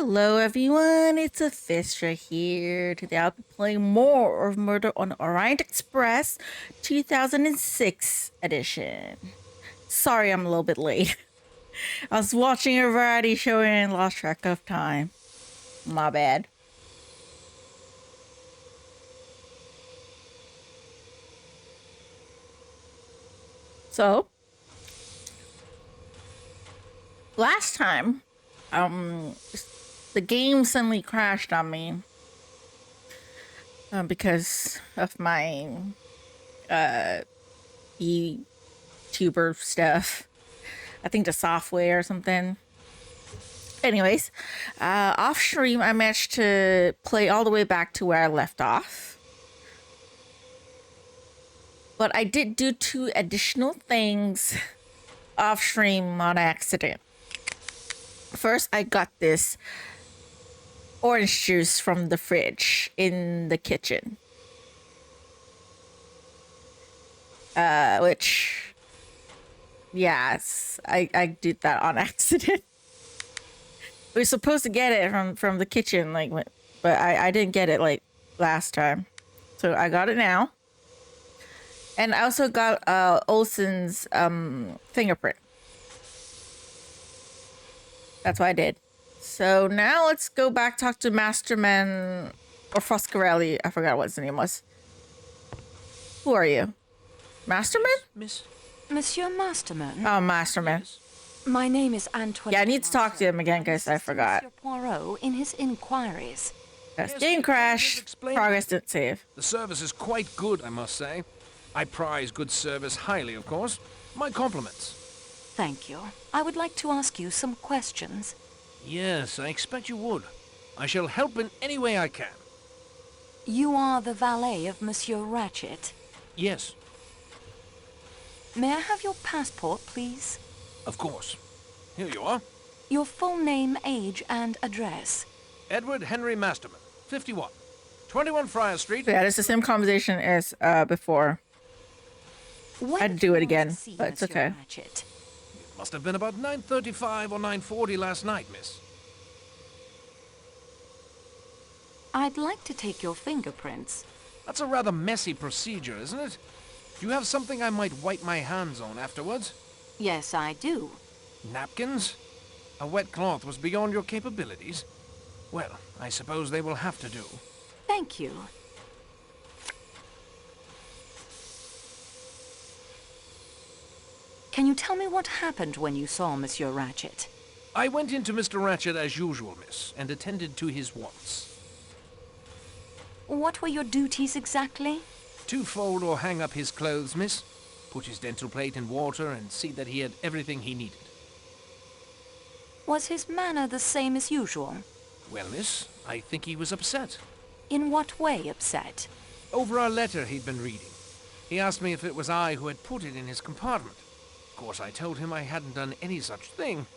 Hello everyone, it's Luphisra here. Today I'll be playing more of Murder on Orient Express 2006 edition. Sorry I'm a little bit late. I was watching a variety show and lost track of time. My bad. So, last time, the game suddenly crashed on me because of my YouTuber stuff. I think the software or something. Anyways, off stream, I managed to play all the way back to where I left off. But I did do 2 additional things off stream on accident. First, I got this orange juice from the fridge in the kitchen. Which, yes, I did that on accident. We were supposed to get it from the kitchen, but I didn't get it like last time. So I got it now. And I also got Olsen's fingerprint. That's what I did. So now let's go back, talk to Masterman or Foscarelli. I forgot what his name was. Who are you? Masterman? Monsieur Masterman. Oh, Masterman. Yes. My name is Antoinette. Yeah, I need to talk to him again because I forgot. Monsieur Poirot in his inquiries. Yes, game crash. Progress didn't save. The service is quite good, I must say. I prize good service highly, of course. My compliments. Thank you. I would like to ask you some questions. Yes, I expect you would. I shall help in any way I can. You are the valet of Monsieur Ratchet? Yes. May I have your passport, please? Of course. Here you are. Your full name, age, and address. Edward Henry Masterman, 51. 21 Friar Street. Yeah, it's the same conversation as before. I'd do it again, but it's okay. Ratchet? It must have been about 9:35 or 9:40 last night, miss. I'd like to take your fingerprints. That's a rather messy procedure, isn't it? Do you have something I might wipe my hands on afterwards? Yes, I do. Napkins? A wet cloth was beyond your capabilities? Well, I suppose they will have to do. Thank you. Can you tell me what happened when you saw Monsieur Ratchet? I went into Mr. Ratchet as usual, miss, and attended to his wants. What were your duties exactly? To fold or hang up his clothes, miss. Put his dental plate in water and see that he had everything he needed. Was his manner the same as usual? Well, miss, I think he was upset. In what way upset? Over a letter he'd been reading. He asked me if it was I who had put it in his compartment. Of course, I told him I hadn't done any such thing,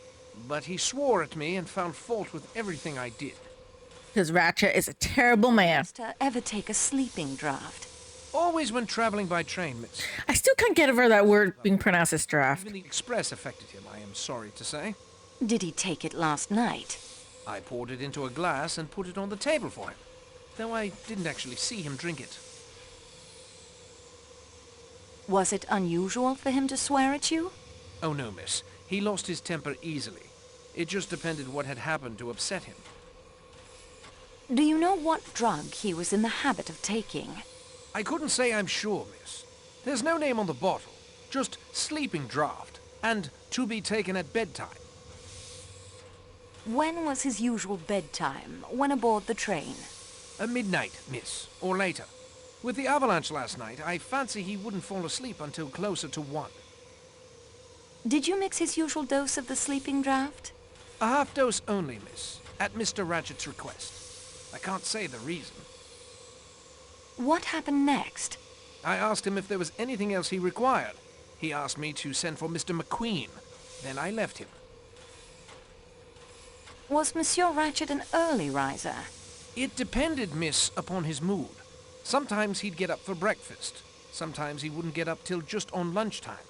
but he swore at me and found fault with everything I did. Because Ratchet is a terrible man. To ever take a sleeping draft? Always when traveling by train, miss. I still can't get over that word being pronounced as draft. Even the express affected him, I am sorry to say. Did he take it last night? I poured it into a glass and put it on the table for him, though I didn't actually see him drink it. Was it unusual for him to swear at you? Oh no, miss. He lost his temper easily. It just depended what had happened to upset him. Do you know what drug he was in the habit of taking? I couldn't say I'm sure, miss. There's no name on the bottle. Just sleeping draught, and to be taken at bedtime. When was his usual bedtime, when aboard the train? Midnight, miss, or later. With the avalanche last night, I fancy he wouldn't fall asleep until closer to 1. Did you mix his usual dose of the sleeping draught? A half dose only, miss, at Mr. Ratchet's request. I can't say the reason. What happened next? I asked him if there was anything else he required. He asked me to send for Mr. McQueen. Then I left him. Was Monsieur Ratchet an early riser? It depended, miss, upon his mood. Sometimes he'd get up for breakfast. Sometimes he wouldn't get up till just on lunchtime.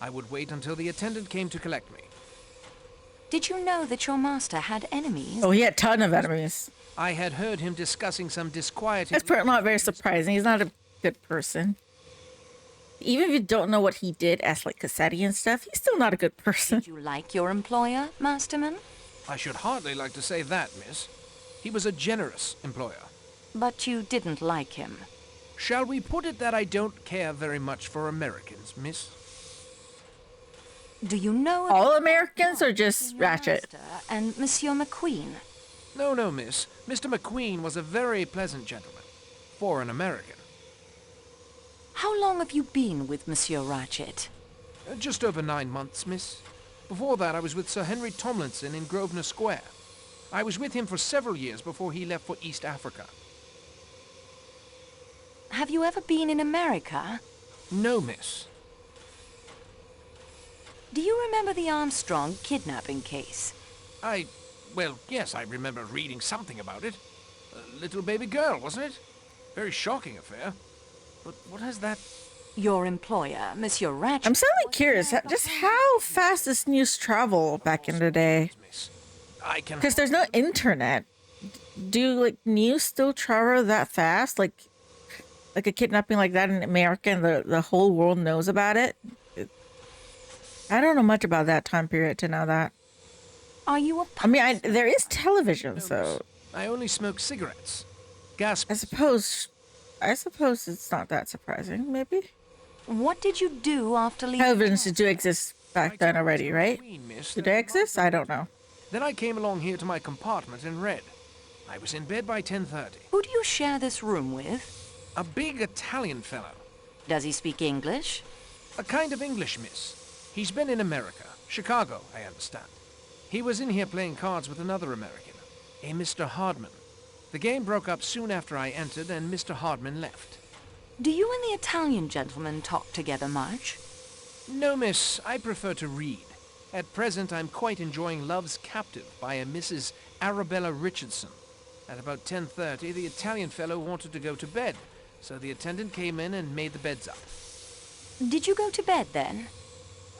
I would wait until the attendant came to collect me. Did you know that your master had enemies? Oh, he had a ton of enemies. I had heard him discussing some disquieting... That's not very surprising. He's not a good person. Even if you don't know what he did as like Cassetti and stuff, he's still not a good person. Did you like your employer, Masterman? I should hardly like to say that, miss. He was a generous employer. But you didn't like him. Shall we put it that I don't care very much for Americans, miss? Do you know All Americans or just your Ratchet? master and Monsieur McQueen? No, miss. Mr. McQueen was a very pleasant gentleman. For an American. How long have you been with Monsieur Ratchet? Just over 9 months, miss. Before that, I was with Sir Henry Tomlinson in Grosvenor Square. I was with him for several years before he left for East Africa. Have you ever been in America? No, miss. Do you remember the Armstrong kidnapping case? Well, yes, I remember reading something about it. A little baby girl, wasn't it? Very shocking affair. But what has that... Your employer, Monsieur Ratchet... I'm suddenly curious, just how fast does news travel back in the day? Miss, I can... Because there's no internet. Do like news still travel that fast? Like a kidnapping like that in America and the whole world knows about it? I don't know much about that time period to know that. Are you a... I mean, there is television, so... I only smoke cigarettes. Gas... I suppose it's not that surprising, maybe? What did you do after leaving... Televisions do exist back then already, right? Do they exist? I don't know. Then I came along here to my compartment and read. I was in bed by 10:30. Who do you share this room with? A big Italian fellow. Does he speak English? A kind of English, miss. He's been in America. Chicago, I understand. He was in here playing cards with another American, a Mr. Hardman. The game broke up soon after I entered, and Mr. Hardman left. Do you and the Italian gentleman talk together much? No, miss. I prefer to read. At present, I'm quite enjoying Love's Captive by a Mrs. Arabella Richardson. At about 10:30, the Italian fellow wanted to go to bed, so the attendant came in and made the beds up. Did you go to bed then?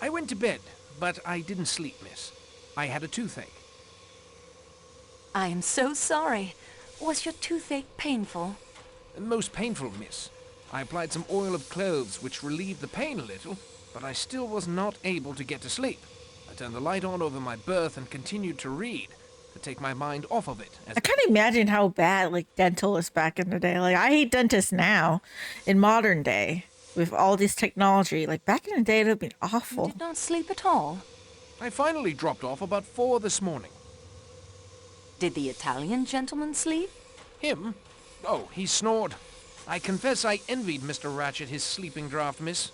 I went to bed, but I didn't sleep, miss. I had a toothache. I am so sorry. Was your toothache painful? Most painful, miss. I applied some oil of cloves, which relieved the pain a little, but I still was not able to get to sleep. I turned the light on over my berth and continued to read, to take my mind off of it. I can't imagine how bad like dental is back in the day. Like I hate dentists now, in modern day, with all this technology. Like back in the day, it would have been awful. You did not sleep at all? I finally dropped off about 4 this morning. Did the Italian gentleman sleep? Him? Oh, he snored. I confess I envied Mr. Ratchet his sleeping draught, miss.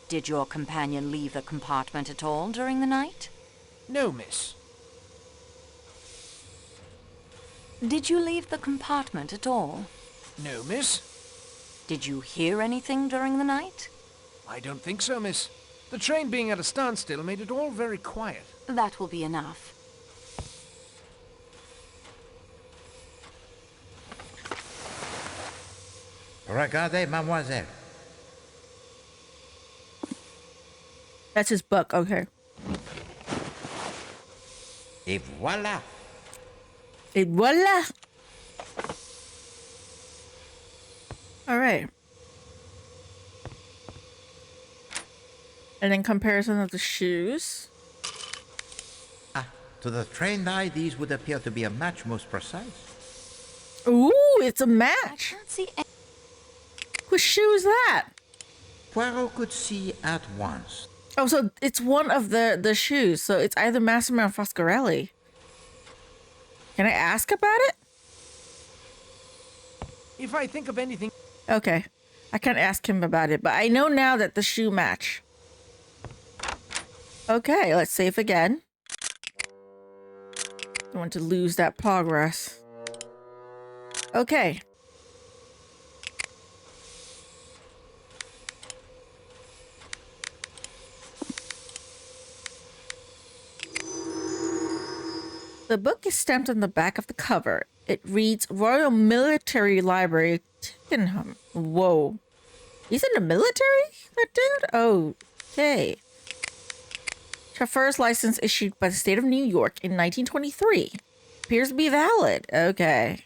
Did your companion leave the compartment at all during the night? No, miss. Did you leave the compartment at all? No, miss. Did you hear anything during the night? I don't think so, miss. The train being at a standstill made it all very quiet. That will be enough. Regardez, mademoiselle. That's his book. Okay. Et voilà. Et voila. All right. And then comparison of the shoes. Ah, to the trained eye, these would appear to be a match most precise. Ooh, it's a I match. can't see any... Whose shoe is that? Poirot could see at once. Oh, so it's one of the shoes. So it's either Massimo or Foscarelli. Can I ask about it? If I think of anything... Okay. I can't ask him about it, but I know now that the shoe match. Okay, let's save again. Don't want to lose that progress. Okay. The book is stamped on the back of the cover. It reads Royal Military Library, Tickenham. Whoa. He's in the military? That dude? Okay. Chauffeur's license issued by the state of New York in 1923. Appears to be valid. Okay.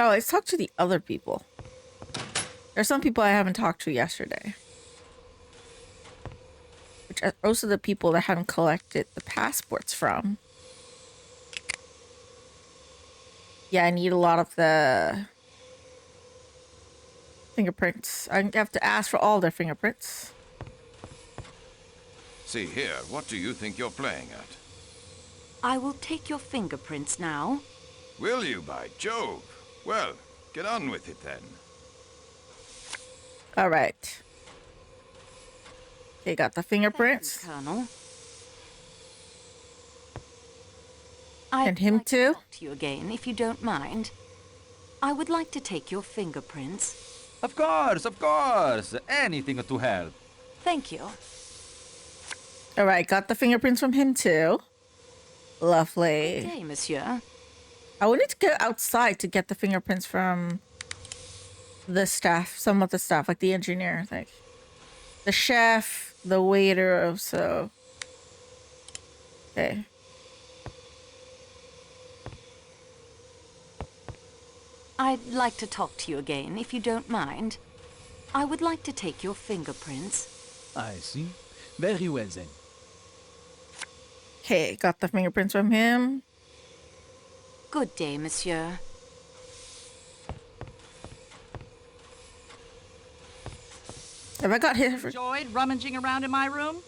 Oh, let's talk to the other people. There's some people I haven't talked to yesterday. Which are also the people that I haven't collected the passports from. Yeah, I need a lot of the fingerprints. I have to ask for all their fingerprints. See here, what do you think you're playing at? I will take your fingerprints now. Will you, by Jove? Well, get on with it then. All right. Okay, got the fingerprints. Thank you, Colonel. And him too? Talk to you again, if you don't mind. I would like to take your fingerprints. Of course, of course. Anything to help. Thank you. All right, got the fingerprints from him too. Lovely. Good day, monsieur. I wanted to go outside to get the fingerprints from the staff, some of the staff, like the engineer, like the chef, the waiter, so. Okay. I'd like to talk to you again, if you don't mind. I would like to take your fingerprints. I see. Very well then. Okay, got the fingerprints from him. Good day, monsieur. Have I got his? Enjoyed rummaging around in my room?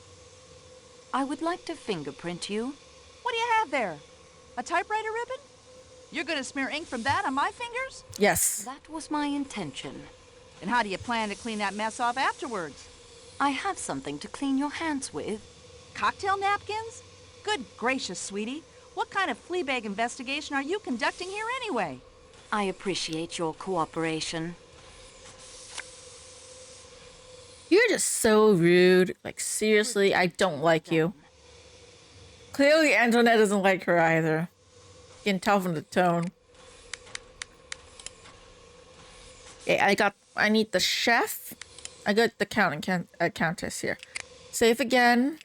I would like to fingerprint you. What do you have there? A typewriter ribbon? You're gonna smear ink from that on my fingers? Yes. That was my intention. And how do you plan to clean that mess off afterwards? I have something to clean your hands with. Cocktail napkins? Good gracious, sweetie. What kind of fleabag investigation are you conducting here anyway? I appreciate your cooperation. You're just so rude. Like, seriously, I don't like you. Clearly, Antoinette doesn't like her either. You can tell from the tone. Okay, I need the chef. I got the countess here. Save again.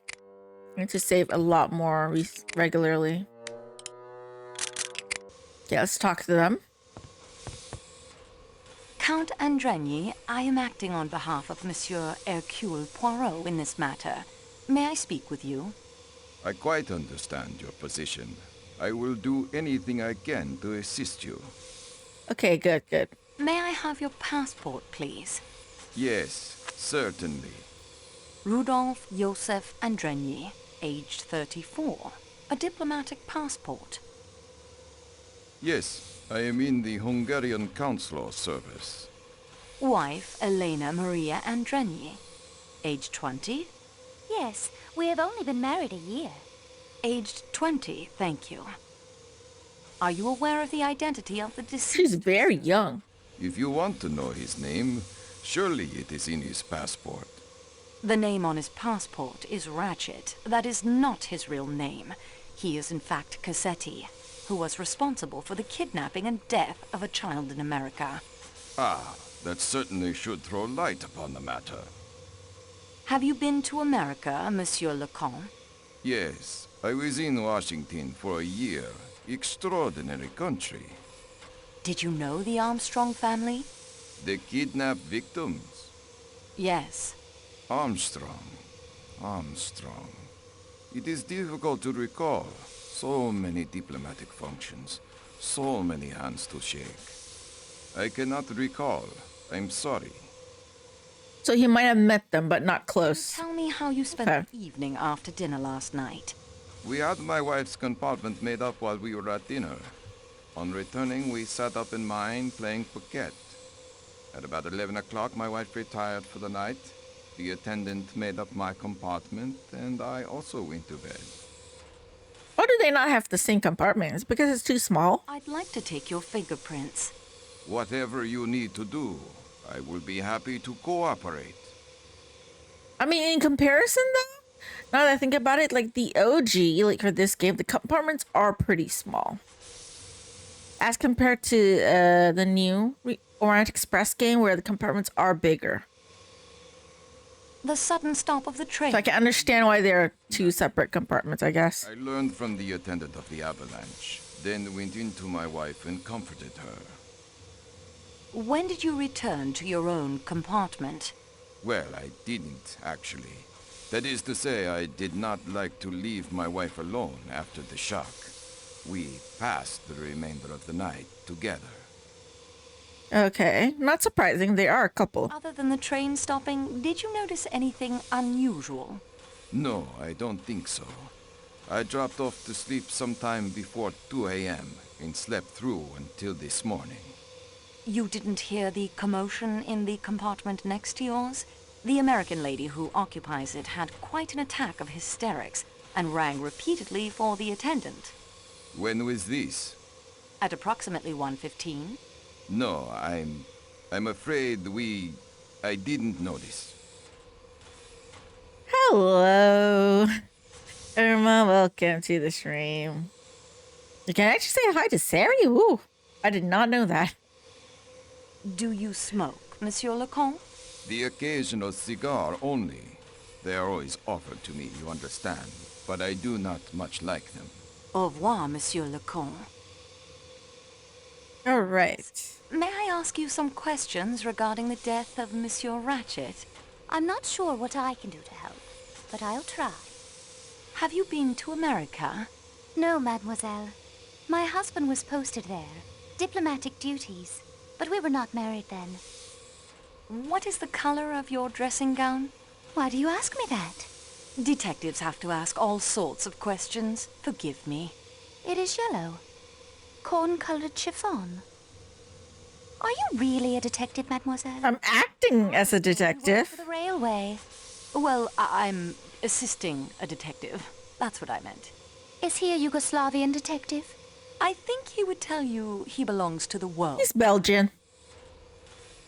I need to save a lot more regularly. Okay, let's talk to them. Count Andrigny, I am acting on behalf of Monsieur Hercule Poirot in this matter. May I speak with you? I quite understand your position. I will do anything I can to assist you. Okay, good. May I have your passport, please? Yes, certainly. Rudolph Joseph Andrigny, aged 34. A diplomatic passport. Yes, I am in the Hungarian consular service. Wife, Elena Maria Andrigny. Age 20? Yes, we have only been married a year. Aged 20, thank you. Are you aware of the identity of the deceased? She's very young. If you want to know his name, surely it is in his passport. The name on his passport is Ratchet. That is not his real name. He is in fact Cassetti, who was responsible for the kidnapping and death of a child in America. Ah, that certainly should throw light upon the matter. Have you been to America, Monsieur Lecomte? Yes, I was in Washington for a year. Extraordinary country. Did you know the Armstrong family? The kidnapped victims. Yes. Armstrong. It is difficult to recall. So many diplomatic functions. So many hands to shake. I cannot recall. I'm sorry. So he might have met them, but not close. Tell me how you spent Okay. the evening after dinner last night. We had my wife's compartment made up while we were at dinner. On returning, we sat up in mine playing piquet. At about 11 o'clock, my wife retired for the night. The attendant made up my compartment, and I also went to bed. Why do they not have the same compartment? It's because it's too small. I'd like to take your fingerprints. Whatever you need to do, I will be happy to cooperate. I mean, in comparison, though, now that I think about it, like the OG, like for this game, the compartments are pretty small. as compared to the new Orient Express game where the compartments are bigger. The sudden stop of the train. So I can understand why there are two separate compartments, I guess. I learned from the attendant of the avalanche, then went in to my wife and comforted her. When did you return to your own compartment? Well, I didn't, actually. That is to say, I did not like to leave my wife alone after the shock. We passed the remainder of the night together. Okay, not surprising. They are a couple. Other than the train stopping, did you notice anything unusual? No, I don't think so. I dropped off to sleep sometime before 2 a.m. and slept through until this morning. You didn't hear the commotion in the compartment next to yours? The American lady who occupies it had quite an attack of hysterics and rang repeatedly for the attendant. When was this? At approximately 1:15. No, I'm afraid I didn't notice. Hello. Irma, welcome to the stream. You can actually say hi to Sari? Ooh, I did not know that. Do you smoke, Monsieur Lecomte? The occasional cigar only. They are always offered to me, you understand, but I do not much like them. Au revoir, Monsieur Lecomte. All right. May I ask you some questions regarding the death of Monsieur Ratchet? I'm not sure what I can do to help, but I'll try. Have you been to America? No, mademoiselle. My husband was posted there. Diplomatic duties. But we were not married then. What is the color of your dressing gown? Why do you ask me that? Detectives have to ask all sorts of questions. Forgive me. It is yellow. Corn-colored chiffon. Are you really a detective, mademoiselle? I'm acting as a You work detective. for the railway. Well, I'm assisting a detective. That's what I meant. Is he a Yugoslavian detective? I think he would tell you he belongs to the world. He's Belgian.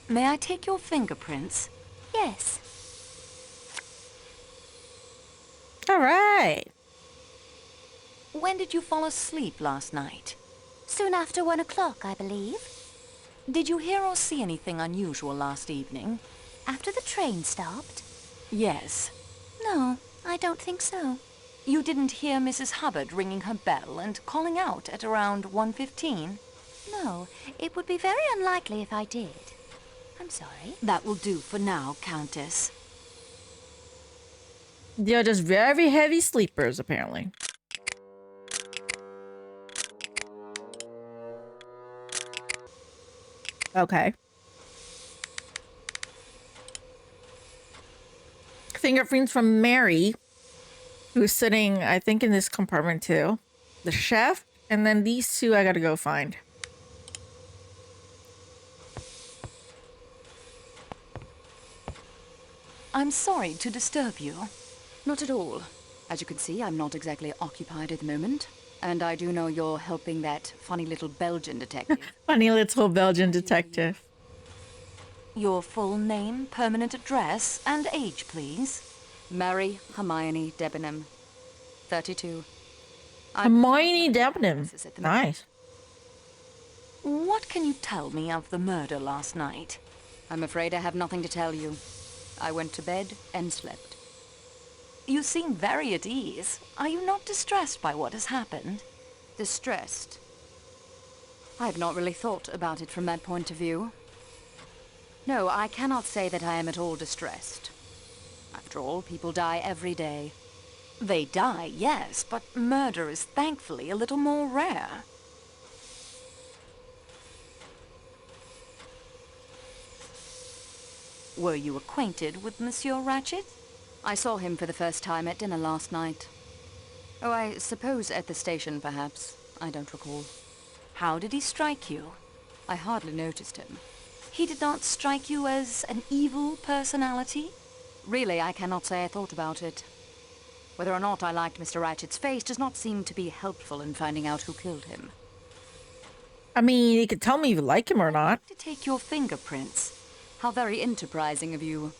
May I take your fingerprints? Yes. All right. When did you fall asleep last night? Soon after 1 o'clock, I believe. Did you hear or see anything unusual last evening? After the train stopped? Yes. No, I don't think so. You didn't hear Mrs. Hubbard ringing her bell and calling out at around 1:15? No, it would be very unlikely if I did. I'm sorry. That will do for now, Countess. They're just very heavy sleepers, apparently. Okay. Fingerprints from Mary, who's sitting, I think, in this compartment too. The chef, and then these two I gotta go find. I'm sorry to disturb you. Not at all. As you can see, I'm not exactly occupied at the moment. And I do know you're helping that funny little Belgian detective. Funny little Belgian detective. Your full name, permanent address, and age, please. Mary Hermione Debenham, 32. Hermione Debenham. Nice. What can you tell me of the murder last night? I'm afraid I have nothing to tell you. I went to bed and slept. You seem very at ease. Are you not distressed by what has happened? Distressed? I have not really thought about it from that point of view. No, I cannot say that I am at all distressed. After all, people die every day. They die, yes, but murder is thankfully a little more rare. Were you acquainted with Monsieur Ratchet? I saw him for the first time at dinner last night. Oh, I suppose at the station, perhaps. I don't recall. How did he strike you? I hardly noticed him. He did not strike you as an evil personality? Really, I cannot say I thought about it. Whether or not I liked Mr. Ratchet's face does not seem to be helpful in finding out who killed him. I mean, you could tell me if you like him or not. To take your fingerprints. How very enterprising of you.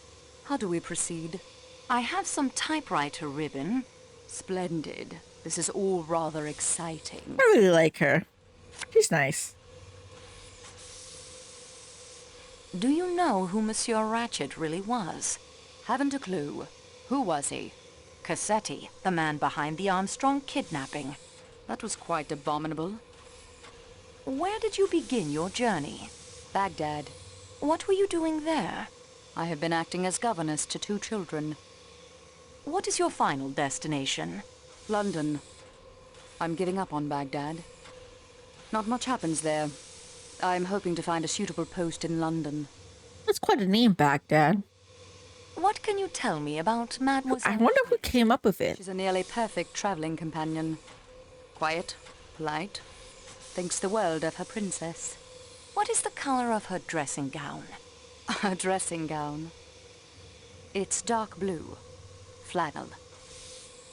How do we proceed? I have some typewriter ribbon. Splendid. This is all rather exciting. I really like her. She's nice. Do you know who Monsieur Ratchet really was? Haven't a clue. Who was he? Cassetti, the man behind the Armstrong kidnapping. That was quite abominable. Where did you begin your journey? Baghdad. What were you doing there? I have been acting as governess to 2 children. What is your final destination? London. I'm giving up on Baghdad. Not much happens there. I'm hoping to find a suitable post in London. That's quite a name, Baghdad. What can you tell me about Mademoiselle? I wonder who came up with it. She's a nearly perfect traveling companion. Quiet, polite, thinks the world of her princess. What is the color of her dressing gown? Her dressing gown. It's dark blue. Flannel.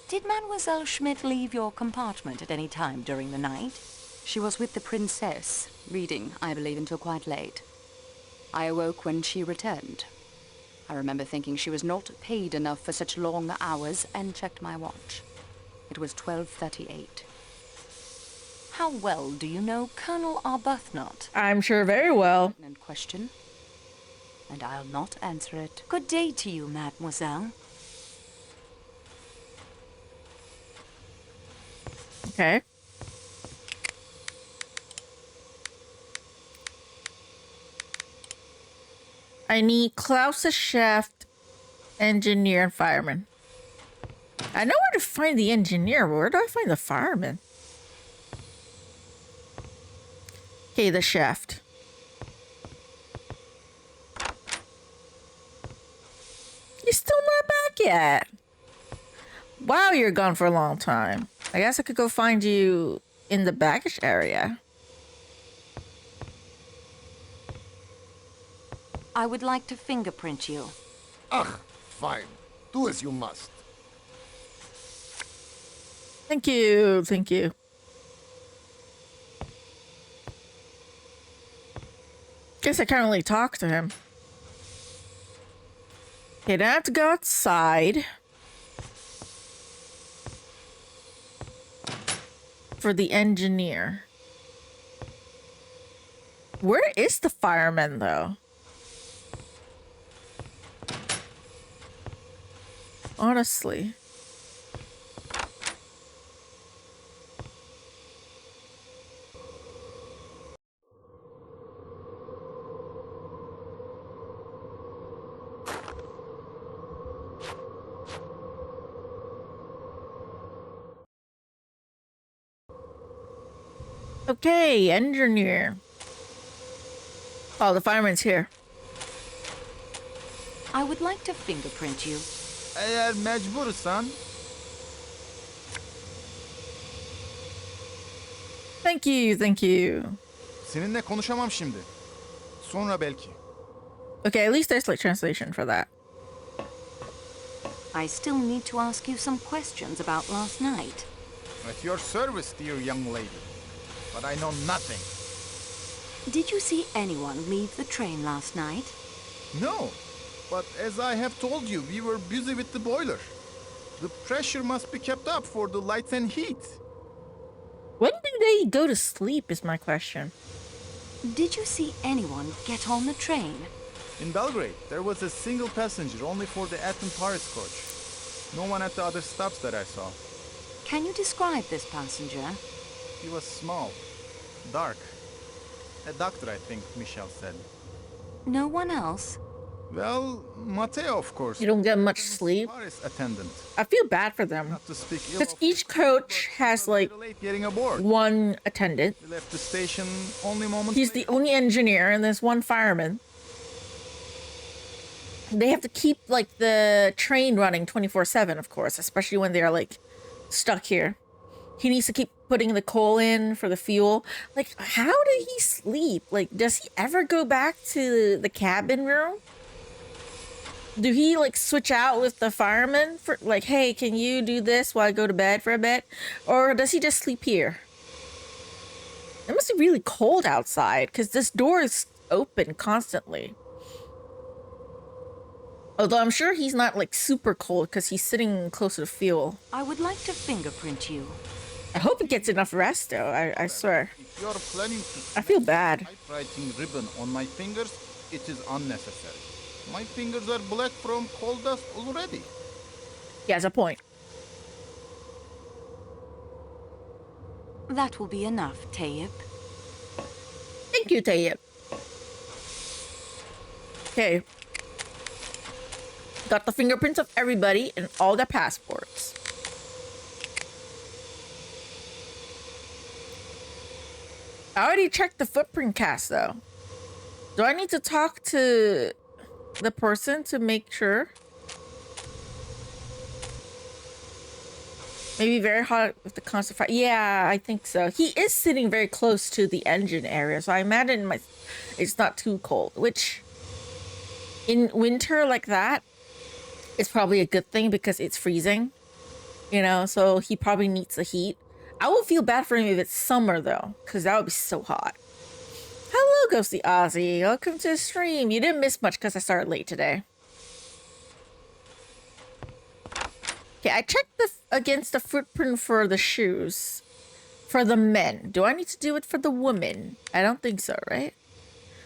Did Mademoiselle Schmidt leave your compartment at any time during the night? She was with the princess, reading, I believe, until quite late. I awoke when she returned. I remember thinking she was not paid enough for such long hours and checked my watch. It was 12:38. How well do you know Colonel Arbuthnot? I'm sure very well. An question, and I'll not answer it. Good day to you, mademoiselle. Okay. I need Klaus, a chef, engineer, and fireman. I know where to find the engineer, but where do I find the fireman? Okay, the chef. You're still not back yet. Wow, you're gone for a long time. I guess I could go find you in the baggage area. I would like to fingerprint you. Ugh, fine. Do as you must. Thank you, thank you. Guess I can't really talk to him. Okay, now I have to go outside for the engineer. Where is the fireman, though? Honestly. Okay, engineer. Oh, the fireman's here. I would like to fingerprint you. Eğer mecbursan. Thank you, thank you. Seninle konuşamam şimdi. Sonra belki. Okay, at least there's like translation for that. I still need to ask you some questions about last night. At your service, dear young lady. But I know nothing. Did you see anyone leave the train last night? No. But as I have told you, we were busy with the boiler. The pressure must be kept up for the lights and heat. When do they go to sleep is my question. Did you see anyone get on the train? In Belgrade, there was a single passenger only for the Athens-Paris coach. No one at the other stops that I saw. Can you describe this passenger? He was small, dark. A doctor, I think, Michel said. No one else? Well, Matteo, of course. You don't get much sleep. Paris attendant. I feel bad for them. Not to speak ill Because of each coach has like late getting aboard. one attendant. We left the station only moments He's the only engineer and there's one fireman. They have to keep like the train running 24/7, of course, especially when they're like stuck here. He needs to keep putting the coal in for the fuel. Like, how did he sleep? Like, does he ever go back to the cabin room? Do he like switch out with the fireman for like, hey, can you do this while I go to bed for a bit? Or does he just sleep here? It must be really cold outside because this door is open constantly. Although I'm sure he's not like super cold because he's sitting close to the fuel. I would like to fingerprint you. I hope he gets enough rest though, I swear. If you're planning to I feel bad. typewriting ribbon on my fingers, it is unnecessary. My fingers are black from coal dust already. He has a point. That will be enough, Tayyip. Thank you, Tayyip. Okay. Got the fingerprints of everybody and all their passports. I already checked the footprint cast, though. Do I need to talk to the person to make sure? Maybe very hot with the constant fire. Yeah, I think so. He is sitting very close to the engine area, so I imagine it's not too cold, which in winter like that, it's probably a good thing because it's freezing, you know, so he probably needs the heat. I will feel bad for him if it's summer, though, because that would be so hot. Hello, Ghosty Ozzy. Welcome to the stream. You didn't miss much because I started late today. Okay, I checked against the footprint for the shoes. For the men. Do I need to do it for the women? I don't think so, right?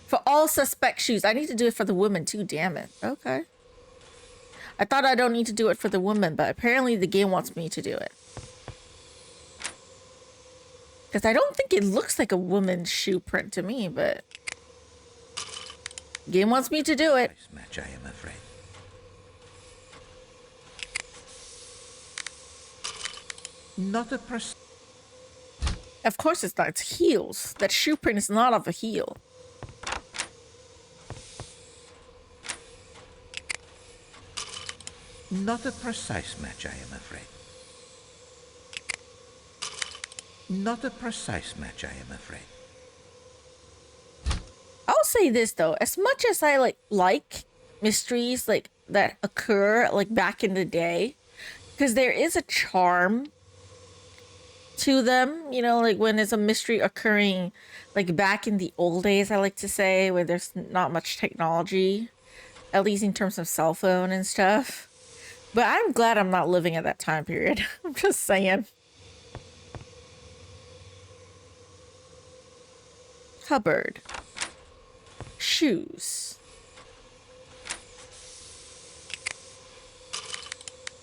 For all suspect shoes. I need to do it for the women too, damn it. Okay. I thought I don't need to do it for the women, but apparently the game wants me to do it. Because I don't think it looks like a woman's shoe print to me, but... game wants me to do it. Match, I am afraid. Not a precise... Of course it's not. It's heels. That shoe print is not of a heel. Not a precise match, I am afraid. Not a precise match, I am afraid. I'll say this though, as much as I like mysteries like that occur like back in the day, because there is a charm to them, you know, like when there's a mystery occurring like back in the old days, I like to say, where there's not much technology, at least in terms of cell phone and stuff. But I'm glad I'm not living at that time period. I'm just saying. Cupboard. Shoes.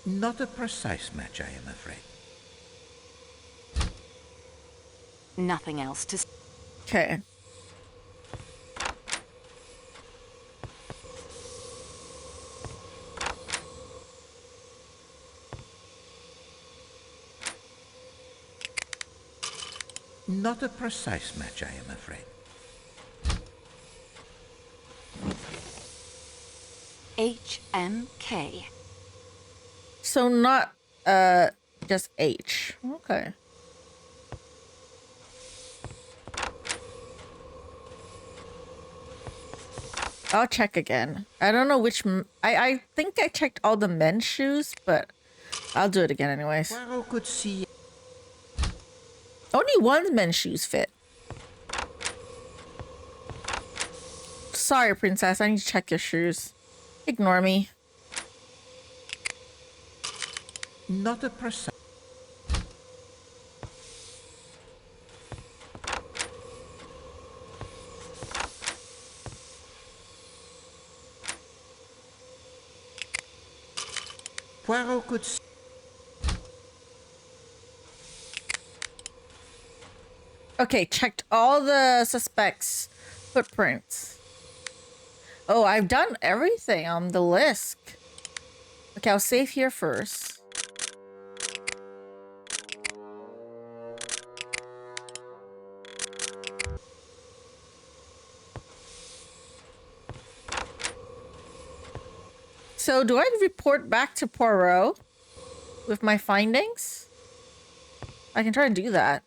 Not a precise match, I am afraid. Nothing else to... Okay. Not a precise match, I am afraid. HMK. So not just H. Okay. I'll check again. I don't know which... I think I checked all the men's shoes, but I'll do it again anyways. Poirot could see... Only one men's shoes fit. Sorry, princess. I need to check your shoes. Ignore me. Not a precise... Poirot could see... Okay, checked all the suspects' footprints. Oh, I've done everything on the list. Okay, I'll save here first. So, do I report back to Poirot with my findings? I can try to do that.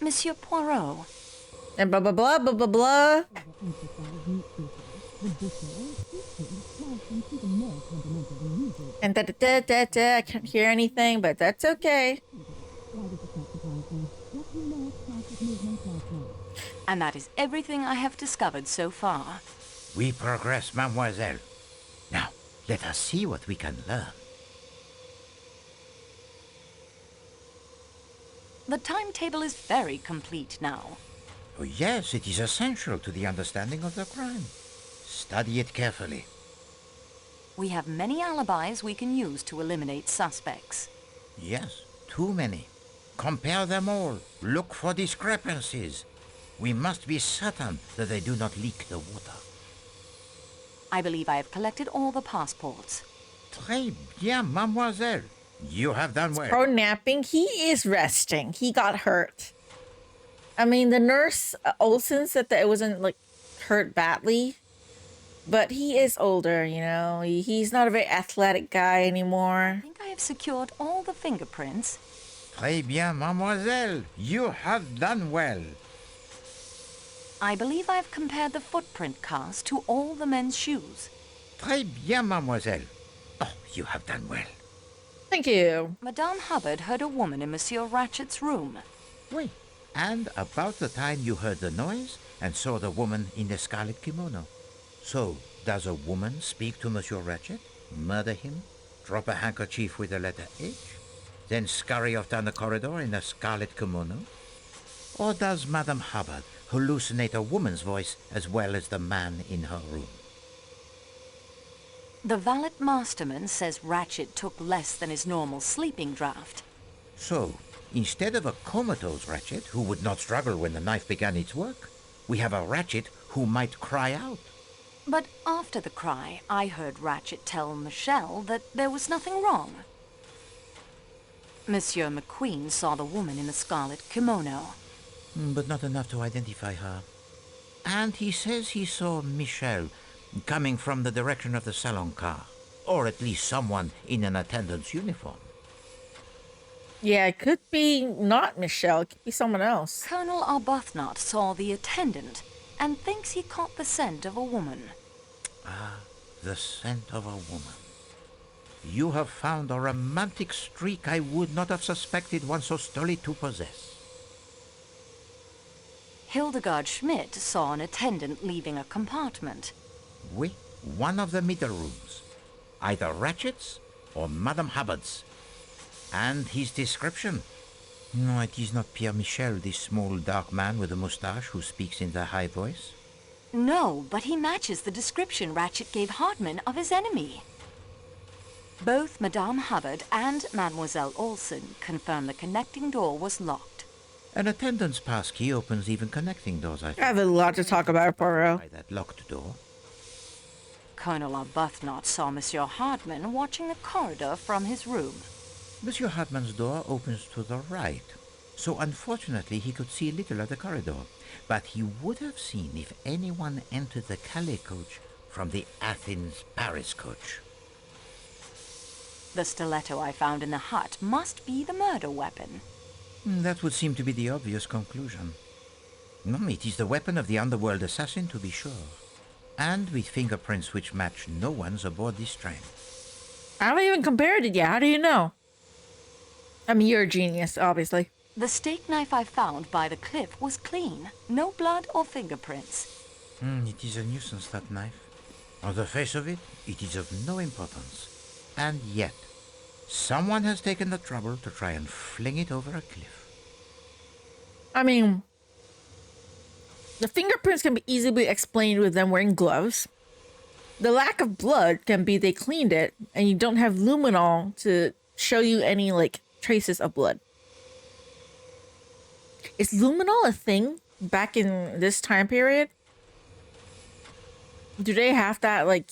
Monsieur Poirot. And blah, blah, blah, blah, blah, blah. And da-da-da-da-da. I can't hear anything, but that's okay. And that is everything I have discovered so far. We progress, mademoiselle. Now, let us see what we can learn. The timetable is very complete now. Oh, yes, it is essential to the understanding of the crime. Study it carefully. We have many alibis we can use to eliminate suspects. Yes, too many. Compare them all. Look for discrepancies. We must be certain that they do not leak the water. I believe I have collected all the passports. Très bien, mademoiselle. You have done well. Pro napping. He is resting. He got hurt. I mean, the nurse, Olsen, said that it wasn't, like, hurt badly. But he is older, you know. He's not a very athletic guy anymore. I think I have secured all the fingerprints. Très bien, mademoiselle. You have done well. I believe I have compared the footprint cast to all the men's shoes. Très bien, mademoiselle. Oh, you have done well. Thank you. Madame Hubbard heard a woman in Monsieur Ratchet's room. Oui. And about the time you heard the noise and saw the woman in the scarlet kimono. So, does a woman speak to Monsieur Ratchet, murder him, drop a handkerchief with the letter H, then scurry off down the corridor in a scarlet kimono? Or does Madame Hubbard hallucinate a woman's voice as well as the man in her room? The valet masterman says Ratchet took less than his normal sleeping draught. So, instead of a comatose Ratchet who would not struggle when the knife began its work, we have a Ratchet who might cry out. But after the cry, I heard Ratchet tell Michelle that there was nothing wrong. Monsieur McQueen saw the woman in the scarlet kimono. But not enough to identify her. And he says he saw Michelle coming from the direction of the salon car, or at least someone in an attendant's uniform. Yeah, it could be not Michelle. It could be someone else. Colonel Arbuthnot saw the attendant and thinks he caught the scent of a woman. Ah, the scent of a woman. You have found a romantic streak I would not have suspected one so stolid to possess. Hildegard Schmidt saw an attendant leaving a compartment. Oui, one of the middle rooms. Either Ratchet's or Madame Hubbard's. And his description. No, it is not Pierre Michel, this small dark man with a moustache who speaks in the high voice. No, but he matches the description Ratchet gave Hardman of his enemy. Both Madame Hubbard and Mademoiselle Olsen confirm the connecting door was locked. An attendant's pass key opens even connecting doors, I think. I have a lot to talk about, Poirot. By that locked door. Colonel Arbuthnot saw Monsieur Hardman watching the corridor from his room. Monsieur Hardman's door opens to the right, so unfortunately he could see little of the corridor. But he would have seen if anyone entered the Calais coach from the Athens-Paris coach. The stiletto I found in the hut must be the murder weapon. That would seem to be the obvious conclusion. No, it is the weapon of the underworld assassin, to be sure. And with fingerprints which match no one's aboard this train. I haven't even compared it yet. How do you know? I mean, you're a genius, obviously. The steak knife I found by the cliff was clean. No blood or fingerprints. It is a nuisance, that knife. On the face of it, it is of no importance. And yet, someone has taken the trouble to try and fling it over a cliff. I mean, the fingerprints can be easily explained with them wearing gloves. The lack of blood can be they cleaned it and you don't have luminol to show you any, like, traces of blood. Is luminol a thing back in this time period? Do they have that, like,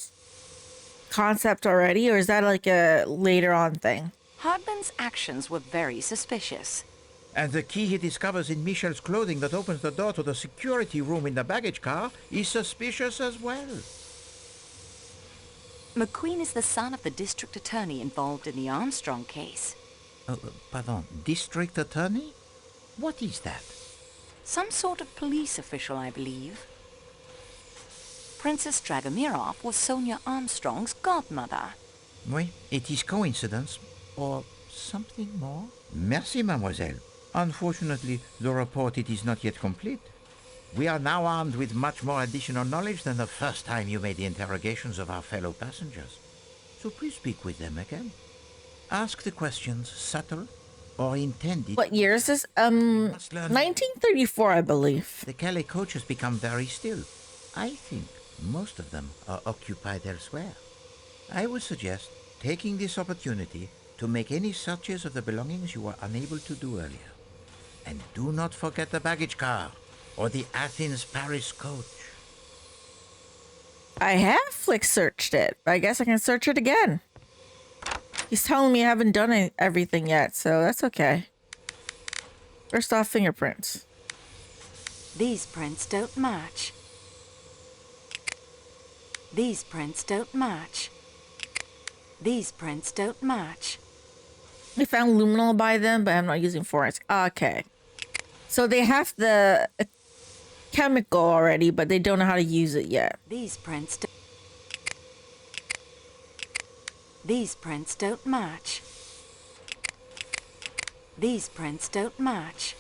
concept already, or is that, like, a later on thing? Hardman's actions were very suspicious. And the key he discovers in Michel's clothing that opens the door to the security room in the baggage car is suspicious as well. McQueen is the son of the district attorney involved in the Armstrong case. Pardon, district attorney? What is that? Some sort of police official, I believe. Princess Dragomirov was Sonia Armstrong's godmother. Oui, it is coincidence, or something more. Merci, mademoiselle. Unfortunately, the report it is not yet complete. We are now armed with much more additional knowledge than the first time you made the interrogations of our fellow passengers. So please speak with them again. Ask the questions subtle or intended. What year is this? Must learn. 1934, I believe. The Calais coaches become very still. I think most of them are occupied elsewhere. I would suggest taking this opportunity to make any searches of the belongings you were unable to do earlier. And do not forget the baggage car or the Athens-Paris coach. I have flick searched it, but I guess I can search it again. He's telling me I haven't done everything yet, so that's okay. First off, fingerprints. These prints don't match. These prints don't match. These prints don't match. We found luminol by them, but I'm not using forensic. Okay. So they have the chemical already, but they don't know how to use it yet. These prints don't match. These prints don't match. These prints don't match.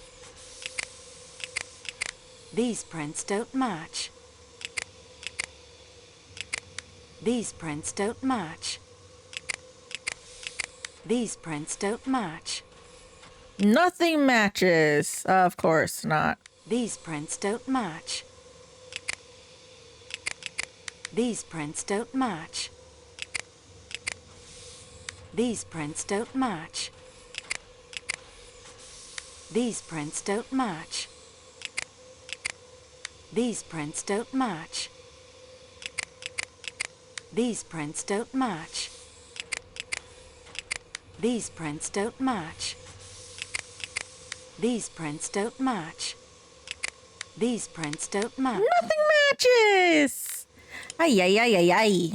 These prints don't match. These prints don't match. Nothing matches. Of course not. These prints don't match. These prints don't match. These prints don't match. These prints don't match. These prints don't match. These prints don't match. These prints don't match. These prints don't match. These prints don't match. Nothing matches! Ay, ay, ay, ay, ay.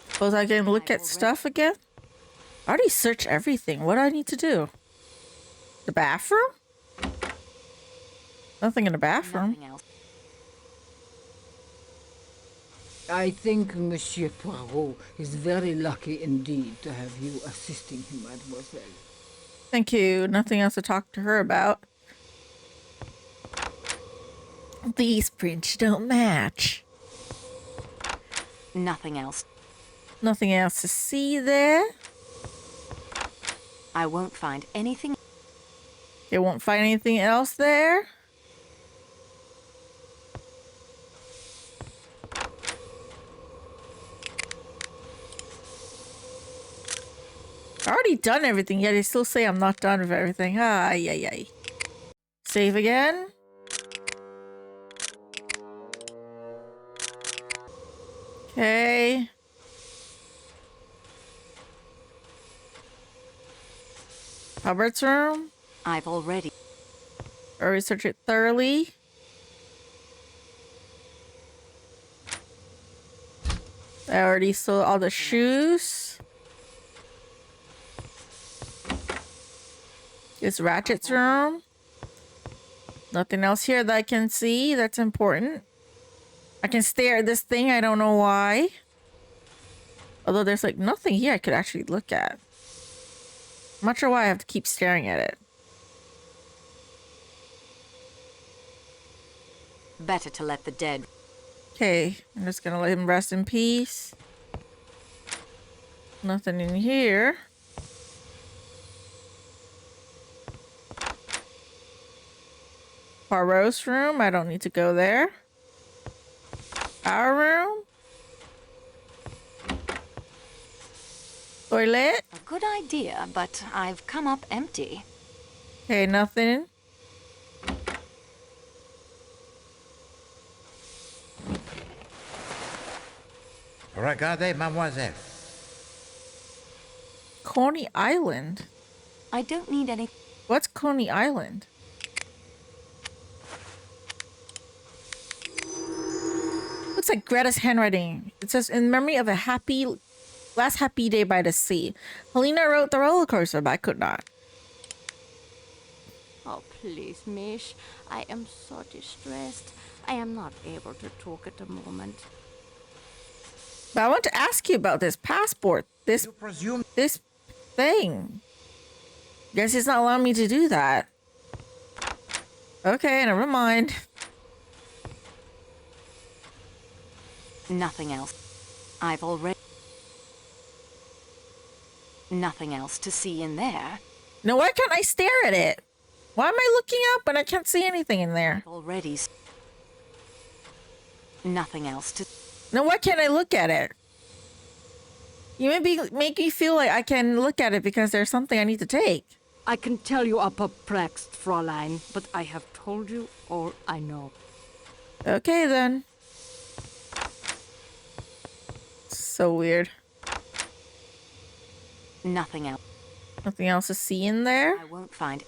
Suppose I can look at stuff again? I already searched everything. What do I need to do? The bathroom? Nothing in the bathroom. Nothing else. I think Monsieur Poirot is very lucky indeed to have you assisting him, mademoiselle. Thank you. Nothing else to talk to her about. These prints don't match. Nothing else. Nothing else to see there. I won't find anything. You won't find anything else there. I already done everything, yet they still say I'm not done with everything. Ay, ay, ay. Save again. Okay. Hubbard's room. I've already. Or research it thoroughly. I already saw all the shoes. It's Ratchet's room. Nothing else here that I can see that's important. I can stare at this thing. I don't know why. Although there's like nothing here I could actually look at. I'm not sure why I have to keep staring at it. Better to let the dead. Okay, I'm just gonna let him rest in peace. Nothing in here. Poirot's room. I don't need to go there. Our room. Toilet. A good idea, but I've come up empty. Okay, nothing. Regardez, mademoiselle. Coney Island. I don't need any. What's Coney Island? Looks like Greta's handwriting. It says, in memory of a last happy day by the sea. Helena wrote the roller coaster, but I could not. Oh, please, Mish. I am so distressed. I am not able to talk at the moment. But I want to ask you about this passport. This thing. Guess he's not allowing me to do that. Okay, never mind. Nothing else. I've already. Nothing else to see in there. Now, why can't I stare at it? Why am I looking up when I can't see anything in there? Already. Nothing else to... Now, why can't I look at it? You maybe make me feel like I can look at it because there's something I need to take. I can tell you are perplexed, Fräulein, but I have told you all I know. Okay, then. So weird. Nothing else. Nothing else to see in there? I won't find...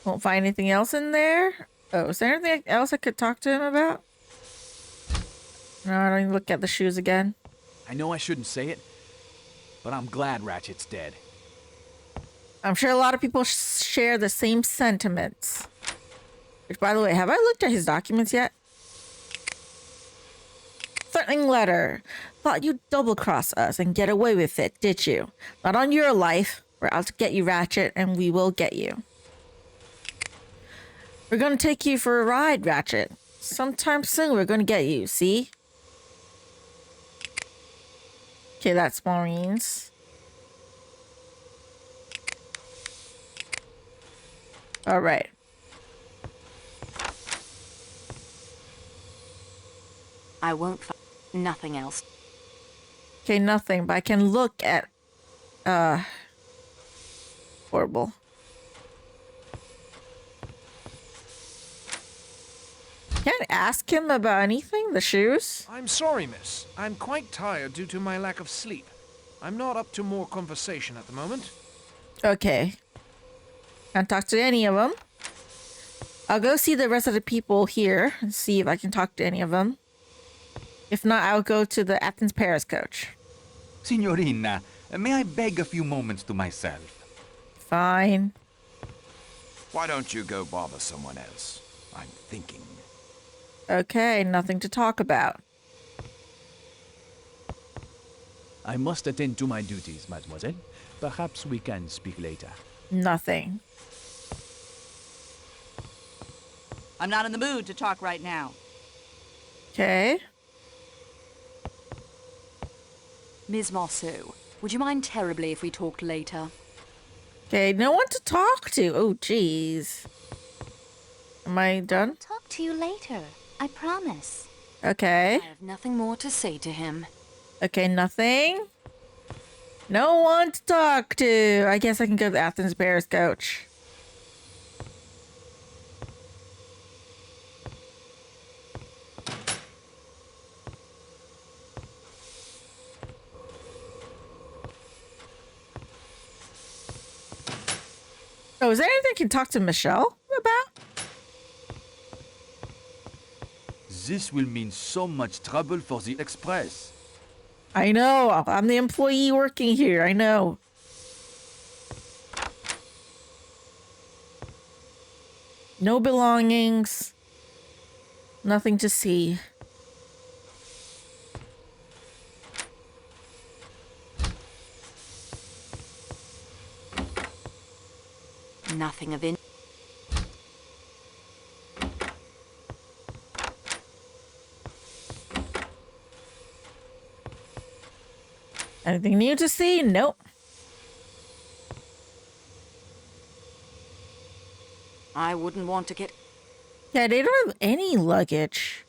Won't find anything else in there? Oh, is there anything else I could talk to him about? No, I don't even look at the shoes again. I know I shouldn't say it, but I'm glad Ratchet's dead. I'm sure a lot of people share the same sentiments. Which, by the way, have I looked at his documents yet? Threatening letter. Thought you'd double-cross us and get away with it, did you? Not on your life. We're out to get you, Ratchet, and we will get you. We're gonna take you for a ride, Ratchet. Sometime soon we're gonna get you, see? Okay, that's Maureen's. Alright. I won't find... Nothing else. Okay, nothing, but I can look at... Horrible. Can't ask him about anything? The shoes? I'm sorry, miss. I'm quite tired due to my lack of sleep. I'm not up to more conversation at the moment. Okay. Can't talk to any of them. I'll go see the rest of the people here and see if I can talk to any of them. If not, I'll go to the Athens-Paris coach. Signorina, may I beg a few moments to myself? Fine. Why don't you go bother someone else? I'm thinking. Okay, nothing to talk about. I must attend to my duties, mademoiselle. Perhaps we can speak later. Nothing. I'm not in the mood to talk right now. Okay. Ms. Marceau, would you mind terribly if we talked later? Okay, no one to talk to. Oh, jeez. Am I done? Talk to you later. I promise. Okay. I have nothing more to say to him. Okay, nothing. No one to talk to. I guess I can go to the Athens-Paris coach. Oh, is there anything I can talk to Michelle about? This will mean so much trouble for the Express. I know. I'm the employee working here. I know. No belongings. Nothing to see. Nothing of in... Anything new to see? Nope. I wouldn't want to get... Yeah, they don't have any luggage.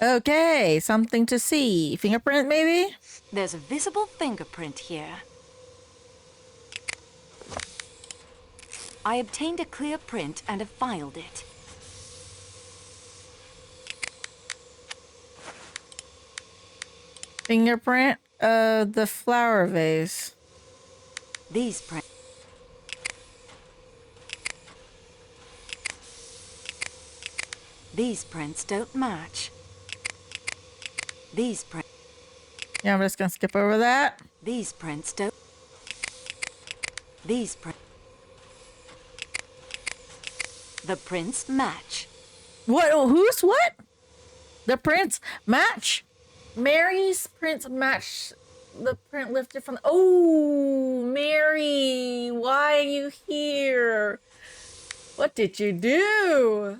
Okay, something to see. Fingerprint, maybe? There's a visible fingerprint here. I obtained a clear print and have filed it. Fingerprint? The flower vase. These prints. These prints don't match. These prints. Yeah, I'm just gonna skip over that. These prints don't... These prints... The prints match. What? Oh, who's what? The prints match. Mary's prints match the print lifted from... Oh, Mary, why are you here? What did you do?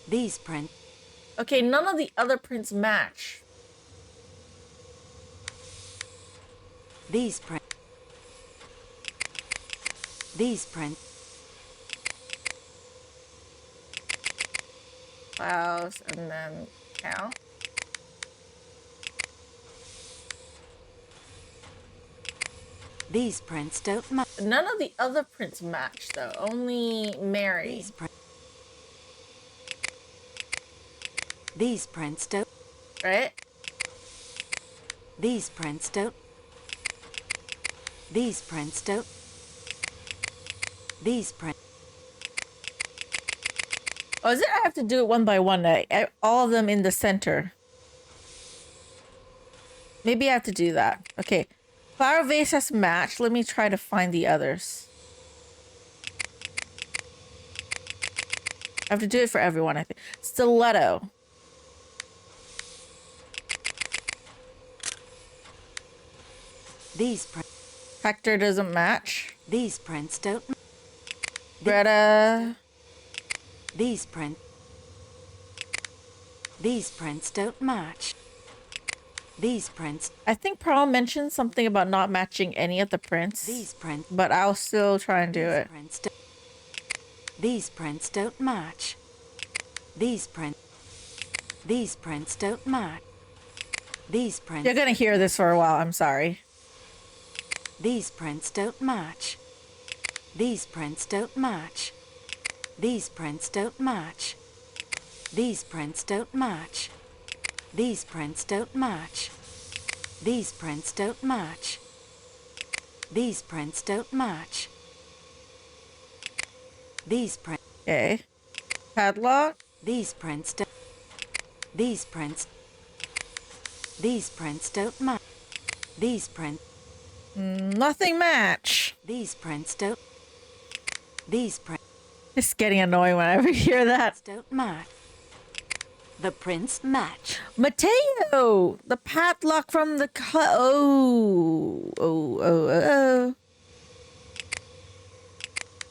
These prints... Okay, none of the other prints match. These prints... These prints... Plows and then count. These prints don't match. None of the other prints match, though. Only Mary. These prints don't. Right? These prints don't. These prints don't. These prints. Oh, is it? I have to do it one by one. All of them in the center. Maybe I have to do that. Okay. Flower vase has matched. Let me try to find the others. I have to do it for everyone, I think. Stiletto. These prints. Hector doesn't match. These prints don't. Greta. These prints. These prints don't match. These prints. I think Pearl mentioned something about not matching any of the prints. These prints. But I'll still try and do it. These prints don't match. These prints. These prints don't match. These prints. You're gonna hear this for a while. I'm sorry. These prints don't match. These prints don't match. These prints don't match. These prints don't match. These prints don't match. These prints don't match. These prints don't match. These prints. Okay. Padlock. These prints don't. These prints. These prints don't match. These prints. Nothing match. These prints don't. These prints. It's getting annoying whenever you hear that. Don't match. The prints match. Mateo! The padlock from the oh.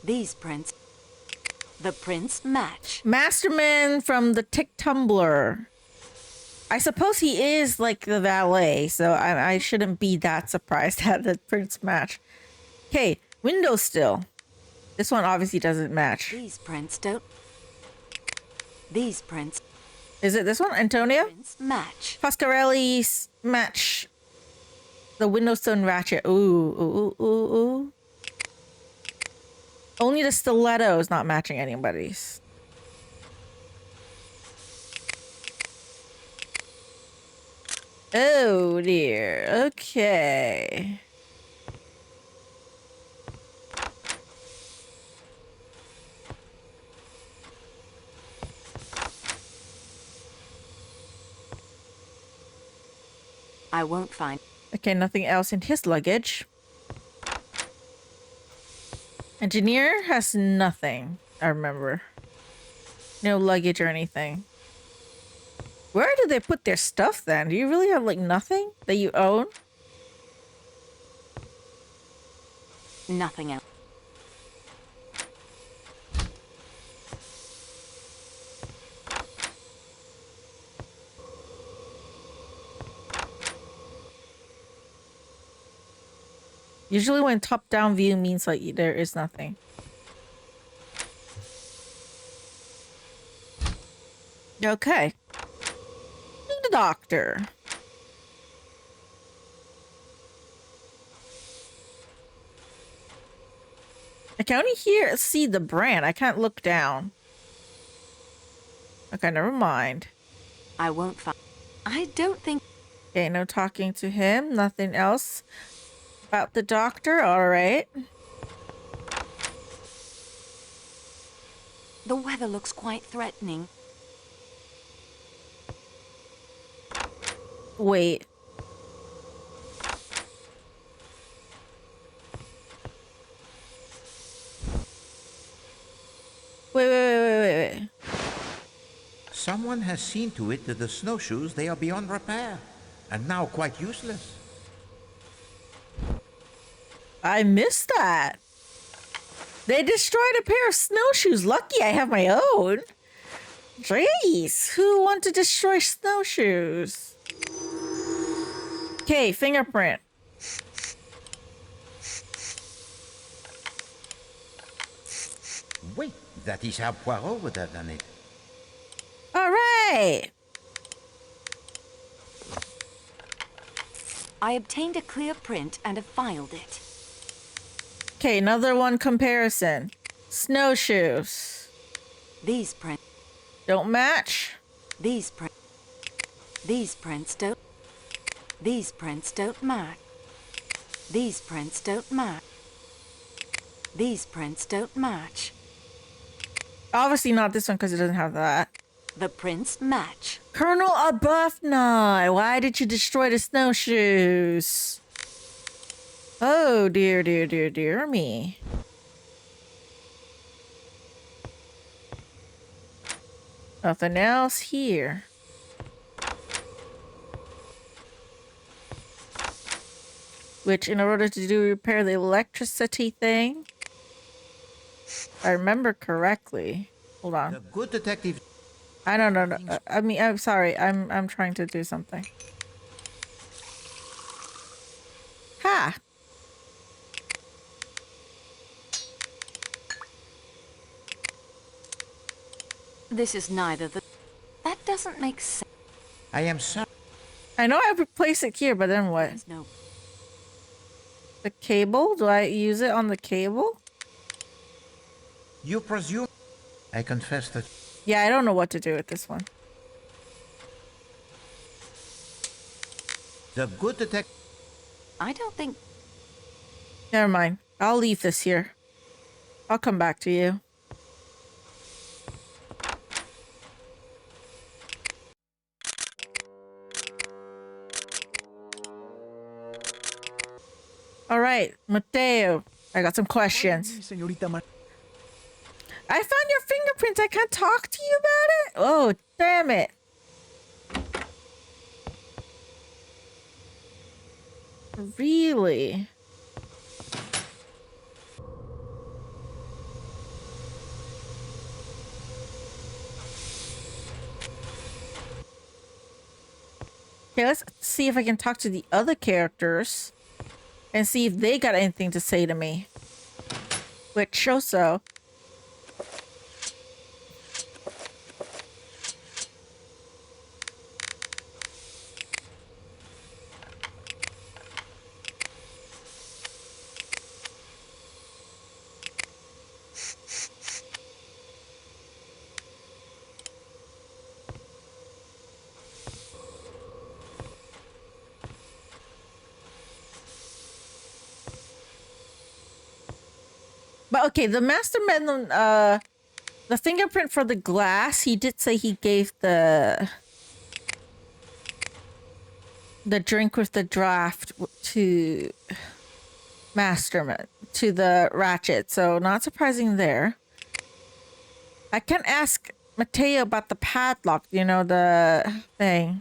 These prints. The prints match. Masterman from the Tick Tumbler. I suppose he is like the valet, so I shouldn't be that surprised at the prints match. Okay, window still. This one obviously doesn't match. These prints don't. These prints. Is it this one, Antonia? Prints match. Foscarelli's match. The Windowstone ratchet. Ooh. Only the stiletto is not matching anybody's. Oh dear. Okay. I won't find. Okay, nothing else in his luggage. Engineer has nothing, I remember. No luggage or anything. Where do they put their stuff then? Do you really have like nothing that you own? Nothing else. Usually when top-down view means like there is nothing. Okay. The doctor. I can only see the brand. I can't look down. Okay, never mind. I won't find. I don't think. Okay, no talking to him. Nothing else about the doctor. All right. The weather looks quite threatening. Wait. Wait. Someone has seen to it that the snowshoes, they are beyond repair, and now quite useless. I missed that. They destroyed a pair of snowshoes. Lucky I have my own. Jeez, who want to destroy snowshoes? Okay, fingerprint. Wait, that is how Poirot would have done it. All right. I obtained a clear print and have filed it. Okay, another one comparison. Snowshoes. These prints don't match. These prints don't. These prints don't match. These prints don't match. These prints don't match. Obviously not this one because it doesn't have that. The prints match. Colonel Arbuthnot, why did you destroy the snowshoes? Oh, dear me. Nothing else here. Which, in order to repair the electricity thing, if I remember correctly. Hold on. The good detective. I don't know. I mean, I'm sorry. I'm trying to do something. Ha! This is neither the... That doesn't make sense. I am sorry. I know I would place it here, but then what? No. The cable? Do I use it on the cable? You presume... I confess that... Yeah, I don't know what to do with this one. The good detective... I don't think... Never mind. I'll leave this here. I'll come back to you. All right, Mateo. I got some questions. I found your fingerprints. I can't talk to you about it? Oh, damn it. Really? Okay, let's see if I can talk to the other characters and see if they got anything to say to me. Which shows so. But okay, the masterman, the fingerprint for the glass, he did say he gave the drink with the draft to masterman, to the ratchet. So not surprising there. I can ask Mateo about the padlock, you know, the thing.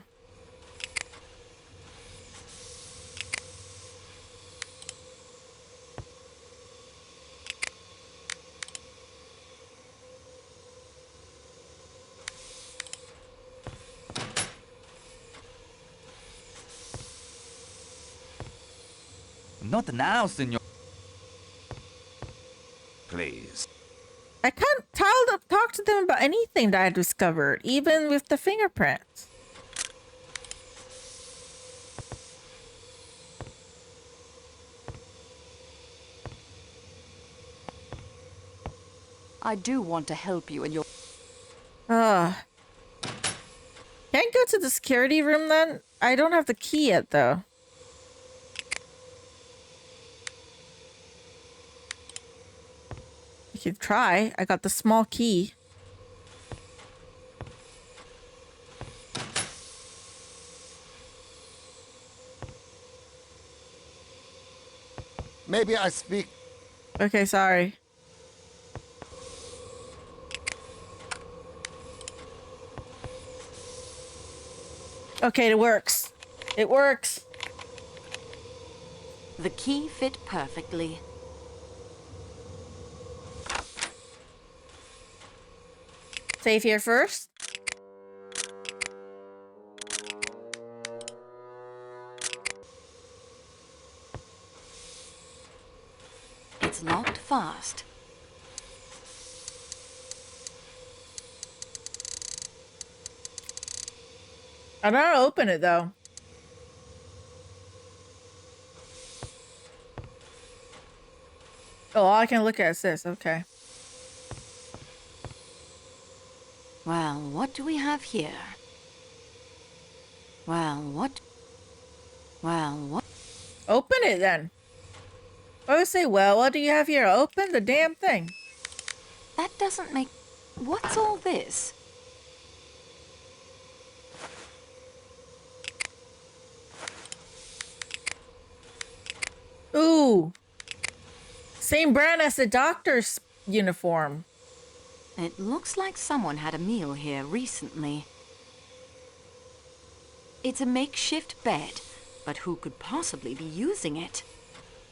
Not now, senor. Please. I can't talk to them about anything that I discovered, even with the fingerprints. I do want to help you in your... Can't go to the security room then? I don't have the key yet, though. You can try. I got the small key. Maybe I speak. Okay, sorry. Okay, it works. It works. The key fit perfectly. Save here first. It's locked fast. I don't know how to open it though. Oh, all I can look at is this. Okay. Well, what do we have here? Well, what? Open it then. I would say, well, what do you have here? Open the damn thing. That doesn't make... What's all this? Ooh. Same brand as the doctor's uniform. It looks like someone had a meal here recently. It's a makeshift bed, but who could possibly be using it?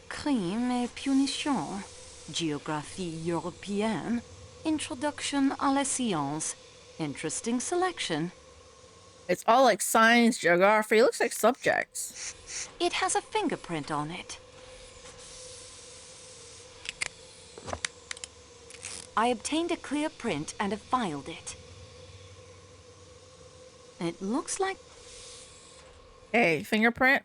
Crime et punition, Géographie Européenne, Introduction à la Science. Interesting selection. It's all like science, geography. It looks like subjects. It has a fingerprint on it. I obtained a clear print and have filed it. It looks like... Hey, fingerprint?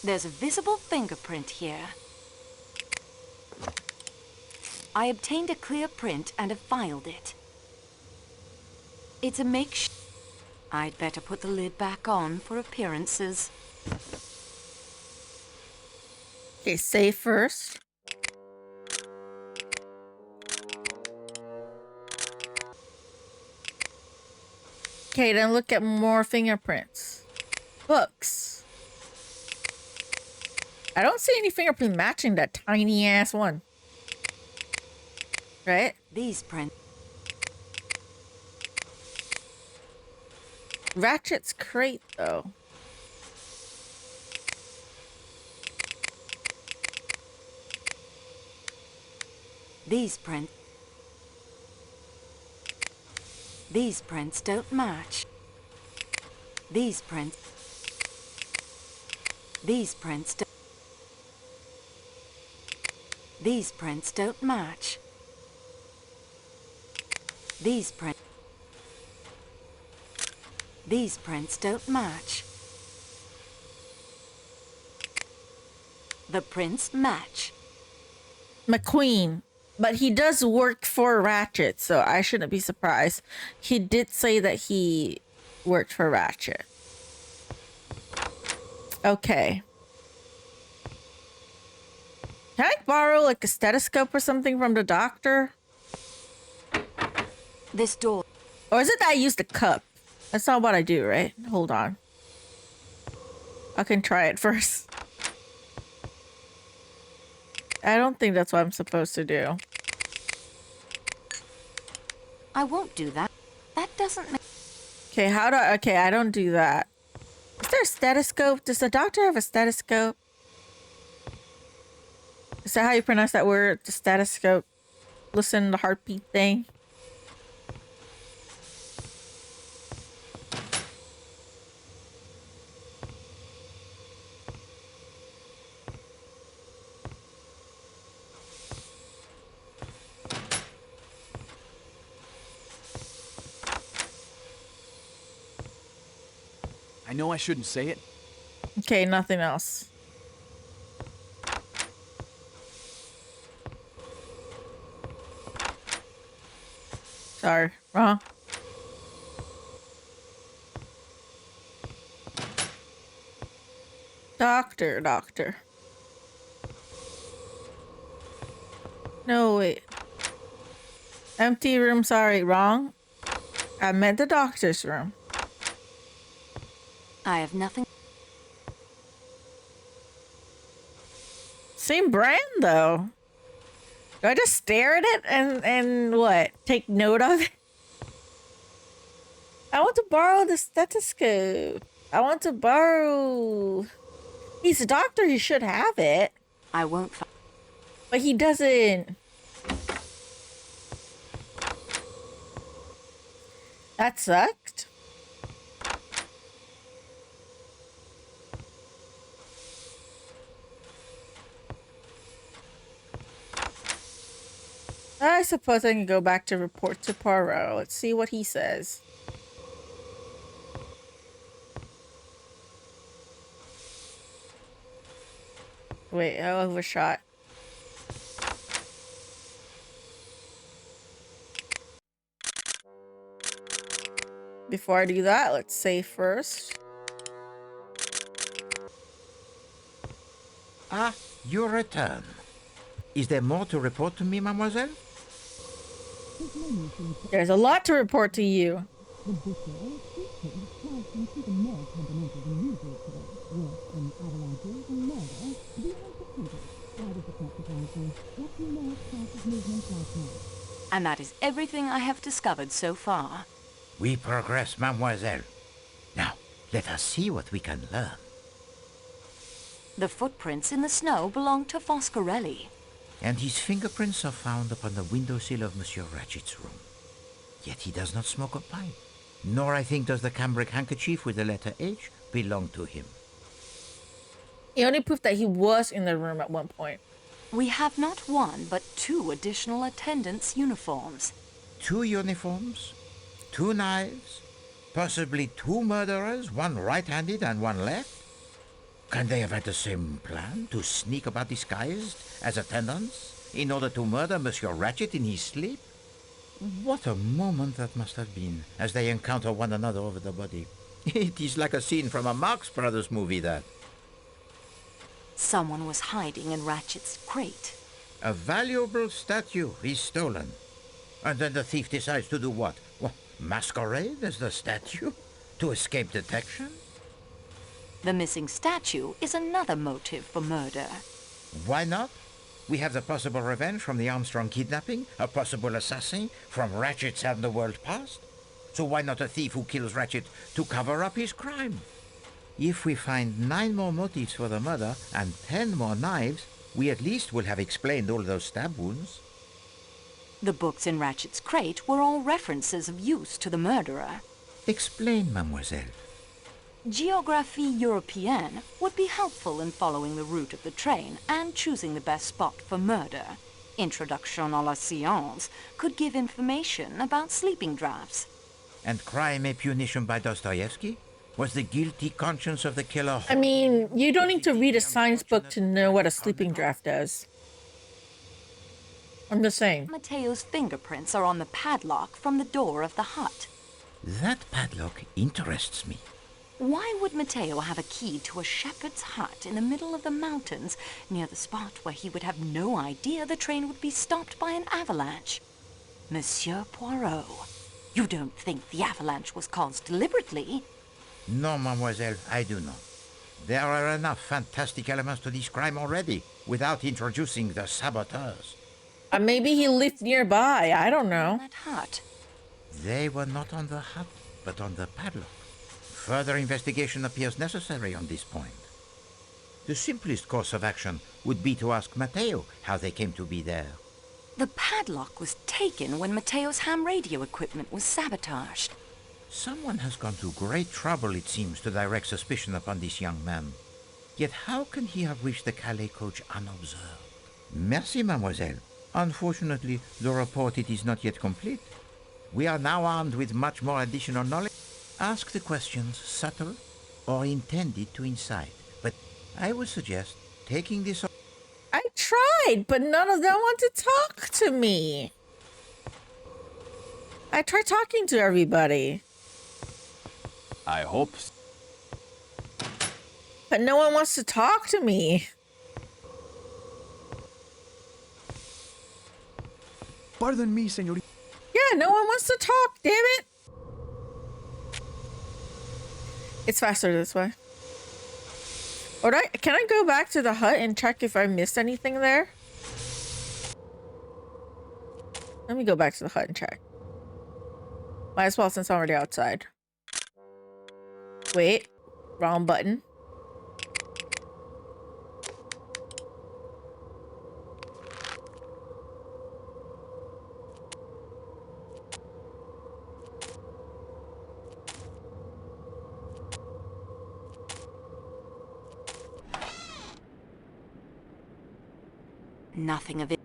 There's a visible fingerprint here. I obtained a clear print and have filed it. It's a makeshift... I'd better put the lid back on for appearances. Okay, save first. Okay, then look at more fingerprints. Books. I don't see any fingerprint matching that tiny ass one. Right? These prints. Ratchet's crate, though. These prints don't match. These prints don't match. These prints don't match. The prints match. McQueen. But he does work for Ratchet, so I shouldn't be surprised. He did say that he worked for Ratchet. Okay. Can I borrow like a stethoscope or something from the doctor? This door. Or is it that I use the cup? That's not what I do, right? Hold on. I can try it first. I don't think that's what I'm supposed to do. I won't do that. That doesn't make... Okay, how do I... Okay, I don't do that. Is there a stethoscope? Does the doctor have a stethoscope? Is that how you pronounce that word? The stethoscope? Listen to the heartbeat thing? I know I shouldn't say it. Okay, nothing else. Sorry, wrong. Doctor. No, wait. Empty room, sorry, wrong. I meant the doctor's room. I have nothing. Same brand though. Do I just stare at it and what? Take note of it? I want to borrow the stethoscope. I want to borrow... He's a doctor, he should have it. I won't... But he doesn't. That sucked. I suppose I can go back to report to Poirot. Let's see what he says. Wait, I overshot. Before I do that, let's save first. Ah, your return. Is there more to report to me, mademoiselle? There's a lot to report to you. And that is everything I have discovered so far. We progress, mademoiselle. Now, let us see what we can learn. The footprints in the snow belong to Foscarelli. And his fingerprints are found upon the windowsill of Monsieur Ratchet's room. Yet he does not smoke a pipe. Nor, I think, does the cambric handkerchief with the letter H belong to him. The only proof that he was in the room at one point. We have not one, but two additional attendants' uniforms. 2 uniforms, 2 knives, possibly 2 murderers, one right-handed and one left? Can they have had the same plan, to sneak about disguised as attendants, in order to murder Monsieur Ratchet in his sleep? What a moment that must have been, as they encounter one another over the body. It is like a scene from a Marx Brothers movie, that. Someone was hiding in Ratchet's crate. A valuable statue is stolen. And then the thief decides to do what? Well, masquerade as the statue? To escape detection? The missing statue is another motive for murder. Why not? We have the possible revenge from the Armstrong kidnapping, a possible assassin from Ratchet's underworld past. So why not a thief who kills Ratchet to cover up his crime? If we find 9 more motives for the murder and 10 more knives, we at least will have explained all those stab wounds. The books in Ratchet's crate were all references of use to the murderer. Explain, mademoiselle. Géographie Européenne would be helpful in following the route of the train and choosing the best spot for murder. Introduction à la Science could give information about sleeping drafts. And Crime and Punition by Dostoevsky? Was the guilty conscience of the killer... I mean, you don't need to read a science book to know what a sleeping draft does. I'm just saying. Mateo's fingerprints are on the padlock from the door of the hut. That padlock interests me. Why would Mateo have a key to a shepherd's hut in the middle of the mountains, near the spot where he would have no idea the train would be stopped by an avalanche? Monsieur Poirot, you don't think the avalanche was caused deliberately? No, mademoiselle, I do not. There are enough fantastic elements to this crime already, without introducing the saboteurs. Maybe he lived nearby, I don't know. That hut. They were not on the hut, but on the padlock. Further investigation appears necessary on this point. The simplest course of action would be to ask Mateo how they came to be there. The padlock was taken when Mateo's ham radio equipment was sabotaged. Someone has gone to great trouble, it seems, to direct suspicion upon this young man. Yet how can he have reached the Calais coach unobserved? Merci, mademoiselle. Unfortunately, the report it is not yet complete. We are now armed with much more additional knowledge. Ask the questions subtle or intended to incite. But I would suggest taking this... I tried, but none of them want to talk to me. I tried talking to everybody. I hope... But no one wants to talk to me. Pardon me, señorita. Yeah, no one wants to talk, damn it. It's faster this way. Or can I go back to the hut and check if I missed anything there? Let me go back to the hut and check. Might as well since I'm already outside. Wait. Wrong button. Nothing of it.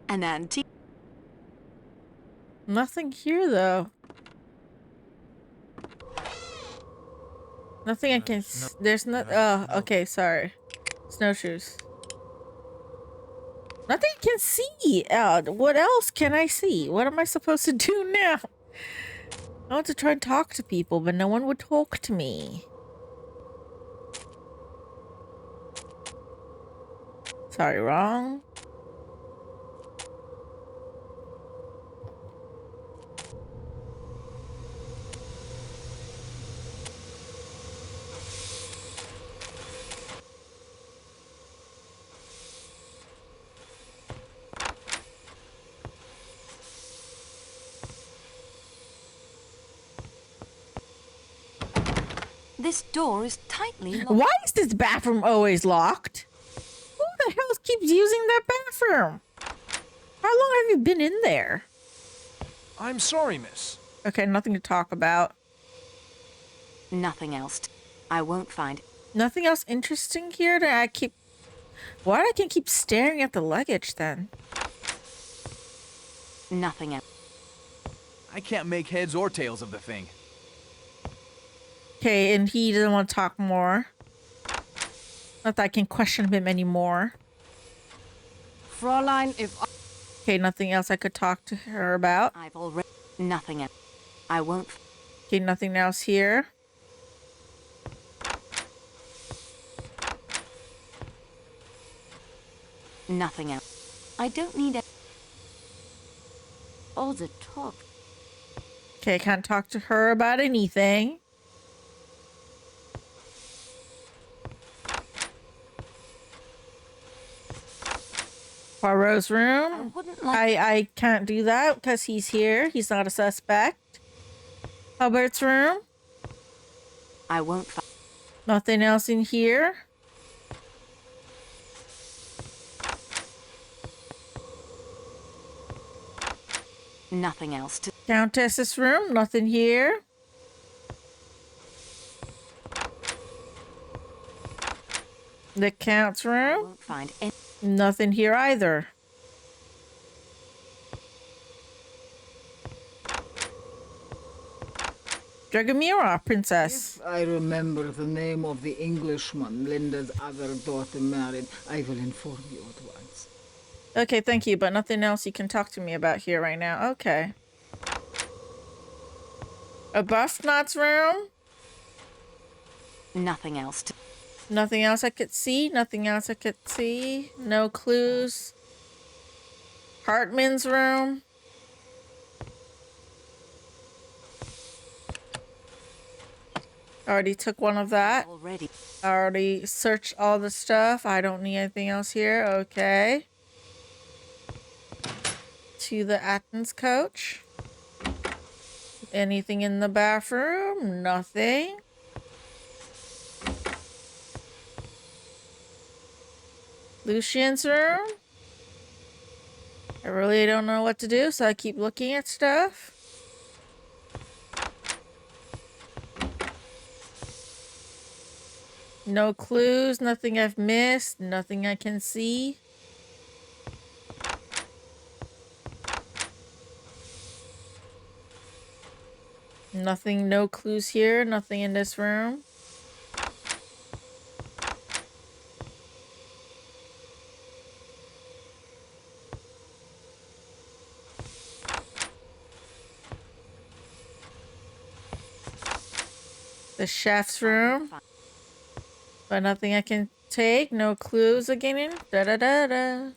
An antique. Nothing here, though. Nothing I can... There's not... Oh, okay, sorry. Snowshoes. Nothing I can see! What else can I see? What am I supposed to do now? I want to try and talk to people, but no one would talk to me. Sorry, wrong. This door is tightly locked. Why is this bathroom always locked? Who the hell keeps using that bathroom? How long have you been in there? I'm sorry, miss. Okay, nothing to talk about. Nothing else. I won't find. Nothing else interesting here that I keep... Why do I keep staring at the luggage then? Nothing else. I can't make heads or tails of the thing. Okay, and he doesn't want to talk more. Not that I can question him anymore. Fräulein, if I... Okay, nothing else I could talk to her about. I've already... Nothing else. I won't... Okay, nothing else here. Nothing else. I don't need... All the talk. Okay, I can't talk to her about anything. Poirot's room. I can't do that because he's here. He's not a suspect. Hubbard's room. I won't... Nothing else in here. Nothing else to... Countess's room. Nothing here. The Count's room. Won't find any... Nothing here either. Dragomira, princess. If I remember the name of the Englishman Linda's other daughter married, I will inform you at once. Okay, thank you, but nothing else you can talk to me about here right now. Okay. Arbuthnot's room. Nothing else to... Nothing else I could see. Nothing else I could see. No clues. Hartman's room. Already took one of that. Already searched all the stuff. I don't need anything else here. Okay. To the Athens coach. Anything in the bathroom? Nothing. Lucian's room. I really don't know what to do, so I keep looking at stuff. No clues, nothing I've missed, nothing I can see. Nothing, no clues here, nothing in this room. The chef's room. But nothing I can take. No clues again. Da da da da.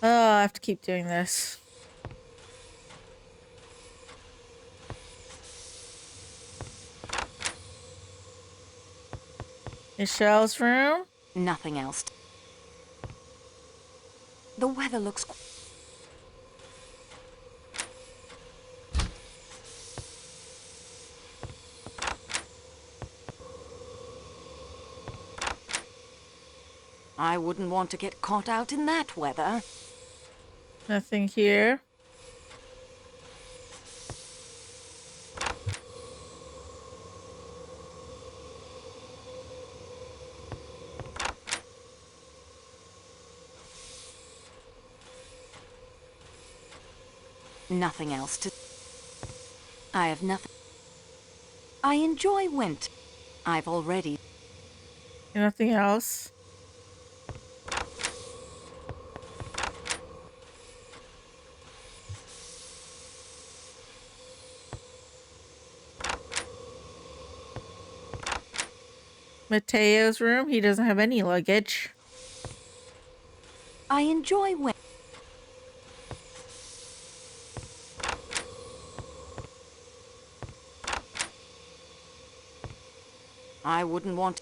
Oh, I have to keep doing this. Michelle's room? Nothing else. The weather looks... I wouldn't want to get caught out in that weather. Nothing here. Nothing else to... I have nothing... I enjoy winter. I've already... Nothing else? Mateo's room? He doesn't have any luggage. I enjoy winter. I wouldn't want...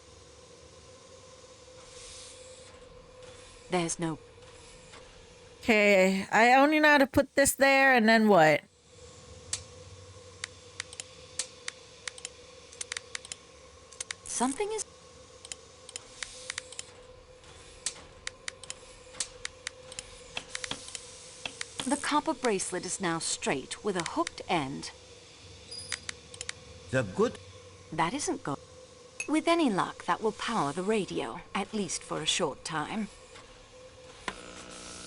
There's no... Okay, I only know how to put this there, and then what? Something is... The copper bracelet is now straight with a hooked end. The good... That isn't good. With any luck, that will power the radio, at least for a short time.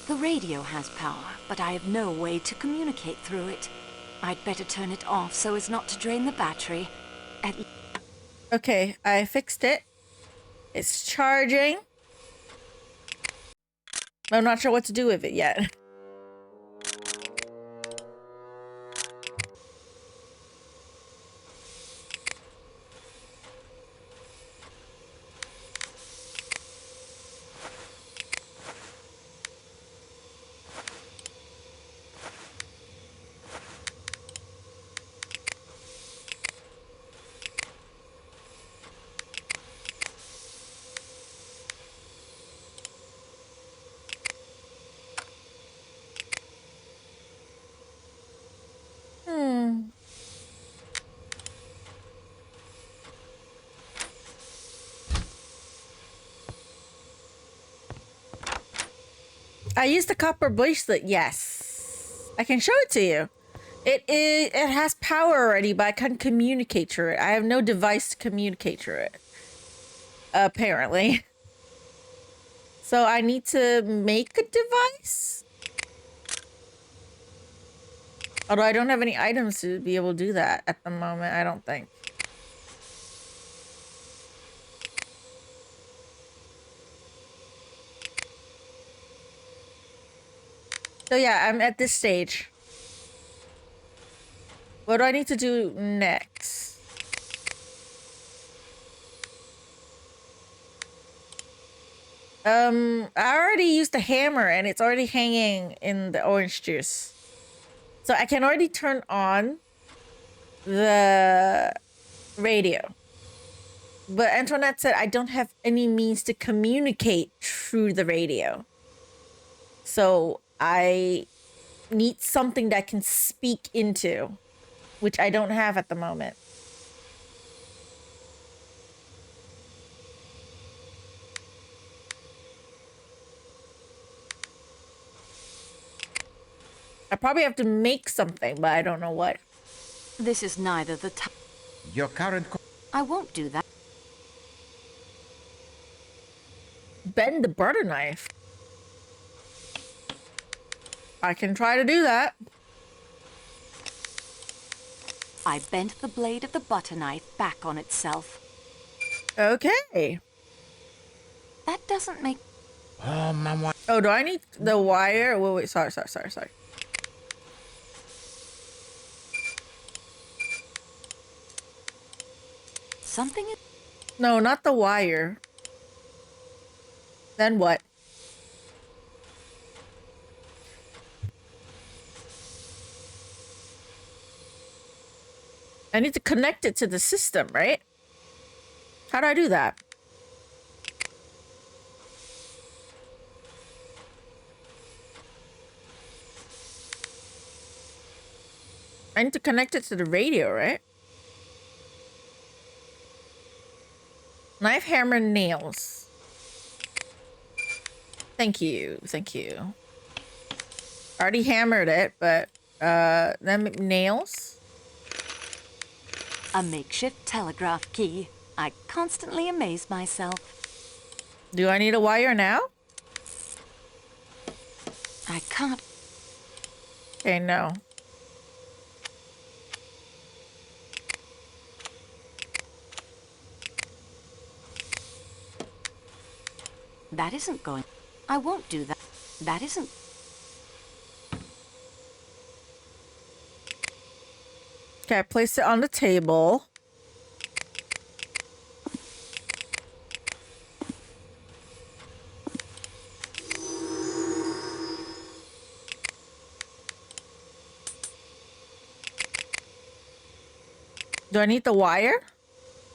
The radio has power, but I have no way to communicate through it. I'd better turn it off so as not to drain the battery. Okay, I fixed it. It's charging. I'm not sure what to do with it yet. I used the copper bracelet, yes. I can show it to you. It has power already, but I can't communicate through it. I have no device to communicate through it. Apparently. So I need to make a device? Although I don't have any items to be able to do that at the moment, I don't think. So yeah, I'm at this stage. What do I need to do next? I already used the hammer and it's already hanging in the orange juice. So I can already turn on the radio. But Antoinette said I don't have any means to communicate through the radio. So I need something that I can speak into, which I don't have at the moment. I probably have to make something, but I don't know what. This is neither the time. Your current... I won't do that. Bend the butter knife. I can try to do that. I bent the blade of the butter knife back on itself. Okay. That doesn't make... Oh, Mama. Oh, do I need the wire? Wait, sorry. Something is... No, not the wire. Then what? I need to connect it to the system, right? How do I do that? I need to connect it to the radio, right? Knife, hammer, nails. Thank you. Thank you. Already hammered it, but then nails. A makeshift telegraph key. I constantly amaze myself. Do I need a wire now? I can't. Okay, no. That isn't going. I won't do that. That isn't. Okay, I placed it on the table. Do I need the wire?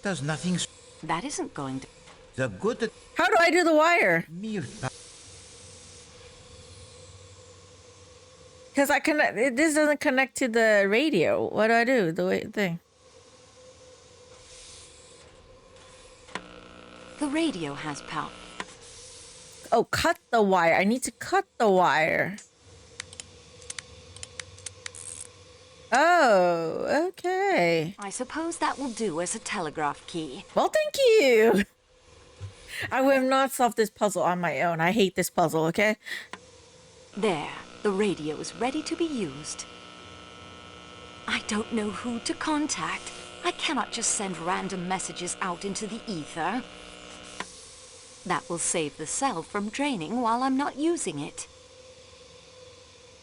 Does nothing. That isn't going to. The good. How do I do the wire? Because I connect. This doesn't connect to the radio. What do I do? The thing. The radio has power. Oh, cut the wire. I need to cut the wire. Oh, okay. I suppose that will do as a telegraph key. Well, thank you. I would have not solved this puzzle on my own. I hate this puzzle, okay? There, the radio is ready to be used. I don't know who to contact. I cannot just send random messages out into the ether. That will save the cell from draining while I'm not using it.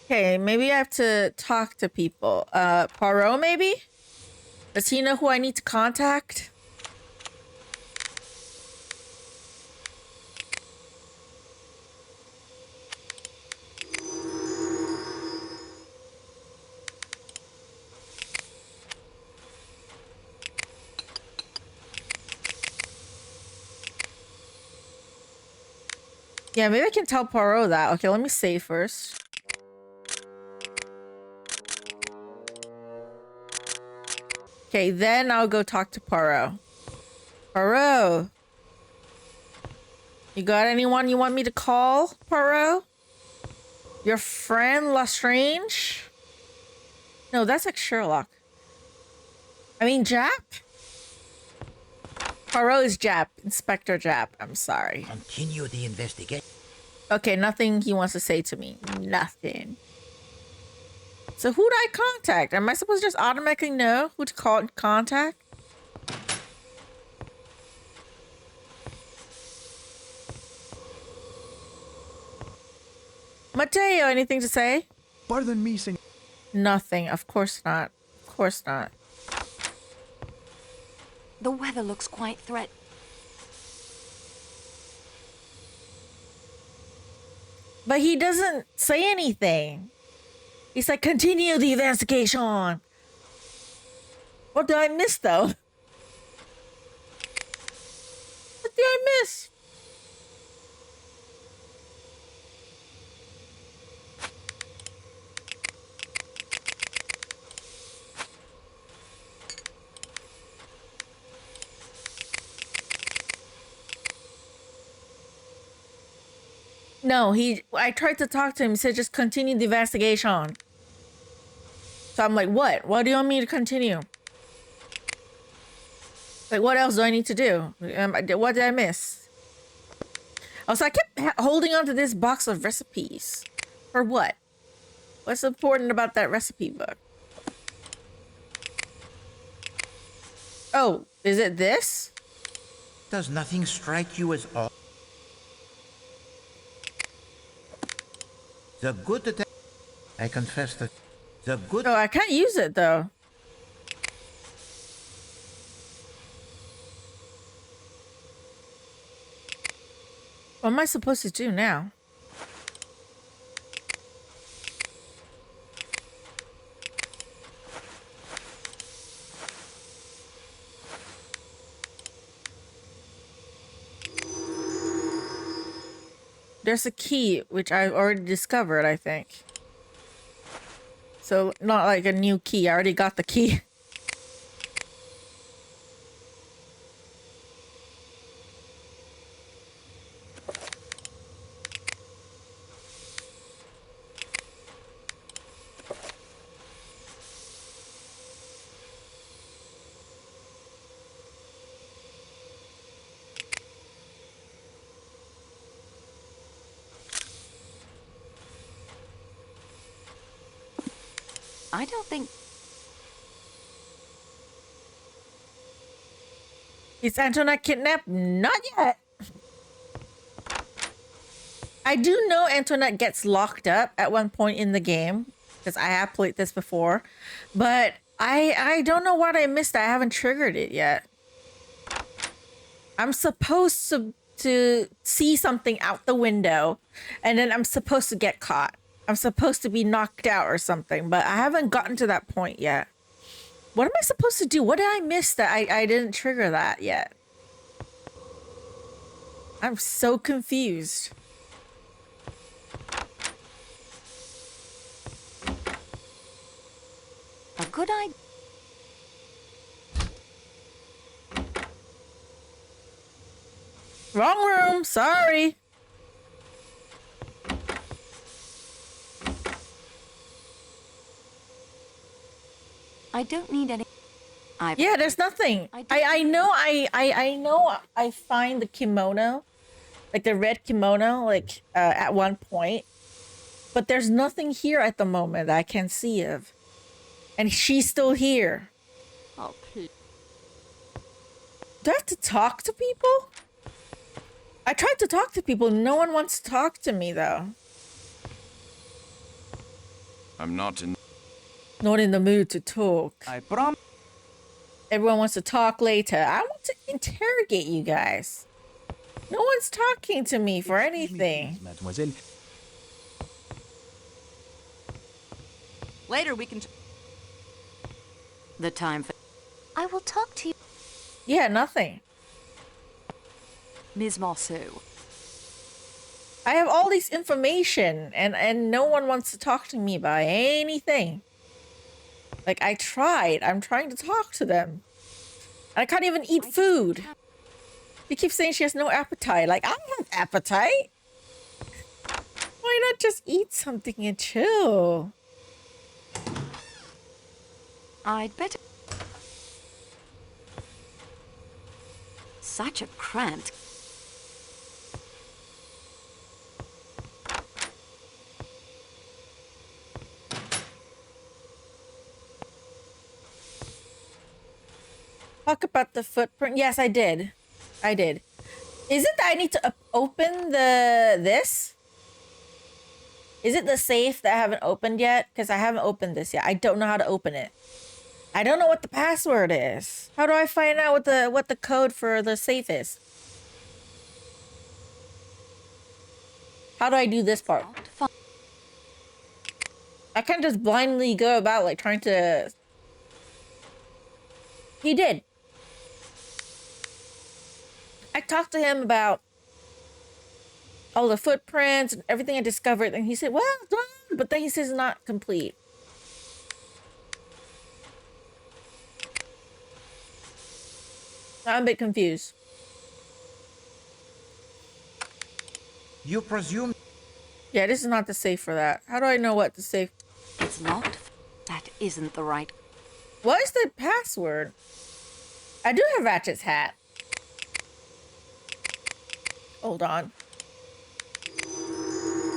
Okay, maybe I have to talk to people. Poirot, maybe? Does he know who I need to contact? Yeah, maybe I can tell Poirot that. Okay, let me save first. Okay, then I'll go talk to Poirot. Poirot! You got anyone you want me to call, Poirot? Your friend Lestrange? No, that's like Sherlock. I mean, Jap? Poirot is Jap. Inspector Jap. I'm sorry. Continue the investigation. Okay, nothing he wants to say to me. Nothing. So who do I contact? Am I supposed to just automatically know who to call contact? Mateo, anything to say? Pardon me, senor. Nothing. Of course not. Of course not. The weather looks quite threatening. But he doesn't say anything. He's like, continue the investigation. What did I miss, though? What did I miss? No, I tried to talk to him. He said, just continue the investigation. So I'm like, what? What do you want me to continue? Like, what else do I need to do? What did I miss? Also, I kept holding on to this box of recipes. For what? What's important about that recipe book? Oh, is it this? Does nothing strike you as odd? The good detective. I confess that the good. Oh, I can't use it though. What am I supposed to do now? There's a key, which I've already discovered, I think. So not like a new key. I already got the key. I don't think... Is Antoinette kidnapped? Not yet. I do know Antoinette gets locked up at one point in the game, because I have played this before, but I don't know what I missed. I haven't triggered it yet. I'm supposed to see something out the window, and then I'm supposed to get caught. I'm supposed to be knocked out or something, but I haven't gotten to that point yet. What am I supposed to do? What did I miss that I didn't trigger that yet? I'm so confused. A good idea. Wrong room. Sorry. I don't need any... Yeah, there's nothing. I know I find the kimono, like the red kimono, like at one point, but there's nothing here at the moment that I can see of, and she's still here. Oh, please. Do I have to talk to people? I tried to talk to people. No one wants to talk to me though. I'm not in the mood to talk. I promise. Everyone wants to talk later. I want to interrogate you guys. No one's talking to me for anything. Mademoiselle. Later we can... The time for... I will talk to you. Yeah, nothing. Ms. Marceau. I have all this information and no one wants to talk to me about anything. Like, I tried. I'm trying to talk to them. I can't even eat food. She keeps saying she has no appetite. Like, I have appetite. Why not just eat something and chill? I'd better... Such a cramped... Talk about the footprint. Yes, I did. I did. Is it that I need to open this? Is it the safe that I haven't opened yet? Because I haven't opened this yet. I don't know how to open it. I don't know what the password is. How do I find out what the code for the safe is? How do I do this part? I can't just blindly go about like trying to... He did. I talked to him about all the footprints and everything I discovered, and he said, well done, but then he says not complete. I'm a bit confused. You presume... Yeah, this is not the safe for that. How do I know what the safe... It's locked. That isn't the right... What is the password? I do have Ratchet's hat. Hold on.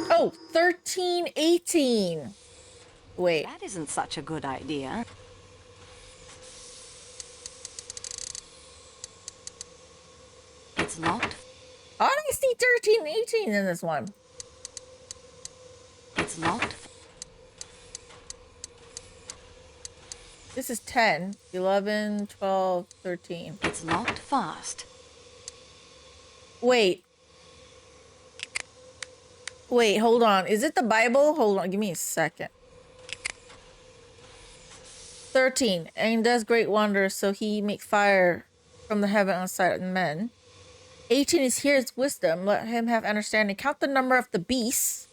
Oh, 1318. Wait. That isn't such a good idea. It's locked. I only see 1318 in this one. It's locked. This is 10, 11, 12, 13. It's locked fast. Wait. Wait, hold on. Is it the Bible? Hold on, give me a second. 13. And does great wonders, so he makes fire from the heaven on the sight of men. 18 is here's wisdom. Let him have understanding. Count the number of the beasts.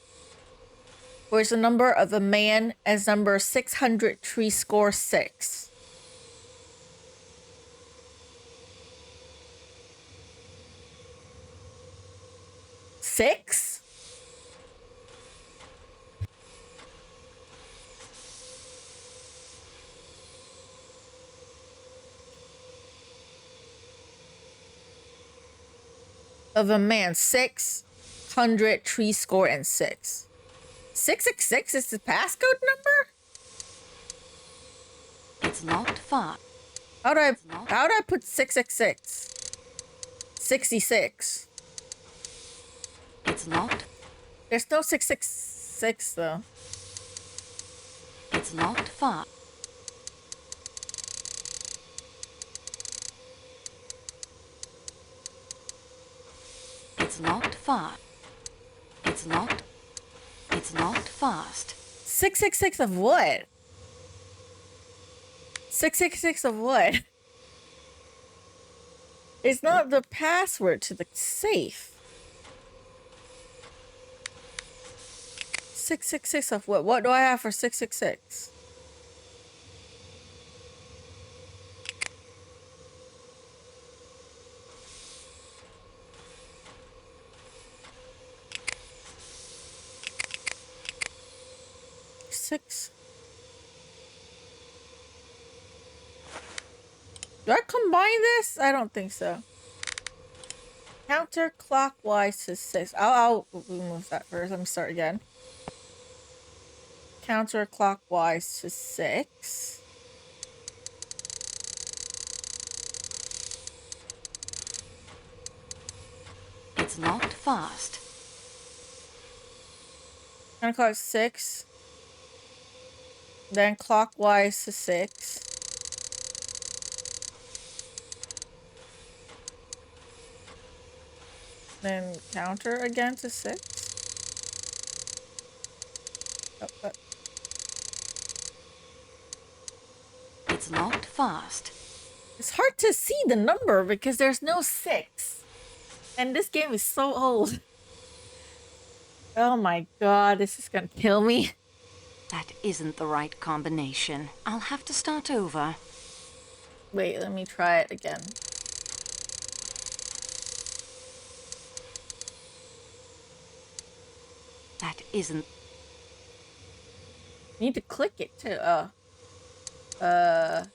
Where's the number of a man as number 600 6? Of a man, 600 666 is the passcode number? It's not far. How do I put 666? 66. It's not. There's no 666 though. It's not far. It's not far. It's not fast. 666 of what? 666 of what? It's not the password to the safe. 666 of what? What do I have for 666? Six. Do I combine this? I don't think so. Counterclockwise to 6. I'll remove that first. Let me start again. Counterclockwise to 6. It's not fast. Counterclockwise 6. Then clockwise to 6. Then counter again to 6. Oh. It's not fast. It's hard to see the number because there's no 6. And this game is so old. Oh my god, this is gonna kill me. That isn't the right combination. I'll have to start over. Wait, let me try it again. That isn't... Need to click it too. That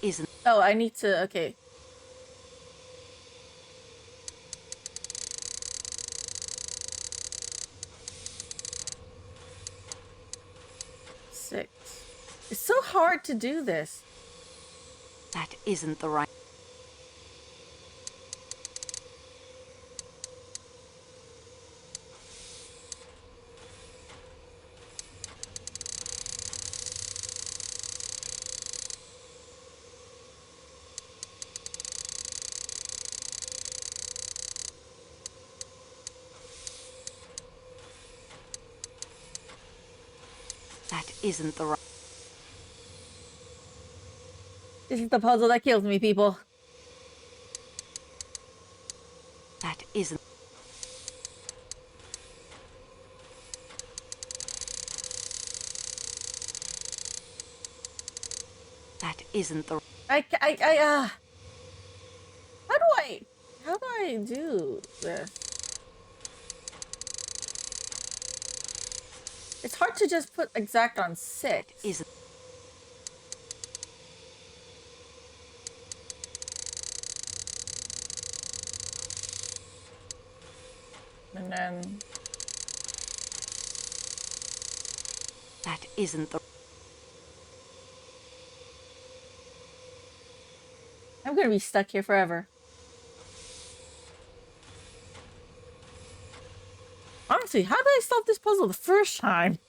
isn't... Oh, I need to... Okay. Six. It's so hard to do this. That isn't the right... That isn't the right... This is the puzzle that kills me, people. That isn't... That isn't the... How do I do this? It's hard to just put exact on 6. Isn't... And then... That isn't the... I'm gonna be stuck here forever. Honestly, how did I solve this puzzle the first time?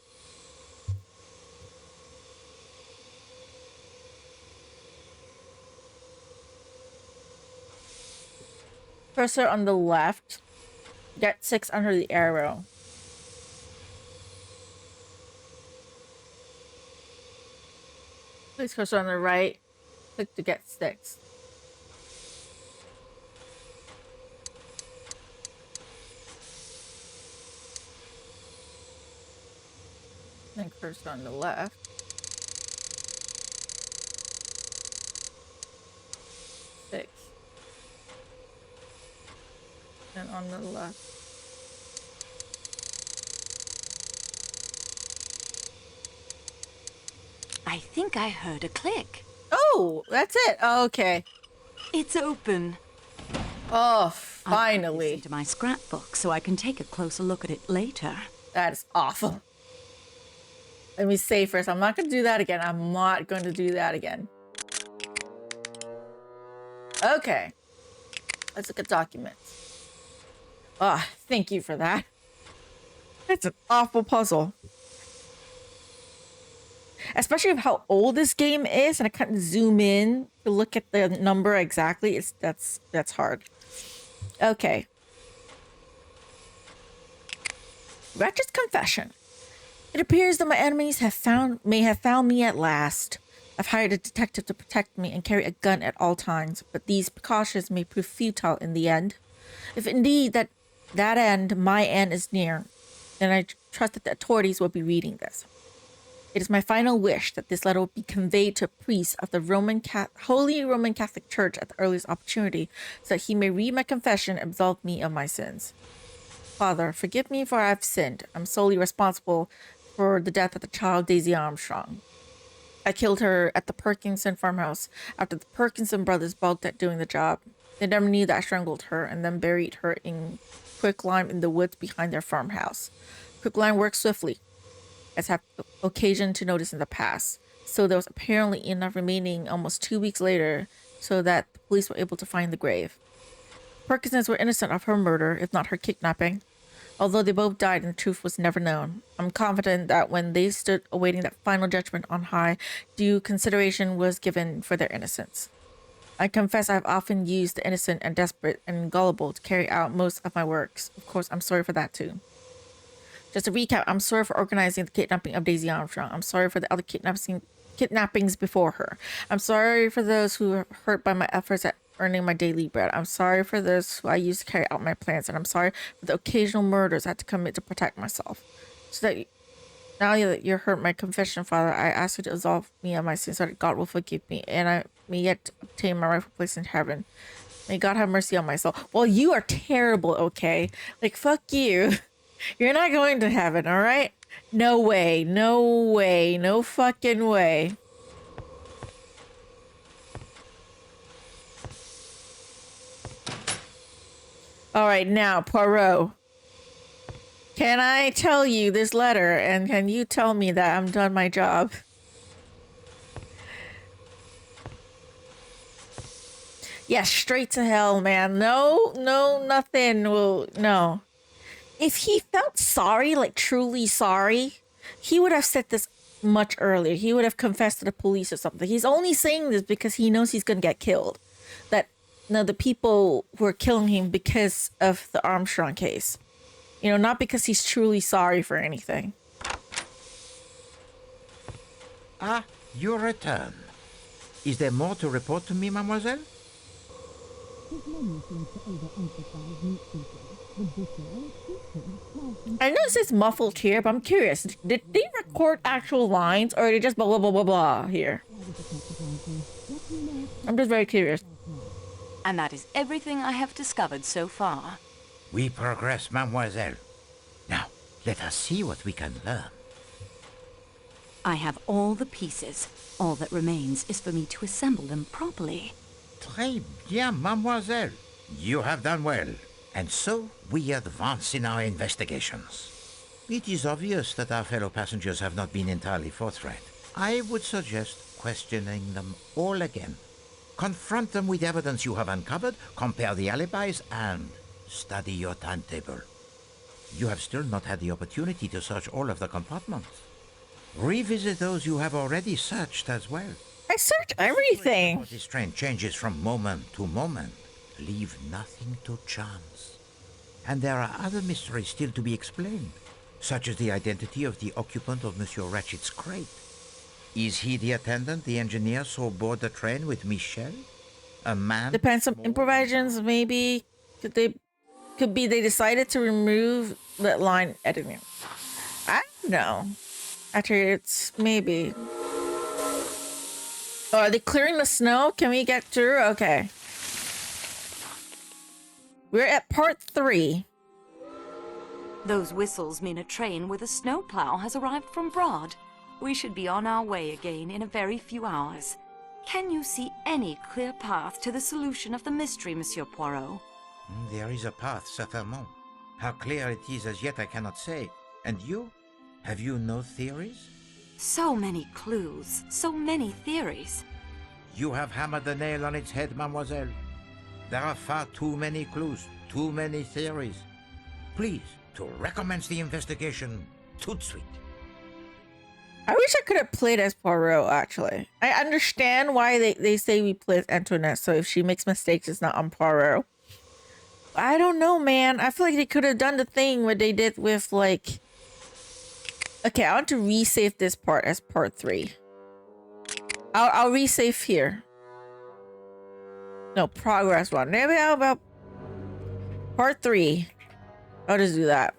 Cursor on the left. Get 6 under the arrow. Place cursor on the right. Click to get 6. And cursed on the left. Six. And on the left. I think I heard a click. Oh, that's it. Oh, okay. It's open. Oh, finally. Into my scrapbook so I can take a closer look at it later. That is awful. Let me say first, I'm not going to do that again. I'm not going to do that again. Okay. Let's look at documents. Ah, thank you for that. It's an awful puzzle. Especially with how old this game is, and I can't zoom in to look at the number exactly. That's hard. Okay. Ratchet's confession. It appears that my enemies may have found me at last. I've hired a detective to protect me and carry a gun at all times, but these precautions may prove futile in the end. If indeed that end, my end, is near, then I trust that the authorities will be reading this. It is my final wish that this letter will be conveyed to a priest of the Holy Roman Catholic Church at the earliest opportunity, so that he may read my confession and absolve me of my sins. Father, forgive me for I have sinned. I'm solely responsible for the death of the child Daisy Armstrong. I killed her at the Perkinson farmhouse after the Perkinson brothers balked at doing the job. They never knew that I strangled her and then buried her in quicklime in the woods behind their farmhouse. Quicklime works swiftly, as I've occasion to notice in the past. So there was apparently enough remaining almost 2 weeks later so that the police were able to find the grave. Perkinsons were innocent of her murder, if not her kidnapping. Although they both died and the truth was never known, I'm confident that when they stood awaiting that final judgment on high, due consideration was given for their innocence. I confess I've often used the innocent and desperate and gullible to carry out most of my works. Of course, I'm sorry for that too. Just to recap, I'm sorry for organizing the kidnapping of Daisy Armstrong. I'm sorry for the other kidnappings before her. I'm sorry for those who were hurt by my efforts at earning my daily bread. I'm sorry for those who I used to carry out my plans, and I'm sorry for the occasional murders I had to commit to protect myself. So that now that you heard my confession, Father, I ask you to absolve me of my sins so that God will forgive me, and I may yet obtain my rightful place in heaven. May God have mercy on my soul. Well, you are terrible, okay? Like, fuck you. You're not going to heaven, all right? No way, no way, no fucking way. All right, now, Poirot. Can I tell you this letter, and can you tell me that I'm done my job? Yeah, straight to hell, man. No, nothing will, no. If he felt sorry, like truly sorry, he would have said this much earlier. He would have confessed to the police or something. He's only saying this because he knows he's going to get killed. That, the people were killing him because of the Armstrong case. Not because he's truly sorry for anything. Ah, your return. Is there more to report to me, mademoiselle? I know it says muffled here, but I'm curious. Did they record actual lines, or are they just blah, blah, blah, blah, blah here? I'm just very curious. And that is everything I have discovered so far. We progress, mademoiselle. Now, let us see what we can learn. I have all the pieces. All that remains is for me to assemble them properly. Très bien, mademoiselle. You have done well. And so, we advance in our investigations. It is obvious that our fellow passengers have not been entirely forthright. I would suggest questioning them all again. Confront them with evidence you have uncovered, compare the alibis, and study your timetable. You have still not had the opportunity to search all of the compartments. Revisit those you have already searched as well. I searched everything. This train changes from moment to moment. Leave nothing to chance. And there are other mysteries still to be explained, such as the identity of the occupant of Monsieur Ratchet's crate. Is he the attendant the engineer saw aboard the train with Michel? A man? Depends on improvisations, maybe. Could be they decided to remove that line editing. I don't know. Actually, it's maybe. Oh, are they clearing the snow? Can we get through? Okay. We're at part 3. Those whistles mean a train with a snowplow has arrived from Broad. We should be on our way again in a very few hours. Can you see any clear path to the solution of the mystery, Monsieur Poirot? There is a path, certainement. How clear it is as yet I cannot say. And you? Have you no theories? So many clues, so many theories. You have hammered the nail on its head, mademoiselle. There are far too many clues, too many theories. Please, to recommence the investigation, tout de suite. I wish I could have played as Poirot, actually. I understand why they say we play as Antoinette, so if she makes mistakes, it's not on Poirot. I don't know, man. I feel like they could have done the thing where they did with, like... Okay, I want to resave this part as part 3. I'll resave here. No, progress 1. Maybe how about part 3? I'll just do that.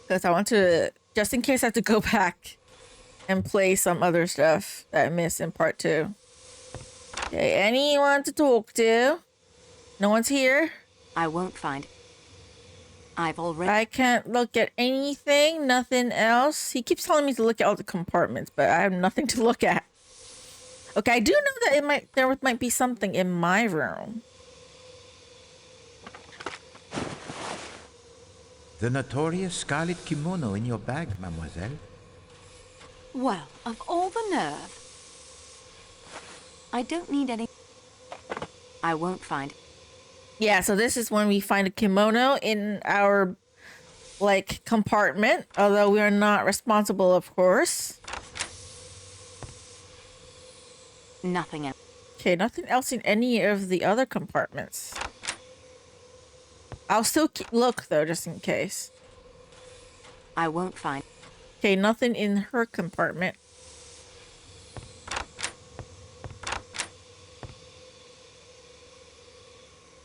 Because I want to, just in case I have to go back and play some other stuff that I missed in part 2. Okay, anyone to talk to? No one's here? I won't find. I've already... I can't look at anything, nothing else. He keeps telling me to look at all the compartments, but I have nothing to look at. Okay, I do know that there might be something in my room. The notorious scarlet kimono in your bag, mademoiselle. Well, of all the nerve. I don't need any... I won't find... Yeah, so this is when we find a kimono in our, like, compartment. Although we are not responsible, of course. Nothing else. Okay, nothing else in any of the other compartments. I'll still look, though, just in case. I won't find... Okay, nothing in her compartment.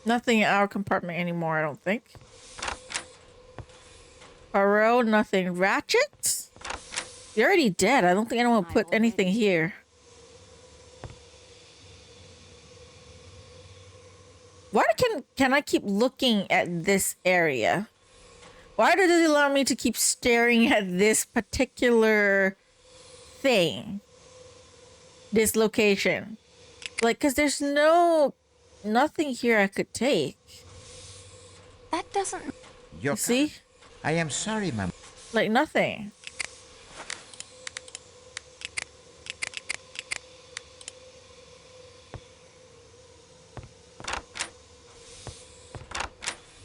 Nothing in our compartment anymore, I don't think. Poirot, nothing. Ratchet? You're already dead. I don't think anyone will put anything here. Why can I keep looking at this area? Why does it allow me to keep staring at this particular thing? This location. Like, because there's nothing here I could take. That doesn't... You see? I am sorry, ma'am. Like, nothing.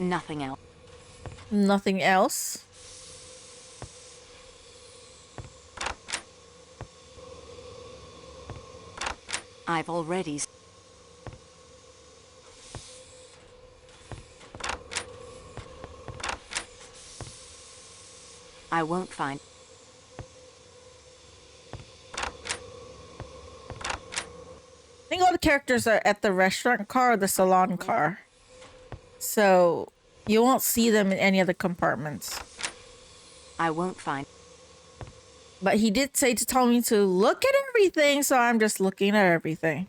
Nothing else. Nothing else? I've already... I won't find... I think all the characters are at the restaurant car or the salon car. So you won't see them in any other compartments. I won't find... But he did say to tell me to look at everything, so I'm just looking at everything.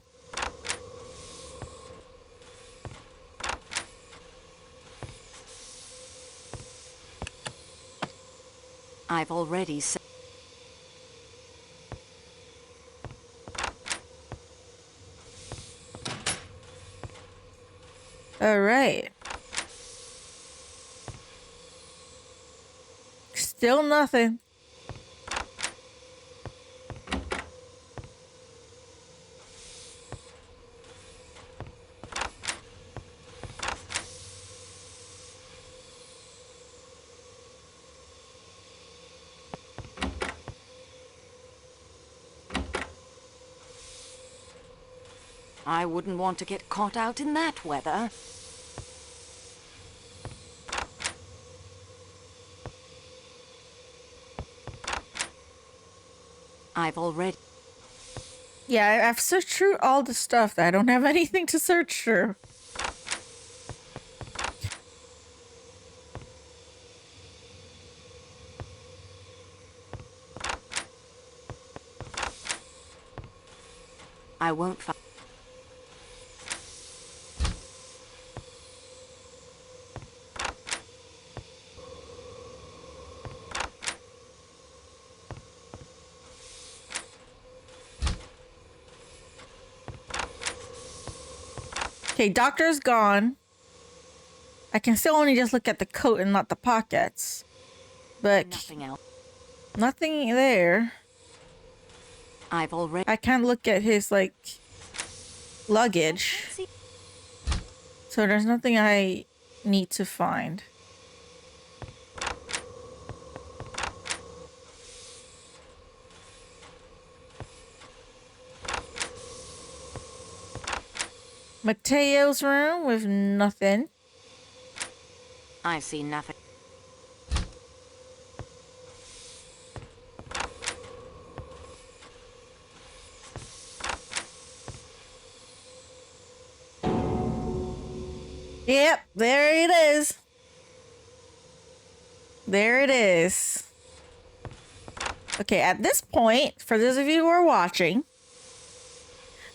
I've already said... All right. Still nothing. I wouldn't want to get caught out in that weather. I've already... Yeah, I've searched through all the stuff. I don't have anything to search through. I won't find... Okay, doctor's gone. I can still only just look at the coat and not the pockets. But nothing else. Nothing there. I've already... I can't look at his, like, luggage. So there's nothing I need to find. Mateo's room with nothing. I see nothing. Yep, there it is. There it is. Okay, at this point, for those of you who are watching,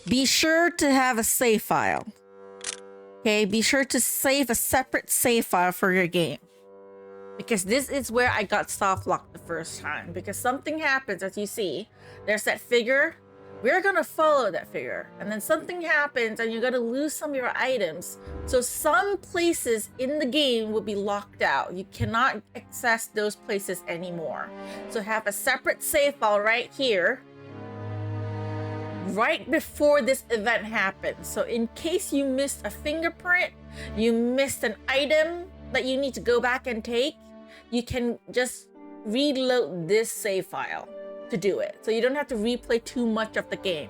be sure to have a save file. Okay, be sure to save a separate save file for your game. Because this is where I got soft locked the first time. Because something happens, as you see. There's that figure. We're gonna follow that figure. And then something happens and you're gonna lose some of your items. So some places in the game will be locked out. You cannot access those places anymore. So have a separate save file right here. Right before this event happens. So in case you missed a fingerprint, you missed an item that you need to go back and take, you can just reload this save file to do it. So you don't have to replay too much of the game.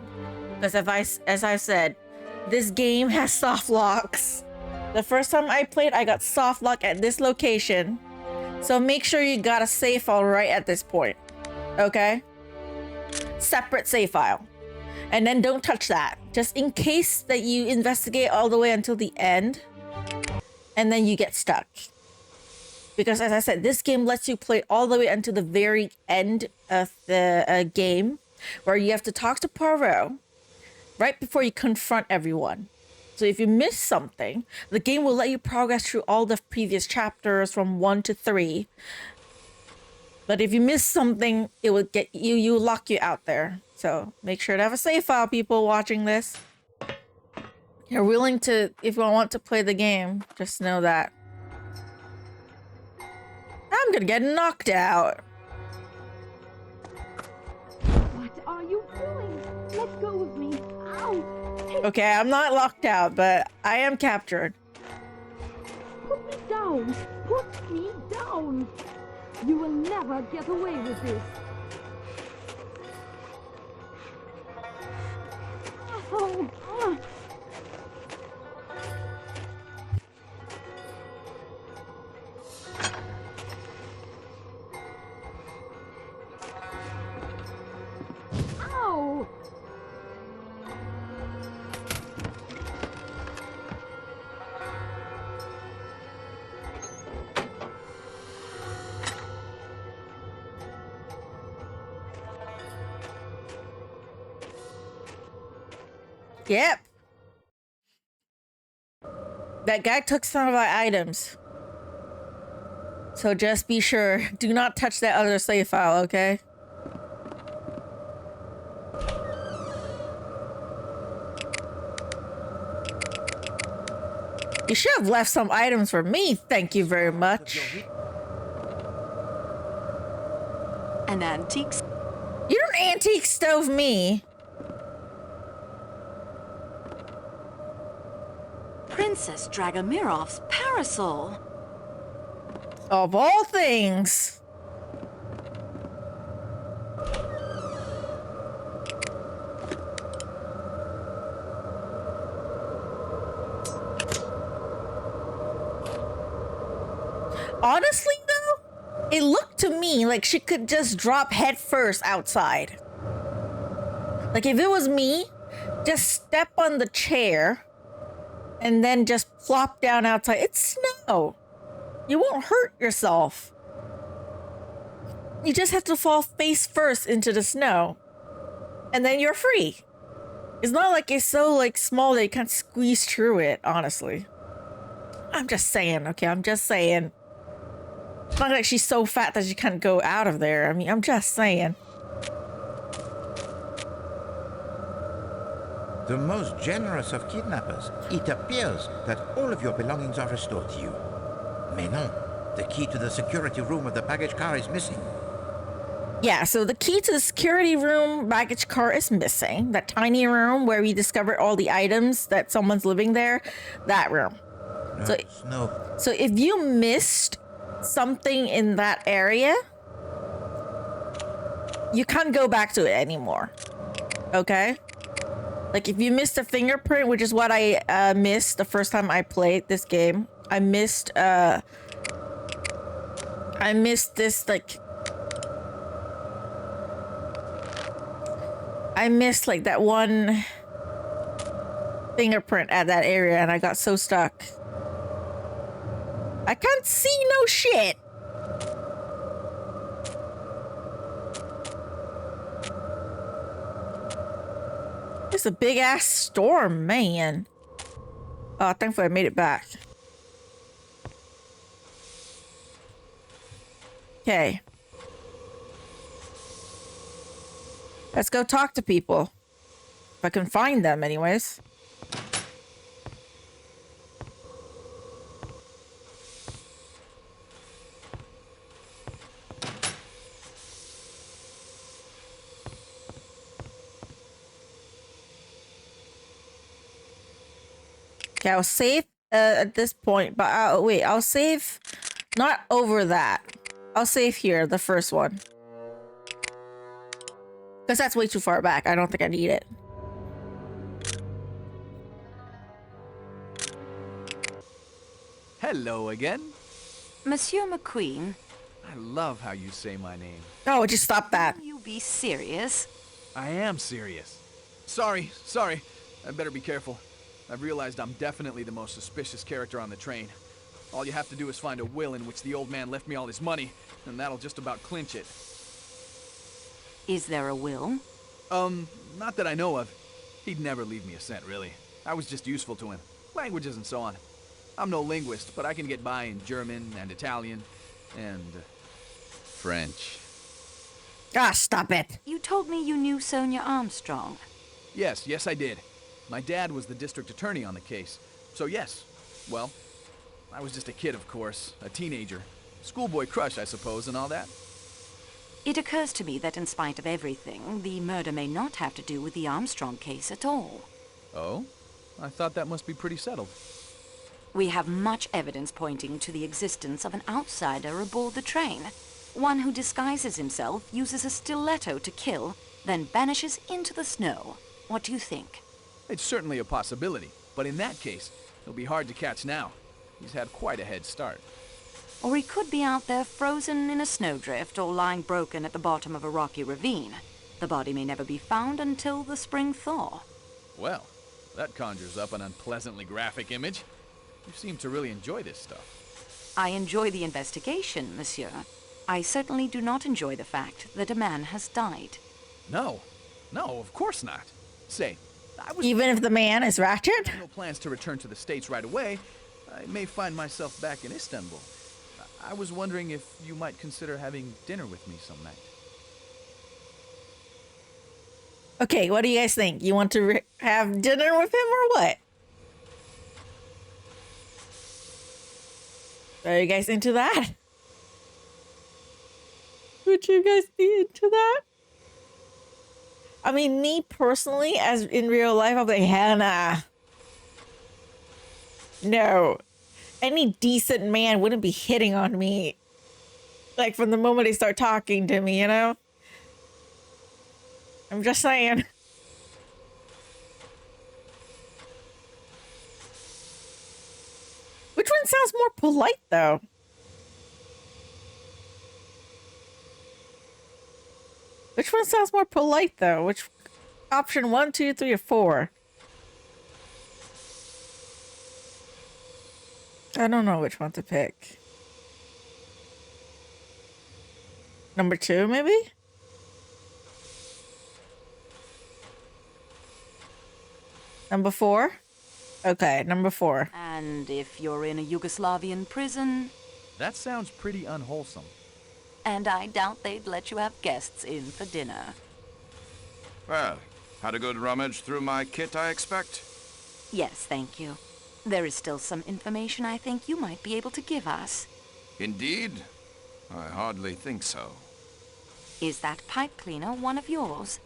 Because as I said, this game has soft locks. The first time I played, I got soft lock at this location. So make sure you got a save file right at this point. Okay? Separate save file. And then don't touch that. Just in case that you investigate all the way until the end. And then you get stuck. Because as I said, this game lets you play all the way until the very end of the game. Where you have to talk to Poirot. Right before you confront everyone. So if you miss something, the game will let you progress through all the previous chapters from 1 to 3. But if you miss something, it will get you lock you out there. So make sure to have a save file, people watching this. You're willing to, if you want to play the game, just know that. I'm gonna get knocked out. What are you doing? Let go of me. Ow! Okay, I'm not locked out, but I am captured. Put me down! Put me down! You will never get away with this. Oh, Ow! Yep. That guy took some of our items. So just be sure, do not touch that other save file, okay? You should have left some items for me, thank you very much. An antique... You don't antique stove me. Princess Dragomirov's parasol. Of all things. Honestly, though, it looked to me like she could just drop head first outside. Like if it was me, just step on the chair and then just plop down outside. It's snow. You won't hurt yourself. You just have to fall face first into the snow. And then you're free. It's not like it's so like small that you can't squeeze through it, honestly. I'm just saying, okay? I'm just saying. It's not like she's so fat that she can't go out of there. I mean, I'm just saying. The most generous of kidnappers. It appears that all of your belongings are restored to you. Mais non, the key to the security room of the baggage car is missing. Yeah, so the key to the security room baggage car is missing. That tiny room where we discovered all the items that someone's living there. That room. So if you missed something in that area, you can't go back to it anymore. Okay? Like if you missed a fingerprint, which is what I missed the first time I played this game. I missed this like I missed like that one fingerprint at that area and I got so stuck. I can't see no shit. It's a big ass storm, man. Oh, thankfully I made it back. Okay. Let's go talk to people. If I can find them, anyways. Okay, I'll save at this point, but wait, I'll save not over that. I'll save here, the first one. Because that's way too far back. I don't think I need it. Hello again. Monsieur McQueen. I love how you say my name. Oh, just stop that. Will you be serious? I am serious. Sorry. I better be careful. I've realized I'm definitely the most suspicious character on the train. All you have to do is find a will in which the old man left me all his money, and that'll just about clinch it. Is there a will? Not that I know of. He'd never leave me a cent, really. I was just useful to him. Languages and so on. I'm no linguist, but I can get by in German and Italian and French. Ah, stop it. You told me you knew Sonia Armstrong. Yes, I did. My dad was the district attorney on the case. So yes, well, I was just a kid, of course, a teenager. Schoolboy crush, I suppose, and all that. It occurs to me that in spite of everything, the murder may not have to do with the Armstrong case at all. Oh? I thought that must be pretty settled. We have much evidence pointing to the existence of an outsider aboard the train. One who disguises himself, uses a stiletto to kill, then vanishes into the snow. What do you think? It's certainly a possibility, but in that case, he'll be hard to catch now. He's had quite a head start. Or he could be out there frozen in a snowdrift or lying broken at the bottom of a rocky ravine. The body may never be found until the spring thaw. Well, that conjures up an unpleasantly graphic image. You seem to really enjoy this stuff. I enjoy the investigation, monsieur. I certainly do not enjoy the fact that a man has died. No, of course not. Say, even if the man is Ratchet? No plans to return to the States right away. I may find myself back in Istanbul. I was wondering if you might consider having dinner with me some night. Okay, what do you guys think? You want to have dinner with him or what? Are you guys into that? Would you guys be into that? I mean, me personally, as in real life, I'm like, Hannah. No. Any decent man wouldn't be hitting on me. Like, from the moment they start talking to me, you know? I'm just saying. Which one sounds more polite, though? Which one sounds more polite, though? Which option 1, 2, 3, or 4? I don't know which one to pick. Number 2, maybe? Number 4? Okay, number 4. And if you're in a Yugoslavian prison... That sounds pretty unwholesome. And I doubt they'd let you have guests in for dinner. Well, had a good rummage through my kit, I expect? Yes, thank you. There is still some information I think you might be able to give us. Indeed? I hardly think so. Is that pipe cleaner one of yours?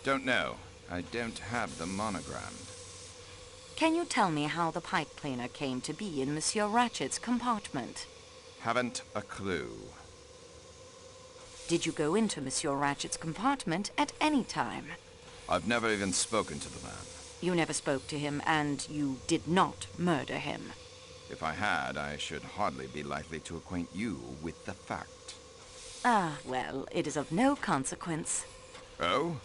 Don't know. I don't have the monogram. Can you tell me how the pipe cleaner came to be in Monsieur Ratchet's compartment? Haven't a clue. Did you go into Monsieur Ratchet's compartment at any time? I've never even spoken to the man. You never spoke to him, and you did not murder him. If I had, I should hardly be likely to acquaint you with the fact. Ah, well, it is of no consequence. Oh?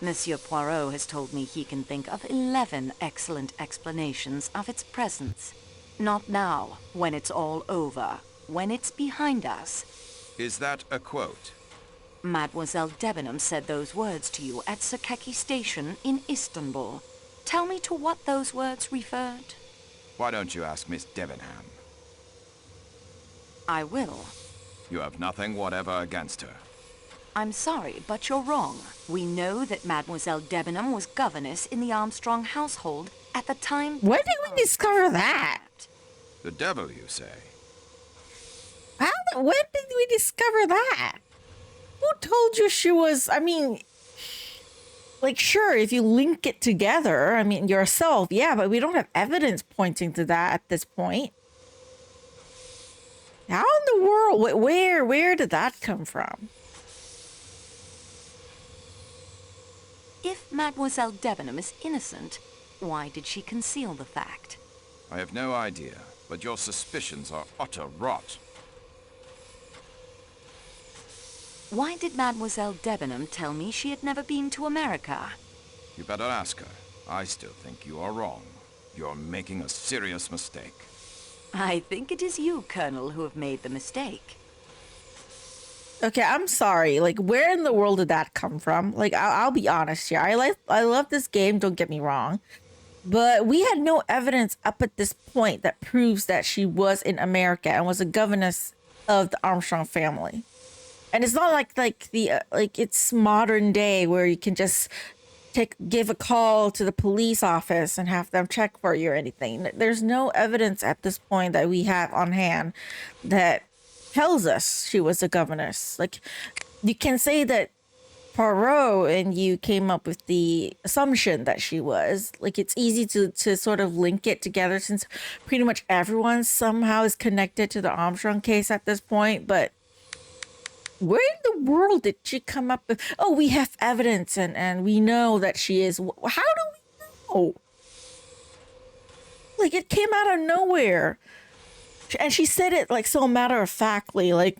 Monsieur Poirot has told me he can think of 11 excellent explanations of its presence. Not now, when it's all over, when it's behind us. Is that a quote? Mademoiselle Debenham said those words to you at Sakeki Station in Istanbul. Tell me to what those words referred. Why don't you ask Miss Debenham? I will. You have nothing whatever against her. I'm sorry, but you're wrong. We know that Mademoiselle Debenham was governess in the Armstrong household at the time... When did we discover that? The devil, you say? When did we discover that? Who told you she was... I mean... Like, sure, if you link it together, I mean, yourself, yeah, but we don't have evidence pointing to that at this point. How in the world? Where did that come from? If Mademoiselle Debenham is innocent, why did she conceal the fact? I have no idea, but your suspicions are utter rot. Why did Mademoiselle Debenham tell me she had never been to America? You better ask her. I still think you are wrong. You're making a serious mistake. I think it is you, Colonel, who have made the mistake. Okay, I'm sorry. Like, where in the world did that come from? Like, I'll be honest here. I love this game, don't get me wrong. But we had no evidence up at this point that proves that she was in America and was a governess of the Armstrong family. And it's not like it's modern day where you can just give a call to the police office and have them check for you or anything. There's no evidence at this point that we have on hand that tells us she was a governess. Like, you can say that Poirot and you came up with the assumption that she was. Like, it's easy to sort of link it together since pretty much everyone somehow is connected to the Armstrong case at this point, but where in the world did she come up with? Oh, we have evidence and we know that she is. How do we know? Like, it came out of nowhere. And she said it like so matter-of-factly. Like,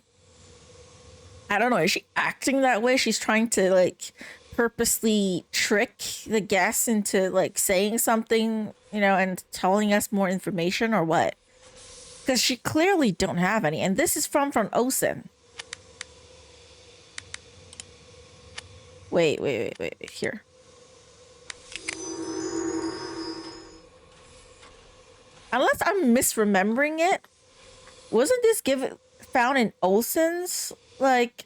I don't know. Is she acting that way? She's trying to like purposely trick the guests into like saying something, and telling us more information or what? Because she clearly don't have any. And this is from Osen. Wait, here. Unless I'm misremembering it, wasn't this found in Olsen's, like,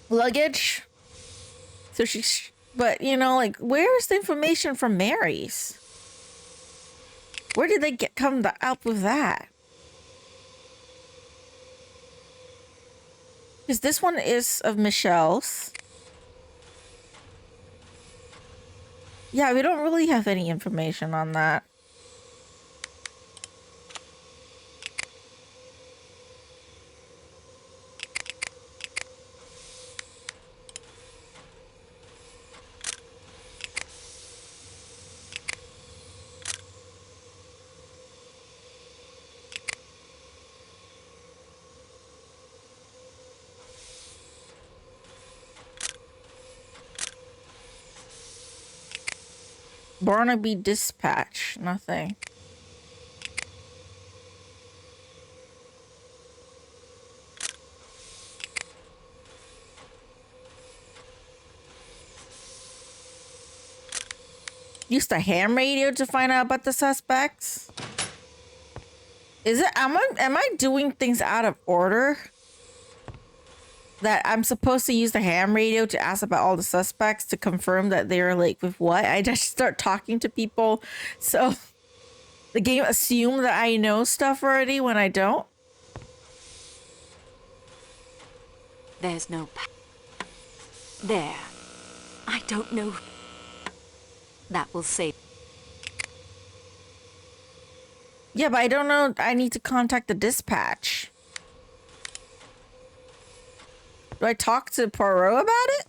luggage? So but, like, where's the information from Mary's? Where did they come up with that? Because this one is of Michelle's. Yeah, we don't really have any information on that. Barnaby Dispatch, nothing. use the ham radio to find out about the suspects? Is it? Am I doing things out of order? That I'm supposed to use the ham radio to ask about all the suspects to confirm that they're like with what? I just start talking to people, so the game assumes that I know stuff already when I don't. There's no... There. I don't know. That will save... Yeah, but I don't know. I need to contact the dispatch. Do I talk to Poirot about it?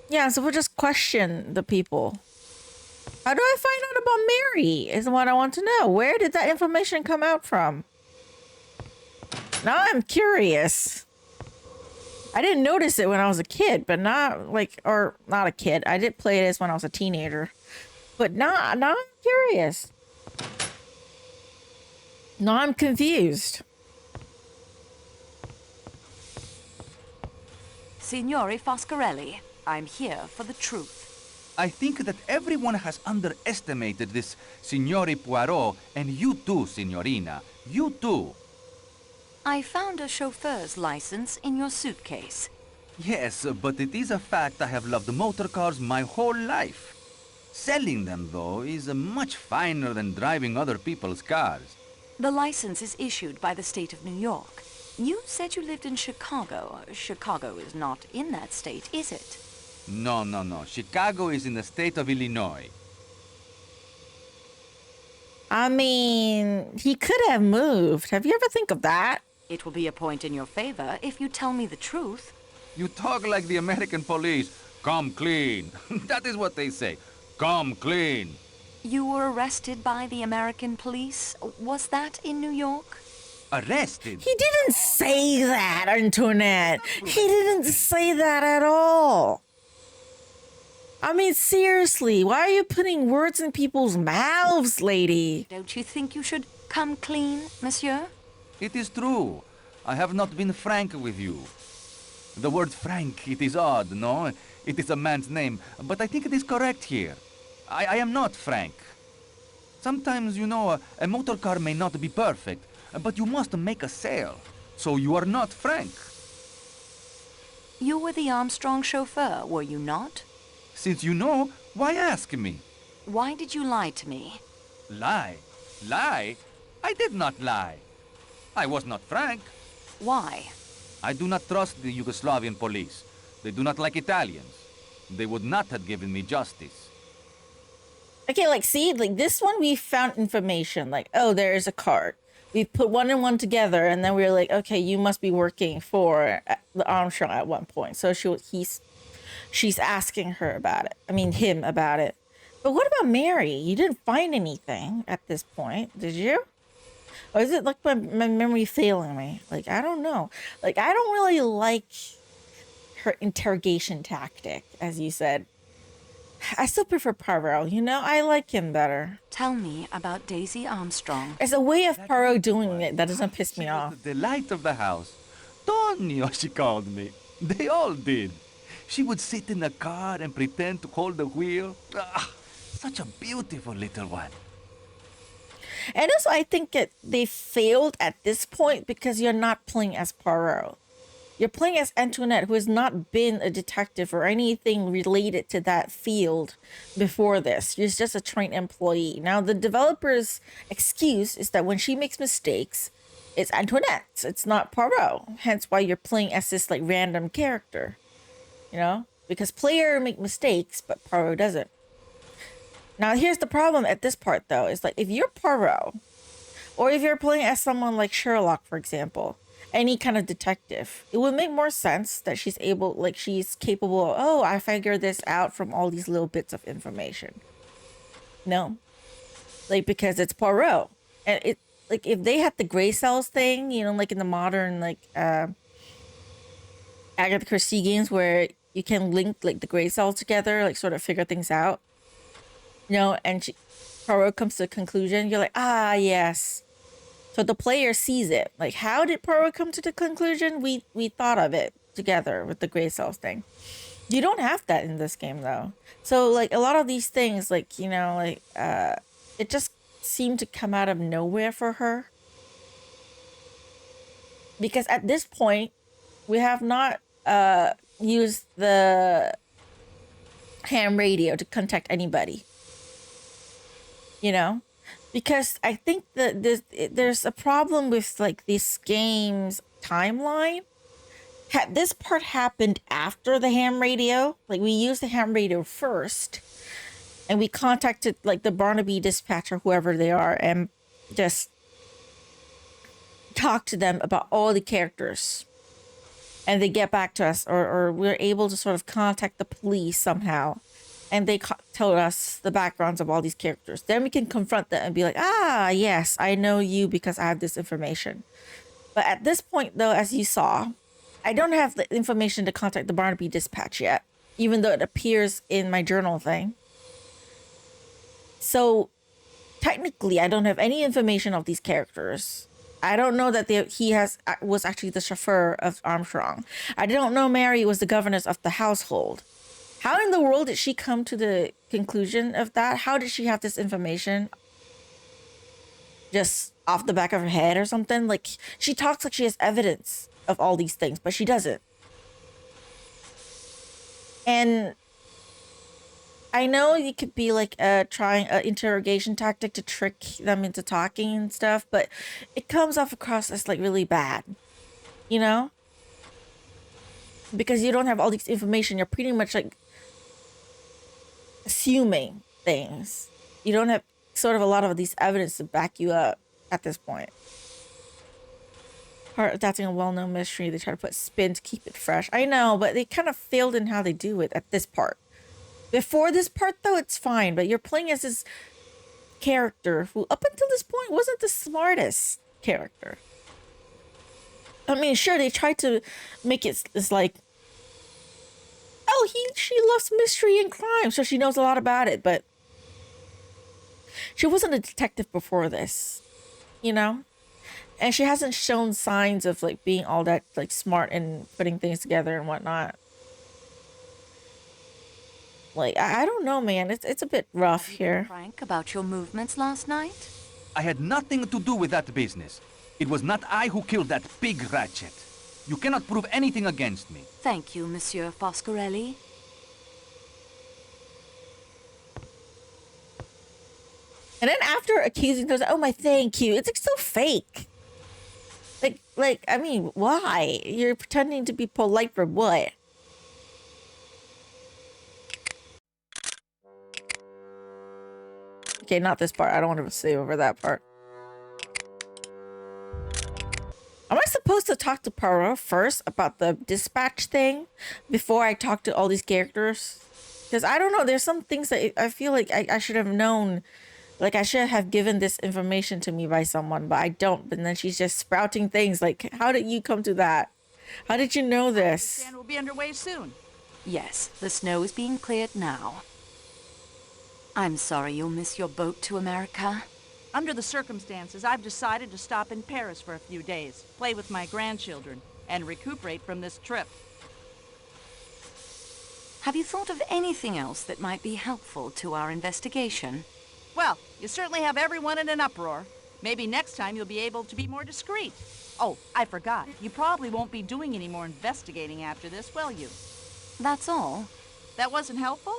Yeah, so we'll just question the people. How do I find out about Mary is what I want to know. Where did that information come out from? Now I'm curious. I didn't notice it when I was a kid, but not like, or not a kid. I did play it as when I was a teenager, but now I'm curious. Now I'm confused. Signore Foscarelli, I'm here for the truth. I think that everyone has underestimated this Signore Poirot, and you too, Signorina. You too. I found a chauffeur's license in your suitcase. Yes, but it is a fact I have loved motor cars my whole life. Selling them, though, is much finer than driving other people's cars. The license is issued by the state of New York. You said you lived in Chicago. Chicago is not in that state, is it? No. Chicago is in the state of Illinois. I mean, he could have moved. Have you ever think of that? It will be a point in your favor if you tell me the truth. You talk like the American police. Come clean. That is what they say. Come clean. You were arrested by the American police. Was that in New York? Arrested? He didn't say that, Antoinette. He didn't say that at all. I mean, seriously, why are you putting words in people's mouths, lady? Don't you think you should come clean, monsieur? It is true. I have not been frank with you. The word frank, it is odd, no? It is a man's name, but I think it is correct here. I am not frank. Sometimes, you know, a motor car may not be perfect, but you must make a sale. So you are not frank. You were the Armstrong chauffeur, were you not? Since you know, why ask me? Why did you lie to me? Lie? Lie? I did not lie. I was not frank. Why? I do not trust the Yugoslavian police. They do not like Italians. They would not have given me justice. Okay, like, see, like this one we found information, like, oh, there's a card. We put one and one together, and then we were like, okay, you must be working for the Armstrong at one point. So she's asking her about it. I mean, him about it. But what about Mary? You didn't find anything at this point, did you? Or is it like my memory failing me? Like, I don't know. Like, I don't really like her interrogation tactic, as you said. I still prefer Poirot, you know? I like him better. Tell me about Daisy Armstrong. There's a way of Poirot doing it that doesn't piss me off. The delight of the house. Tonio, she called me. They all did. She would sit in the car and pretend to hold the wheel. Ah, such a beautiful little one. And also, I think they failed at this point because you're not playing as Poirot. You're playing as Antoinette, who has not been a detective or anything related to that field before this. She's just a trained employee. Now, the developer's excuse is that when she makes mistakes, it's Antoinette. It's not Poirot. Hence why you're playing as this like random character. You know? Because player make mistakes, but Poirot doesn't. Now, here's the problem at this part, though. Is like, if you're Poirot, or if you're playing as someone like Sherlock, for example, any kind of detective, it would make more sense that she's capable of, oh, I figured this out from all these little bits of information. No. Like, because it's Poirot. And it, like, if they had the gray cells thing, you know, like in the modern, like, Agatha Christie games where you can link, like, the gray cells together, like, sort of figure things out. You know, and Poirot comes to a conclusion, you're like, ah, yes. So the player sees it. Like, how did Poirot come to the conclusion? We thought of it together with the gray cells thing. You don't have that in this game though. So like a lot of these things, like, you know, like it just seemed to come out of nowhere for her. Because at this point, we have not used the ham radio to contact anybody. You know? Because I think that there's a problem with like this game's timeline. Had this part happened after the ham radio, like we used the ham radio first, and we contacted like the Barnaby dispatch or whoever they are, and just talked to them about all the characters, and they get back to us, or we're able to sort of contact the police somehow, and they tell us the backgrounds of all these characters. Then we can confront them and be like, ah, yes, I know you because I have this information. But at this point, though, as you saw, I don't have the information to contact the Barnaby dispatch yet, even though it appears in my journal thing. So technically, I don't have any information of these characters. I don't know that he was actually the chauffeur of Armstrong. I don't know Mary was the governess of the household. How in the world did she come to the conclusion of that? How did she have this information? Just off the back of her head or something? Like, she talks like she has evidence of all these things, but she doesn't. And I know you could be like trying an interrogation tactic to trick them into talking and stuff, but it comes off across as like really bad, you know? Because you don't have all this information, you're pretty much like assuming things. You don't have sort of a lot of these evidence to back you up at this point. Part adapting a well-known mystery, they try to put spin to keep it fresh. I know, but they kind of failed in how they do it at this part. Before this part, though, it's fine, but you're playing as this character who, up until this point, wasn't the smartest character. I mean, sure, they tried to make it this like, oh, she loves mystery and crime, so she knows a lot about it, but she wasn't a detective before this, you know? And she hasn't shown signs of like being all that like smart and putting things together and whatnot. Like, I don't know, man. It's a bit rough here. Frank, about your movements last night? I had nothing to do with that business. It was not I who killed that big Ratchet. You cannot prove anything against me. Thank you, Monsieur Foscarelli. And then after accusing those, oh my, thank you. It's like so fake. Like, I mean, why? You're pretending to be polite for what? Okay, not this part. I don't want to say over that part. Am I supposed to talk to Poirot first about the dispatch thing before I talk to all these characters? Because I don't know. There's some things that I feel like I should have known. Like, I should have given this information to me by someone, but I don't. And then she's just sprouting things. Like, how did you come to that? How did you know this? And we'll be underway soon. Yes, the snow is being cleared now. I'm sorry you'll miss your boat to America. Under the circumstances, I've decided to stop in Paris for a few days, play with my grandchildren, and recuperate from this trip. Have you thought of anything else that might be helpful to our investigation? Well, you certainly have everyone in an uproar. Maybe next time you'll be able to be more discreet. Oh, I forgot. You probably won't be doing any more investigating after this, will you? That's all. That wasn't helpful?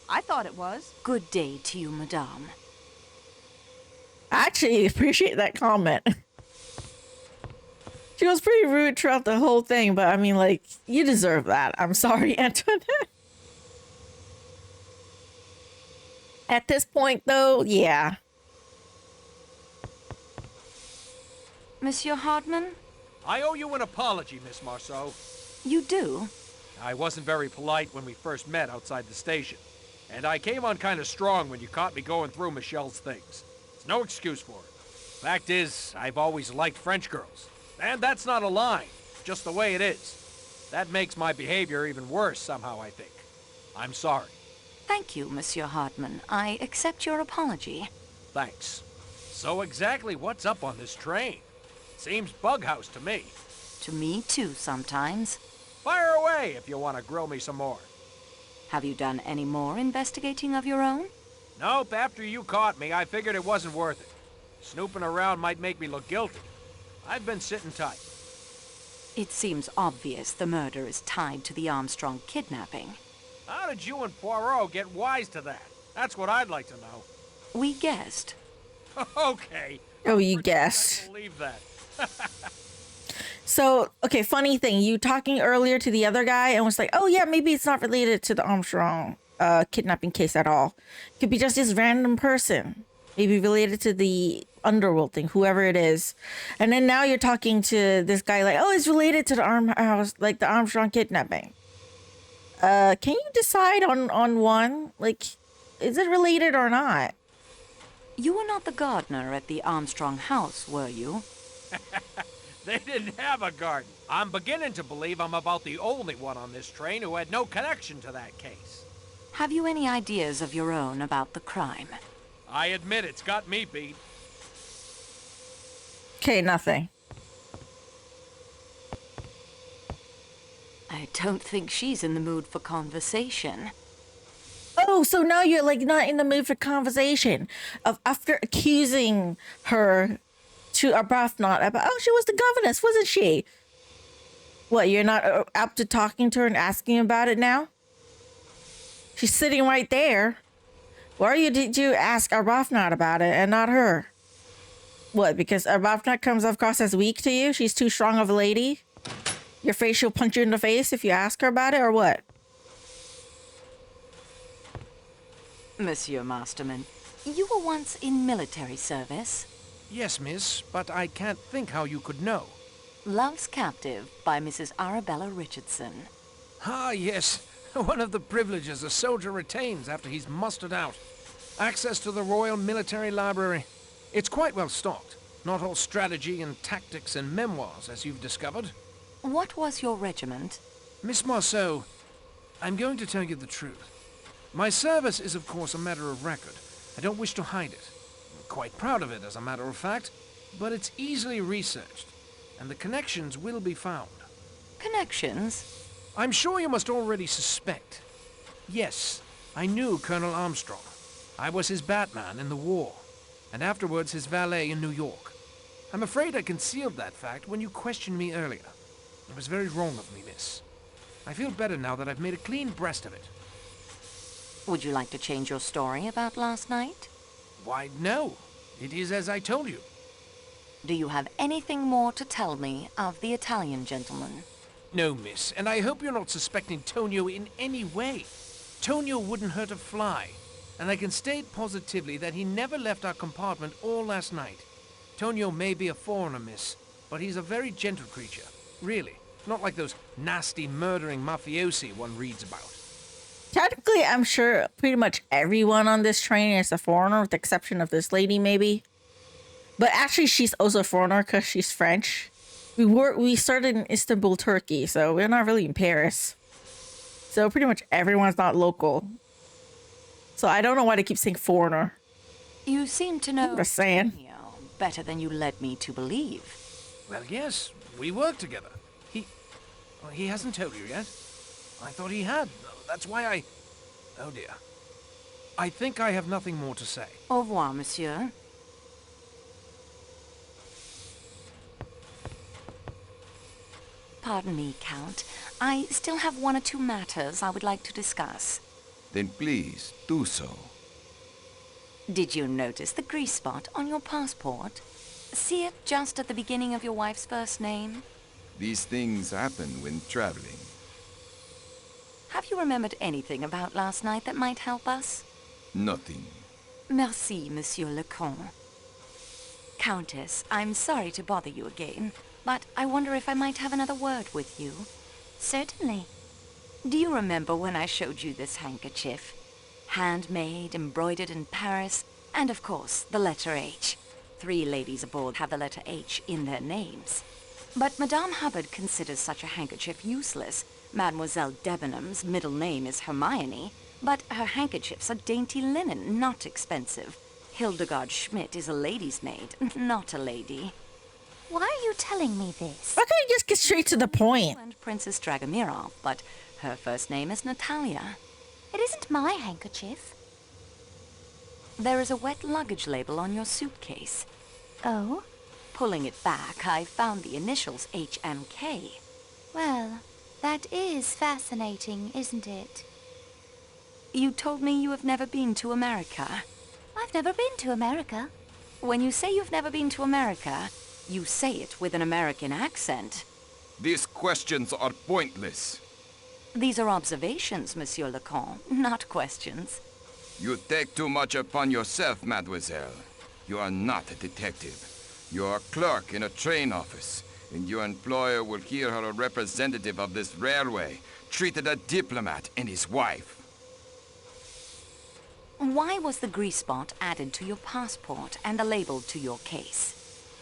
I thought it was. Good day to you, madame. I actually appreciate that comment. She was pretty rude throughout the whole thing, but I mean, like, you deserve that. I'm sorry, Antoinette. At this point, though, yeah. Monsieur Hardman? I owe you an apology, Miss Marceau. You do? I wasn't very polite when we first met outside the station. And I came on kind of strong when you caught me going through Michelle's things. There's no excuse for it. Fact is, I've always liked French girls. And that's not a line, just the way it is. That makes my behavior even worse somehow, I think. I'm sorry. Thank you, Monsieur Hartman. I accept your apology. Thanks. So exactly what's up on this train? Seems bughouse to me. To me too, sometimes. Fire away if you want to grill me some more. Have you done any more investigating of your own? Nope, after you caught me, I figured it wasn't worth it. Snooping around might make me look guilty. I've been sitting tight. It seems obvious the murder is tied to the Armstrong kidnapping. How did you and Poirot get wise to that? That's what I'd like to know. We guessed. Okay. Oh, you guessed. I believe that. So, okay, funny thing. You talking earlier to the other guy and was like, oh, yeah, maybe it's not related to the Armstrong kidnapping case at all. Could be just this random person. Maybe related to the underworld thing, whoever it is. And then now you're talking to this guy like, oh, it's related to the the Armstrong kidnapping. Can you decide on one? Like, is it related or not? You were not the gardener at the Armstrong house, were you? They didn't have a garden. I'm beginning to believe I'm about the only one on this train who had no connection to that case. Have you any ideas of your own about the crime? I admit it's got me beat. Okay, nothing. I don't think she's in the mood for conversation. Oh, so now you're like not in the mood for conversation of after accusing her to Arbuthnot about, oh, she was the governess, wasn't she? What, you're not up to talking to her and asking about it now? She's sitting right there. Why did you ask Arbuthnot about it and not her? What, because Arbuthnot comes across as weak to you? She's too strong of a lady? You're afraid she'll punch you in the face if you ask her about it, or what? Monsieur Masterman, you were once in military service. Yes, miss, but I can't think how you could know. Love's Captive by Mrs. Arabella Richardson. Ah, yes. One of the privileges a soldier retains after he's mustered out. Access to the Royal Military Library. It's quite well stocked. Not all strategy and tactics and memoirs, as you've discovered. What was your regiment? Miss Marceau, I'm going to tell you the truth. My service is, of course, a matter of record. I don't wish to hide it. I'm quite proud of it, as a matter of fact. But it's easily researched, and the connections will be found. Connections? I'm sure you must already suspect. Yes, I knew Colonel Armstrong. I was his Batman in the war, and afterwards his valet in New York. I'm afraid I concealed that fact when you questioned me earlier. It was very wrong of me, miss. I feel better now that I've made a clean breast of it. Would you like to change your story about last night? Why, no. It is as I told you. Do you have anything more to tell me of the Italian gentleman? No, miss, and I hope you're not suspecting Tonio in any way. Tonio wouldn't hurt a fly, and I can state positively that he never left our compartment all last night. Tonio may be a foreigner, miss, but he's a very gentle creature, really. Not like those nasty, murdering mafiosi one reads about. Technically, I'm sure pretty much everyone on this train is a foreigner, with the exception of this lady, maybe. But actually, she's also a foreigner because she's French. We started in Istanbul, Turkey, so we're not really in Paris. So pretty much everyone's not local. So I don't know why they keep saying foreigner. You seem to know I'm just saying. Better than you led me to believe. Well, yes, we work together. He hasn't told you yet. I thought he had. That's why I... Oh, dear. I think I have nothing more to say. Au revoir, monsieur. Pardon me, Count. I still have one or two matters I would like to discuss. Then please, do so. Did you notice the grease spot on your passport? See it just at the beginning of your wife's first name? These things happen when traveling. Have you remembered anything about last night that might help us? Nothing. Merci, Monsieur le Comte. Countess, I'm sorry to bother you again, but I wonder if I might have another word with you. Certainly. Do you remember when I showed you this handkerchief? Handmade, embroidered in Paris, and of course, the letter H. 3 ladies aboard have the letter H in their names. But Madame Hubbard considers such a handkerchief useless. Mademoiselle Debenham's middle name is Hermione, but her handkerchiefs are dainty linen, not expensive. Hildegard Schmidt is a lady's maid, not a lady. Why are you telling me this? Why can't you just get straight to the point? And Princess Dragomirov, but her first name is Natalia. It isn't my handkerchief. There is a wet luggage label on your suitcase. Oh? Pulling it back, I found the initials HMK. Well, that is fascinating, isn't it? You told me you have never been to America. I've never been to America. When you say you've never been to America, you say it with an American accent. These questions are pointless. These are observations, Monsieur Leconte, not questions. You take too much upon yourself, mademoiselle. You are not a detective. You are a clerk in a train office, and your employer will hear her a representative of this railway, treated a diplomat and his wife. Why was the grease spot added to your passport and the label to your case?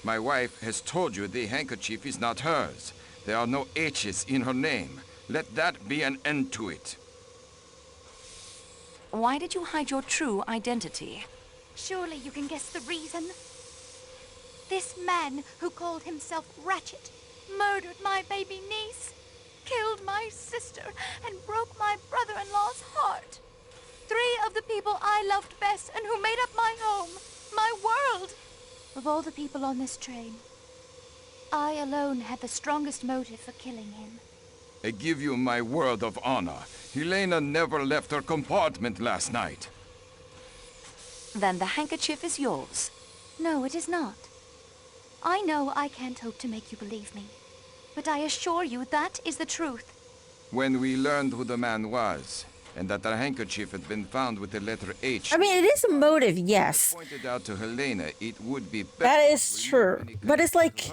My wife has told you the handkerchief is not hers. There are no H's in her name. Let that be an end to it. Why did you hide your true identity? Surely you can guess the reason. This man who called himself Ratchet murdered my baby niece, killed my sister, and broke my brother-in-law's heart. 3 of the people I loved best and who made up my home, my world. Of all the people on this train, I alone had the strongest motive for killing him. I give you my word of honor. Helena never left her compartment last night. Then the handkerchief is yours. No, it is not. I know I can't hope to make you believe me, but I assure you that is the truth. When we learned who the man was, and that the handkerchief had been found with the letter H. I mean, it is a motive, yes. Pointed out to Helena, it would be better. That is true. But it's like,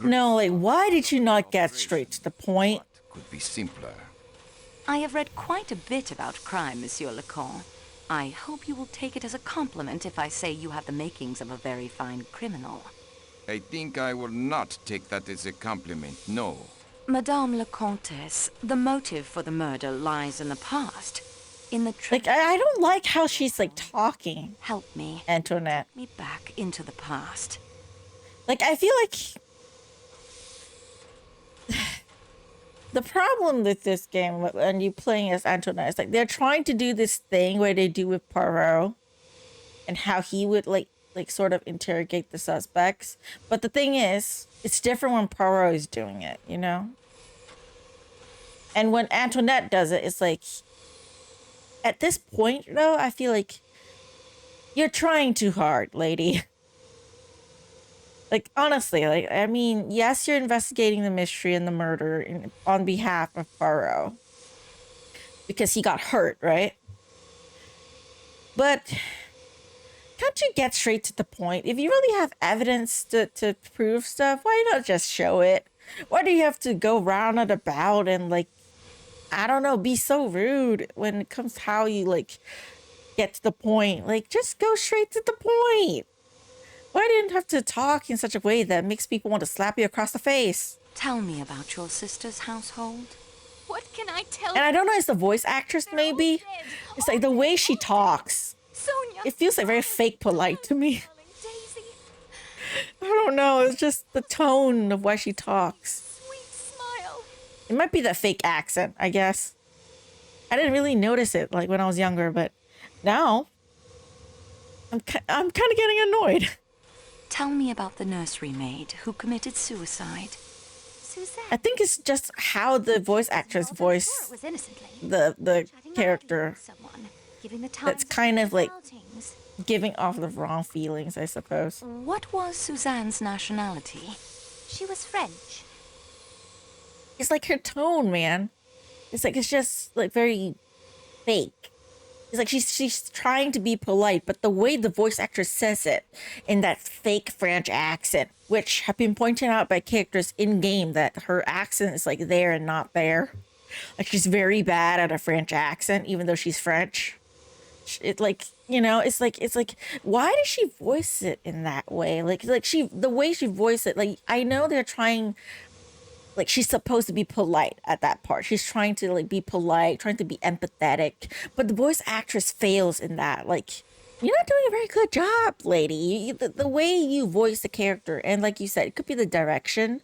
no, like, why did you not get straight to the point? Could be simpler. I have read quite a bit about crime, Monsieur Leconte. I hope you will take it as a compliment if I say you have the makings of a very fine criminal. I think I will not take that as a compliment, no. Madame la Comtesse, the motive for the murder lies in the past. In the like, I don't like how she's like talking. Help me, Antoinette. Take me back into the past. Like, I feel like the problem with this game and you playing as Antoinette is like they're trying to do this thing where they do with Poirot and how he would like sort of interrogate the suspects. But the thing is, it's different when Poirot is doing it, you know? And when Antoinette does it, it's like, at this point, though, I feel like you're trying too hard, lady. Like, honestly, like, I mean, yes, you're investigating the mystery and the murder on behalf of Poirot. Because he got hurt, right? But can't you get straight to the point? If you really have evidence to prove stuff, why not just show it? Why do you have to go round and about and, like, I don't know, be so rude when it comes to how you, like, get to the point? Like, just go straight to the point. Why didn't you have to talk in such a way that makes people want to slap you across the face? Tell me about your sister's household. What can I tell you? And I don't know, it's the voice actress, maybe? It's like the way she talks. Sonia, it feels like very fake polite to me. I don't know, it's just the tone of why she talks. Sweet smile. It might be the fake accent, I guess. I didn't really notice it like when I was younger, but now I'm kind of getting annoyed. Tell me about the nursery maid who committed suicide. Suzanne. I think it's just how the voice actress voiced the character. That's kind of like giving off the wrong feelings, I suppose. What was Suzanne's nationality? She was French. It's like her tone, man. It's like, it's just like very fake. It's like she's trying to be polite, but the way the voice actress says it in that fake French accent, which have been pointed out by characters in game that her accent is like there and not there. Like she's very bad at a French accent, even though she's French. It like, you know, it's like why does she voice it in that way? Like the way she voiced it, like I know they're trying like she's supposed to be polite at that part. She's trying to like be polite, trying to be empathetic, but the voice actress fails in that. Like, you're not doing a very good job, lady. The way you voice the character, and like you said, it could be the direction,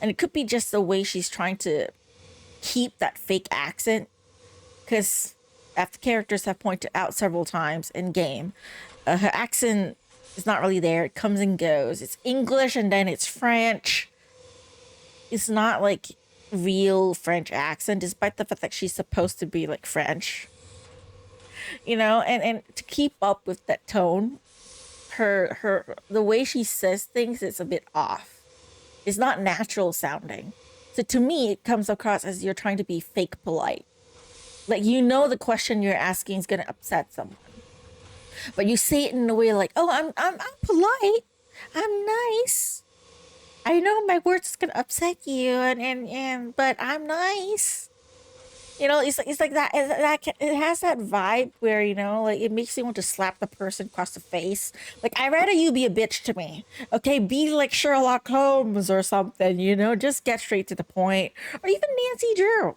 and it could be just the way she's trying to keep that fake accent. Because, as the characters have pointed out several times in game, her accent is not really there. It comes and goes. It's English and then it's French. It's not like real French accent, despite the fact that she's supposed to be like French. You know, and to keep up with that tone, the way she says things is a bit off. It's not natural sounding. So to me, it comes across as you're trying to be fake polite. Like, you know, the question you're asking is gonna upset someone, but you say it in a way like, "Oh, I'm polite. I'm nice. I know my words is gonna upset you, and but I'm nice." You know, it's like that. It has that vibe where, you know, like it makes you want to slap the person across the face. Like, I'd rather you be a bitch to me. Okay, be like Sherlock Holmes or something. You know, just get straight to the point. Or even Nancy Drew.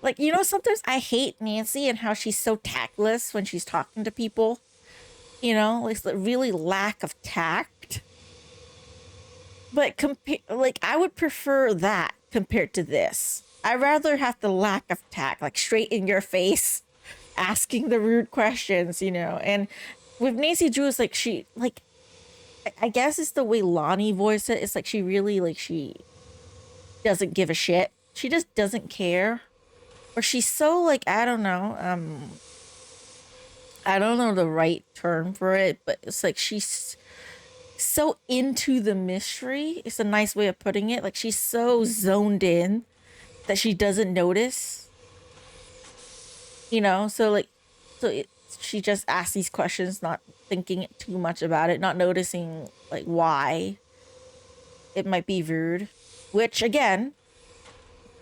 Like, you know, sometimes I hate Nancy and how she's so tactless when she's talking to people. You know, like really lack of tact. But like, I would prefer that compared to this. I'd rather have the lack of tact, like straight in your face, asking the rude questions, you know. And with Nancy Drew, it's like she, like, I guess it's the way Lonnie voiced it. It's like she really, like, she doesn't give a shit. She just doesn't care. Or she's so, like, I don't know the right term for it, but it's like she's so into the mystery. It's a nice way of putting it. Like, she's so zoned in that she doesn't notice, you know. So she just asks these questions, not thinking too much about it, not noticing like why it might be rude, which again,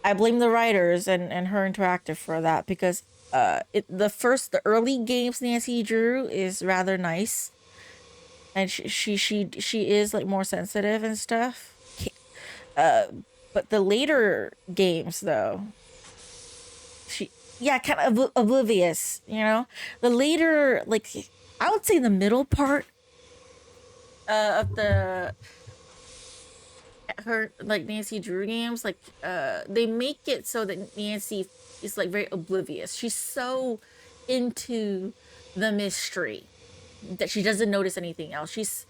I blame the writers and her interactive for that, because the early games Nancy Drew is rather nice, and she is like more sensitive and stuff. But the later games, though, kind of oblivious, you know? The later, like, I would say the middle part of her, like, Nancy Drew games, like, they make it so that Nancy is, like, very oblivious. She's so into the mystery that she doesn't notice anything else. She's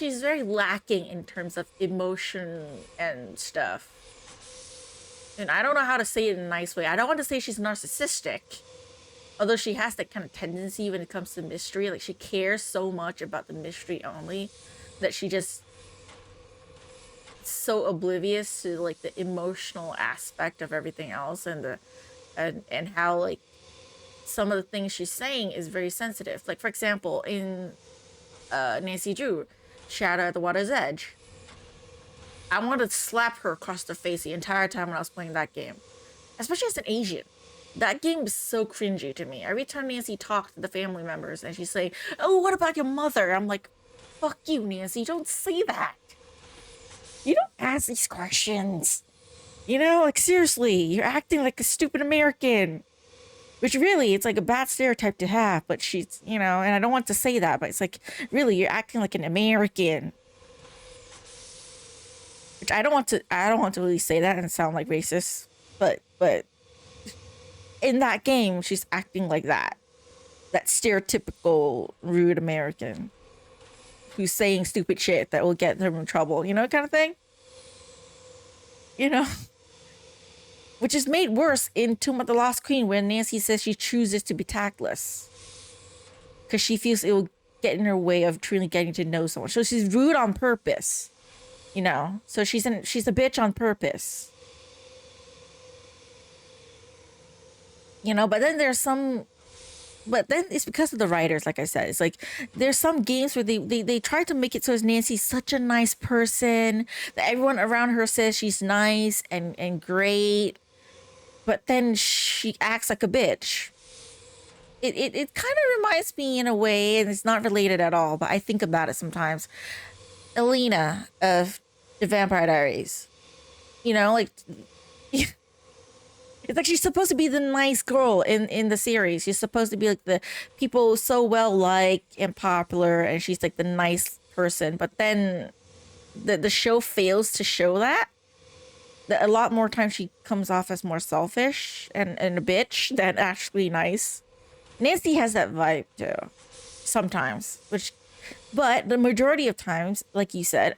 very lacking in terms of emotion and stuff. And I don't know how to say it in a nice way. I don't want to say she's narcissistic, although she has that kind of tendency when it comes to mystery. Like, she cares so much about the mystery only that she just so oblivious to like the emotional aspect of everything else, and and how like some of the things she's saying is very sensitive. Like, for example, in Nancy Drew, Shadow at the Water's Edge, I wanted to slap her across the face the entire time when I was playing that game, especially as an Asian. That game is so cringy to me. Every time Nancy talks to the family members and she's saying, "Oh, what about your mother?" I'm like, fuck you, Nancy, don't say that. You don't ask these questions. You know, like, seriously, you're acting like a stupid American. Which really, it's like a bad stereotype to have, but she's, you know, and I don't want to say that, but it's like, really, you're acting like an American. Which I don't want to really say that and sound like racist, but in that game, she's acting like that stereotypical rude American who's saying stupid shit that will get them in trouble, you know, kind of thing. You know? Which is made worse in Tomb of the Lost Queen, when Nancy says she chooses to be tactless because she feels it will get in her way of truly getting to know someone. So she's rude on purpose, you know. So she's a bitch on purpose, you know. But then it's because of the writers. Like I said, it's like there's some games where they try to make it so as Nancy's such a nice person that everyone around her says she's nice and great. But then she acts like a bitch. It kind of reminds me in a way, and it's not related at all, but I think about it sometimes. Elena of The Vampire Diaries. You know, like it's like she's supposed to be the nice girl in the series. She's supposed to be like the people so well liked and popular, and she's like the nice person. But then the show fails to show that. A lot more times she comes off as more selfish and a bitch than actually nice. Nancy has that vibe too, sometimes. But the majority of times, like you said,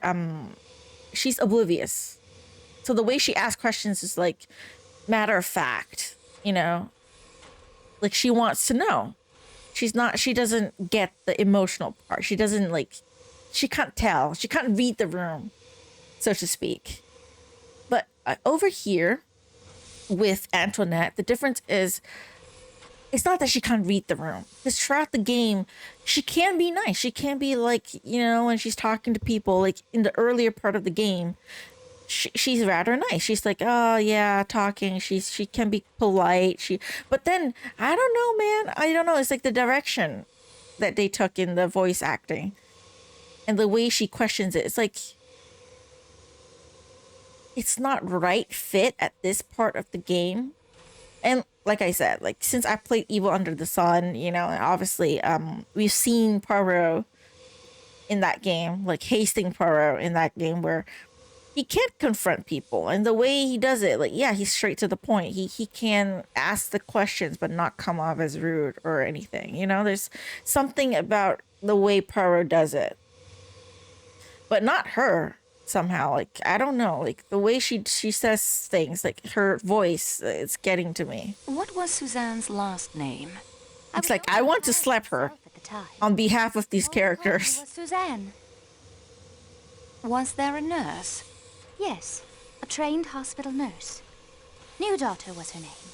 she's oblivious. So the way she asks questions is like matter of fact, you know, like she wants to know. She doesn't get the emotional part. She can't tell. She can't read the room, so to speak. But over here with Antoinette, the difference is it's not that she can't read the room. Because throughout the game, she can be nice. She can be like, you know, when she's talking to people, like in the earlier part of the game, she's rather nice. She's like, oh yeah, talking. She can be polite. But then I don't know, man. I don't know. It's like the direction that they took in the voice acting and the way she questions it. It's like it's not right fit at this part of the game. And like I said, like since I played Evil Under the Sun, you know, and obviously we've seen Poirot in that game, like Hastings Poirot in that game, where he can't confront people, and the way he does it, like, yeah, he's straight to the point. He can ask the questions but not come off as rude or anything, you know. There's something about the way Poirot does it, but not her. Somehow, like, I don't know, like the way she says things, like her voice, it's getting to me. What was Suzanne's last name? It's like I want to slap her on behalf of these characters. Was Suzanne. Was there a nurse? Yes, a trained hospital nurse. New daughter was her name.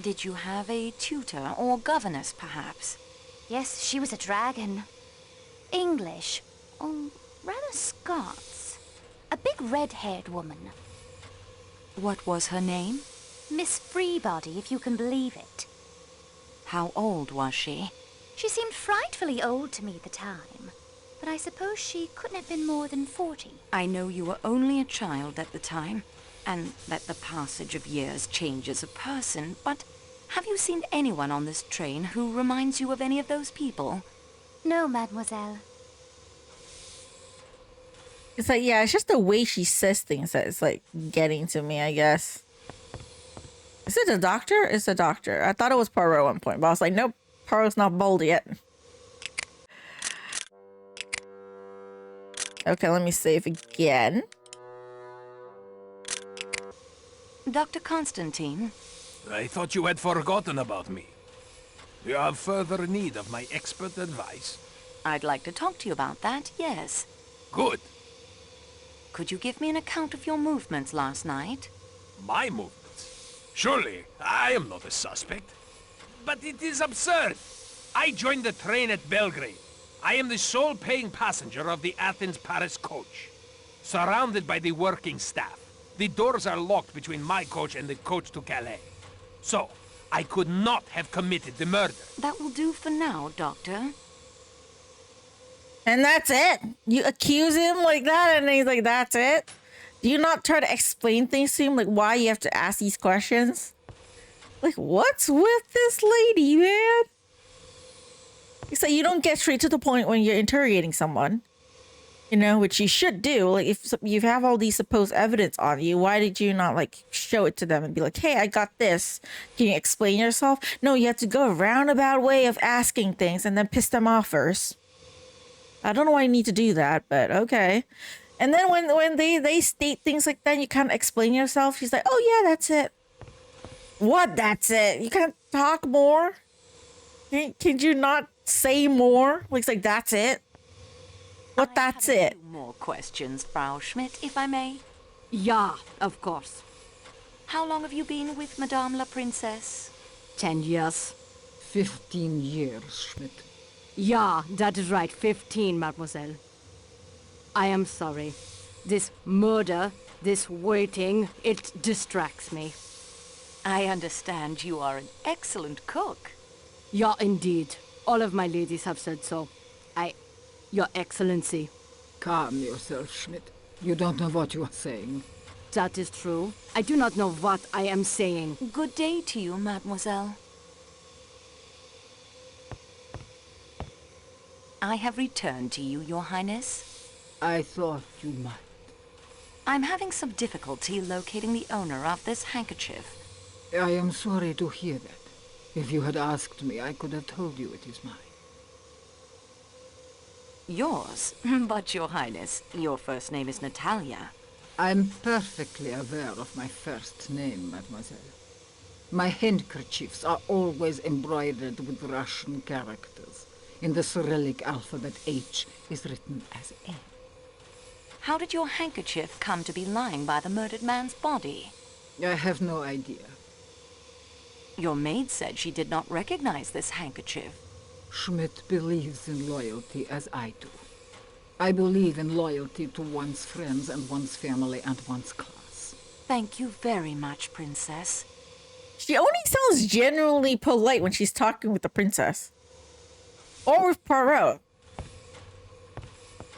Did you have a tutor or governess, perhaps? Yes, she was a dragon. English, rather Scots. A big red-haired woman. What was her name? Miss Freebody, if you can believe it. How old was she? She seemed frightfully old to me at the time, but I suppose she couldn't have been more than 40. I know you were only a child at the time, and that the passage of years changes a person, but have you seen anyone on this train who reminds you of any of those people? No, mademoiselle. It's like, yeah, it's just the way she says things that is like getting to me, I guess. Is it a doctor? It's a doctor. I thought it was Poirot at one point, but I was like, nope, Poirot's not bold yet. Okay, let me save again. Dr. Constantine? I thought you had forgotten about me. You have further need of my expert advice? I'd like to talk to you about that, yes. Good. Could you give me an account of your movements last night? My movements? Surely, I am not a suspect. But it is absurd. I joined the train at Belgrade. I am the sole paying passenger of the Athens-Paris coach. Surrounded by the working staff. The doors are locked between my coach and the coach to Calais. So, I could not have committed the murder. That will do for now, Doctor. And that's it? You accuse him like that and he's like, that's it? Do you not try to explain things to him, like why you have to ask these questions? Like, what's with this lady, man? It's like you don't get straight to the point when you're interrogating someone. You know, which you should do. Like, if you have all these supposed evidence on you, why did you not, like, show it to them and be like, hey, I got this. Can you explain yourself? No, you have to go a roundabout way of asking things and then piss them off first. I don't know why you need to do that, but okay. And then when they state things like that, you can't explain yourself. She's like, oh, yeah, that's it. What, that's it? You can't talk more? Can you not say more? It's like, that's it? What, that's it? More questions, Frau Schmidt, if I may. Yeah, of course. How long have you been with Madame la Princesse? 10 years. 15 years, Schmidt. Yeah, that is right. 15, mademoiselle. I am sorry. This murder, this waiting, it distracts me. I understand you are an excellent cook. Yeah, indeed. All of my ladies have said so. Your Excellency. Calm yourself, Schmidt. You don't know what you are saying. that is true. I do not know what I am saying. Good day to you, mademoiselle. I have returned to you, your highness. I thought you might. I'm having some difficulty locating the owner of this handkerchief. I am sorry to hear that. If you had asked me, I could have told you it is mine. Yours? But, your highness, your first name is Natalia. I'm perfectly aware of my first name, mademoiselle. My handkerchiefs are always embroidered with Russian characters. In the Cyrillic alphabet, H is written as N. How did your handkerchief come to be lying by the murdered man's body? I have no idea. Your maid said she did not recognize this handkerchief. Schmidt believes in loyalty as I do. I believe in loyalty to one's friends and one's family and one's class. Thank you very much, princess. She only sounds genuinely polite when she's talking with the princess. Or with Poirot.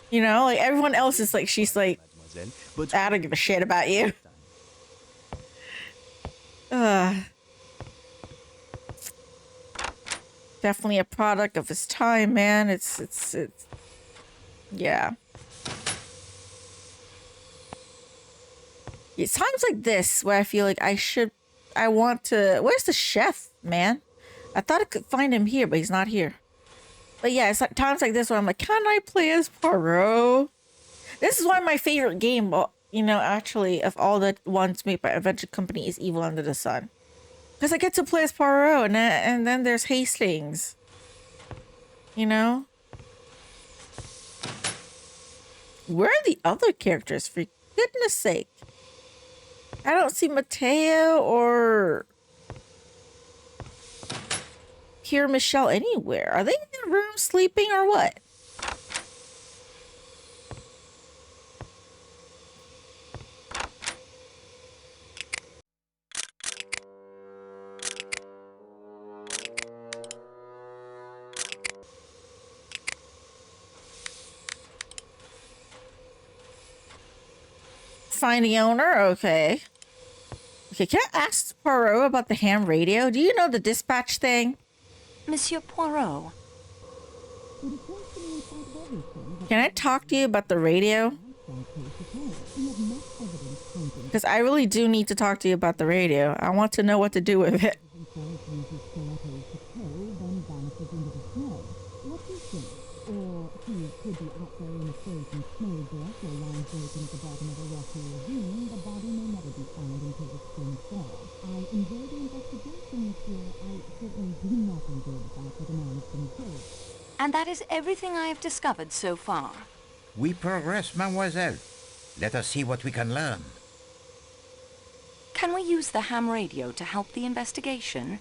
You know, like everyone else is like, she's like, I don't give a shit about you. Definitely a product of his time, man. It's yeah. It's times like this where I feel like I want to, where's the chef, man? I thought I could find him here, but he's not here. But yeah, it's like times like this where I'm like, can I play as Poirot? This is one of my favorite game, you know, actually, of all the ones made by Adventure Company is Evil Under the Sun. Because I get to play as Poirot, and then there's Hastings. You know? Where are the other characters, for goodness sake? I don't see Mateo or Pierre Michel anywhere. Are they in their room sleeping or what? Find the owner? Okay. Okay, can I ask Poirot about the ham radio? Do you know the dispatch thing? Monsieur Poirot. Can I talk to you about the radio? Because I really do need to talk to you about the radio. I want to know what to do with it. And that is everything I have discovered so far. We progress, mademoiselle. Let us see what we can learn. Can we use the ham radio to help the investigation?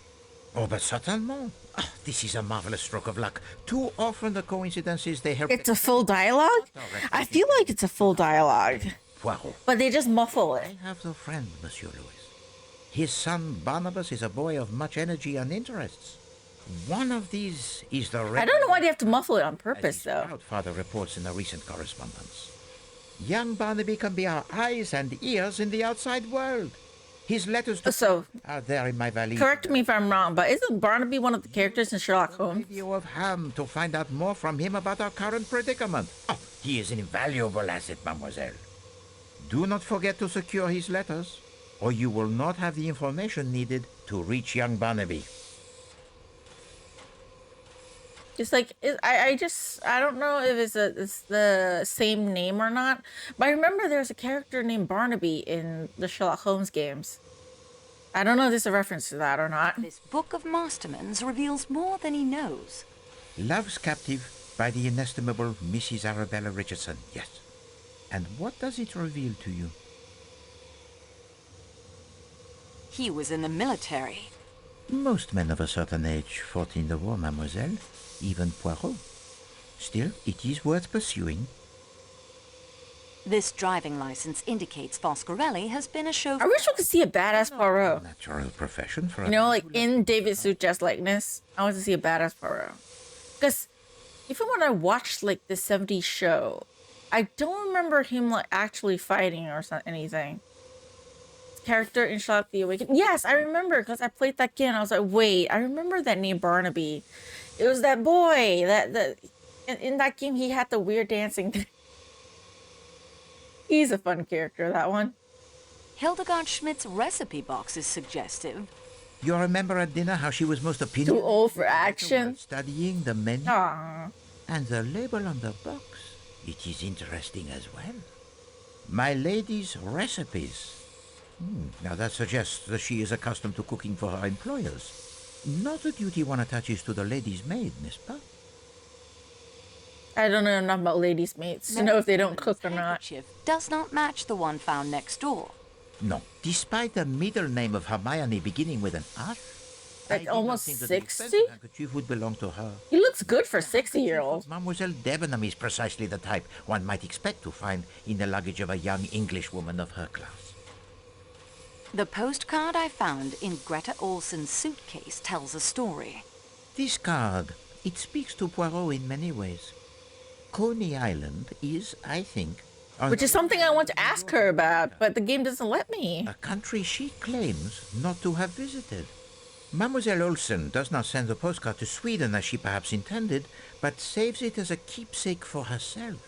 Oh, but certainement. Ah, this is a marvelous stroke of luck. Too often the coincidences they help... It's a full dialogue? I feel like it's a full dialogue. Poirot. But they just muffle it. I have a friend, Monsieur Louis. His son Barnabas is a boy of much energy and interests. One of these is the... I don't know why they have to muffle it on purpose, though. Father reports in a recent correspondence. Young Barnaby can be our eyes and ears in the outside world. His letters to are there in my valise. Correct me if I'm wrong, but isn't Barnaby one of the characters in Sherlock Holmes? Review of Ham to find out more from him about our current predicament. Oh, he is an invaluable asset, mademoiselle. Do not forget to secure his letters, or you will not have the information needed to reach young Barnaby. It's like, I don't know if it's the same name or not, but I remember there's a character named Barnaby in the Sherlock Holmes games. I don't know if there's a reference to that or not. This book of Masterman's reveals more than he knows. Love's Captive by the inestimable Mrs. Arabella Richardson, yes. And what does it reveal to you? He was in the military. Most men of a certain age fought in the war, mademoiselle. Even Poirot. Still, it is worth pursuing. This driving license indicates Foscarelli has been a chauffeur. I wish we could see a badass Poirot. Natural profession for you know, like in David Suchet's likeness. I want to see a badass Poirot. Because even when I watched like the 70s show, I don't remember him like actually fighting or anything. character in Charlotte the Awakened? Yes, I remember because I played that game. I was like, wait, I remember that name Barnaby. It was that boy in that game. He had the weird dancing thing. He's a fun character, that one. Hildegard Schmidt's recipe box is suggestive. You remember at dinner how she was most opinionated? Too old for action. Studying the menu. Aww. And the label on the box. It is interesting as well. My lady's recipes. Now that suggests that she is accustomed to cooking for her employers. Not a duty one attaches to the lady's maid, n'est-ce pas? I don't know enough about ladies' maids to know if they don't cook or not. Does not match the one found next door. No, despite the middle name of Hermione beginning with an R. Like almost 60? Handkerchief would belong to her. He looks good for 60-year-old. Mademoiselle Debenham is precisely the type one might expect to find in the luggage of a young Englishwoman of her class. The postcard I found in Greta Olsen's suitcase tells a story. This card, it speaks to Poirot in many ways. Coney Island is, I think... Which is something I want to ask her about, but the game doesn't let me. A country she claims not to have visited. Mademoiselle Olsen does not send the postcard to Sweden as she perhaps intended, but saves it as a keepsake for herself.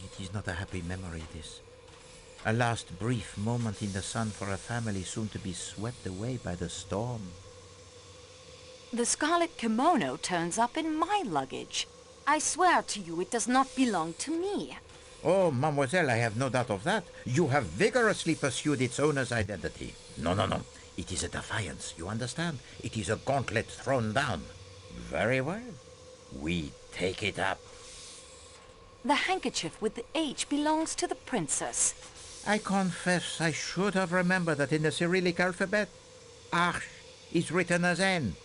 It is not a happy memory, this. A last brief moment in the sun for a family soon to be swept away by the storm. The scarlet kimono turns up in my luggage. I swear to you it does not belong to me. Oh, mademoiselle, I have no doubt of that. You have vigorously pursued its owner's identity. No. It is a defiance, you understand? It is a gauntlet thrown down. Very well. We take it up. The handkerchief with the H belongs to the princess. I confess I should have remembered that in the Cyrillic alphabet, Arch is written as N.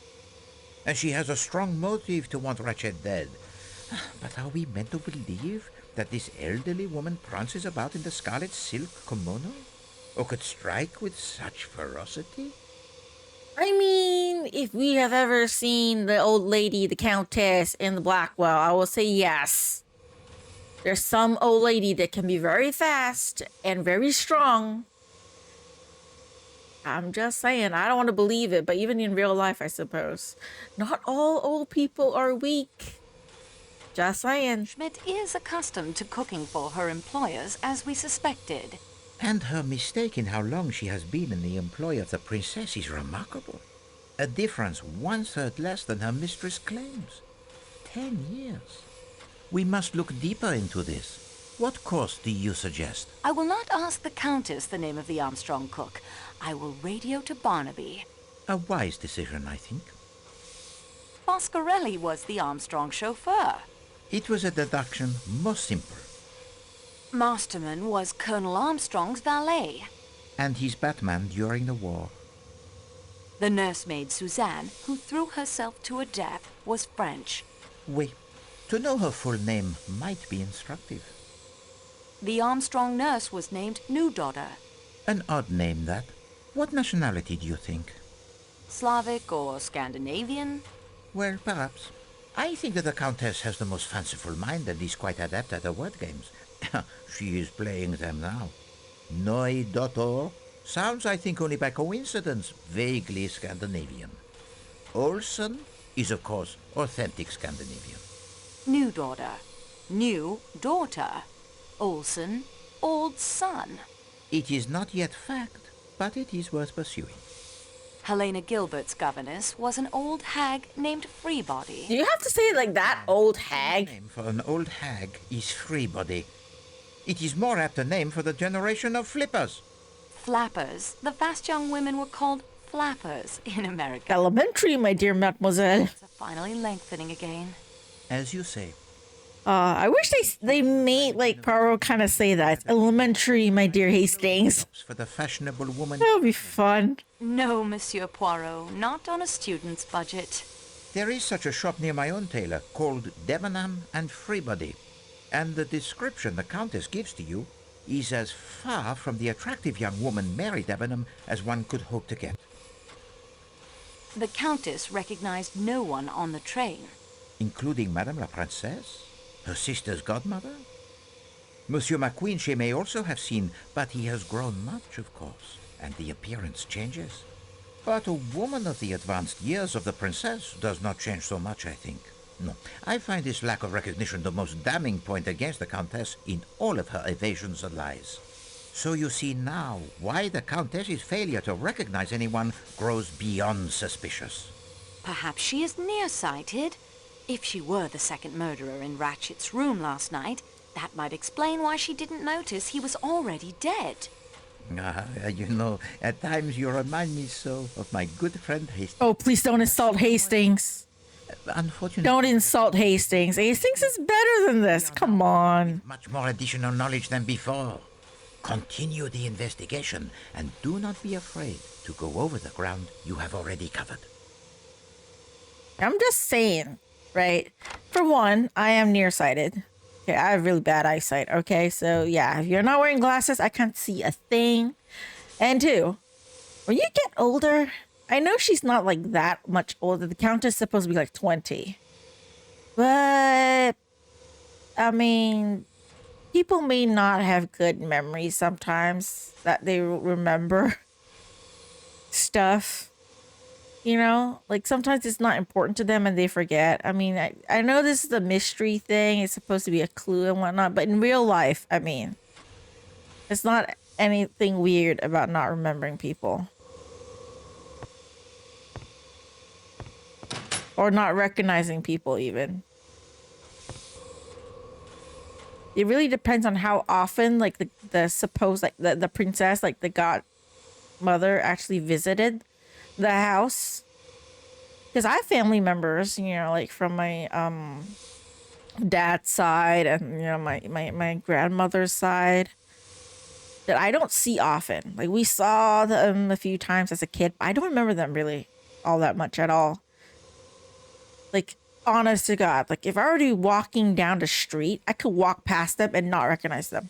And she has a strong motive to want Ratchet dead. But are we meant to believe that this elderly woman prances about in the scarlet silk kimono? Or could strike with such ferocity? I mean, if we have ever seen the old lady, the Countess, in the Blackwell, I will say yes. There's some old lady that can be very fast and very strong. I'm just saying, I don't want to believe it, but even in real life, I suppose. Not all old people are weak. Just saying. Schmidt is accustomed to cooking for her employers, as we suspected. And her mistake in how long she has been in the employ of the princess is remarkable. A difference 1/3 less than her mistress claims. 10 years. We must look deeper into this. What course do you suggest? I will not ask the Countess the name of the Armstrong cook. I will radio to Barnaby. A wise decision, I think. Foscarelli was the Armstrong chauffeur. It was a deduction most simple. Masterman was Colonel Armstrong's valet. And his Batman during the war. The nursemaid Suzanne, who threw herself to her death, was French. Oui. To know her full name might be instructive. The Armstrong nurse was named New Daughter. An odd name, that. What nationality do you think? Slavic or Scandinavian? Well, perhaps. I think that the Countess has the most fanciful mind and is quite adept at her word games. She is playing them now. Noi Daughter sounds, I think, only by coincidence, vaguely Scandinavian. Olsen is, of course, authentic Scandinavian. New Daughter. New Daughter. Olsen, old son. It is not yet fact, but it is worth pursuing. Helena Gilbert's governess was an old hag named Freebody. Do you have to say it like that, old hag? The name for an old hag is Freebody. It is more apt a name for the generation of flippers. Flappers. The fast young women were called flappers in America. Elementary, my dear mademoiselle. It's finally lengthening again. As you say. I wish they made, like, Poirot kind of say that. It's elementary, my dear Hastings. For the fashionable woman. That would be fun. No, Monsieur Poirot, not on a student's budget. There is such a shop near my own tailor called Debenham and Freebody. And the description the Countess gives to you is as far from the attractive young woman Mary Debenham as one could hope to get. The Countess recognized no one on the train. Including Madame la Princesse? Her sister's godmother? Monsieur McQueen she may also have seen, but he has grown much, of course, and the appearance changes. But a woman of the advanced years of the princess does not change so much, I think. No, I find this lack of recognition the most damning point against the Countess in all of her evasions and lies. So you see now why the Countess's failure to recognize anyone grows beyond suspicious. Perhaps she is nearsighted. If she were the second murderer in Ratchet's room last night, that might explain why she didn't notice he was already dead. You know, at times you remind me so of my good friend Hastings. Oh, please don't insult Hastings. Unfortunately, don't insult Hastings. Hastings is better than this. Come on. Much more additional knowledge than before. Continue the investigation and do not be afraid to go over the ground you have already covered. I'm just saying, right? For one, I am nearsighted. Okay, I have really bad eyesight. Okay, so yeah, if you're not wearing glasses, I can't see a thing. And two, when you get older, I know she's not like that much older. The Countess is supposed to be like 20. But, I mean, people may not have good memories sometimes that they remember stuff. You know, like sometimes it's not important to them and they forget. I mean, I know this is a mystery thing. It's supposed to be a clue and whatnot. But in real life, I mean, it's not anything weird about not remembering people. Or not recognizing people even. It really depends on how often, like, the supposed, like, the princess, like, the godmother actually visited the house. Because I have family members, you know, like, from my, dad's side and, you know, my grandmother's side that I don't see often. Like, we saw them a few times as a kid, but I don't remember them really all that much at all. Like, honest to God, like if I were to be walking down the street, I could walk past them and not recognize them.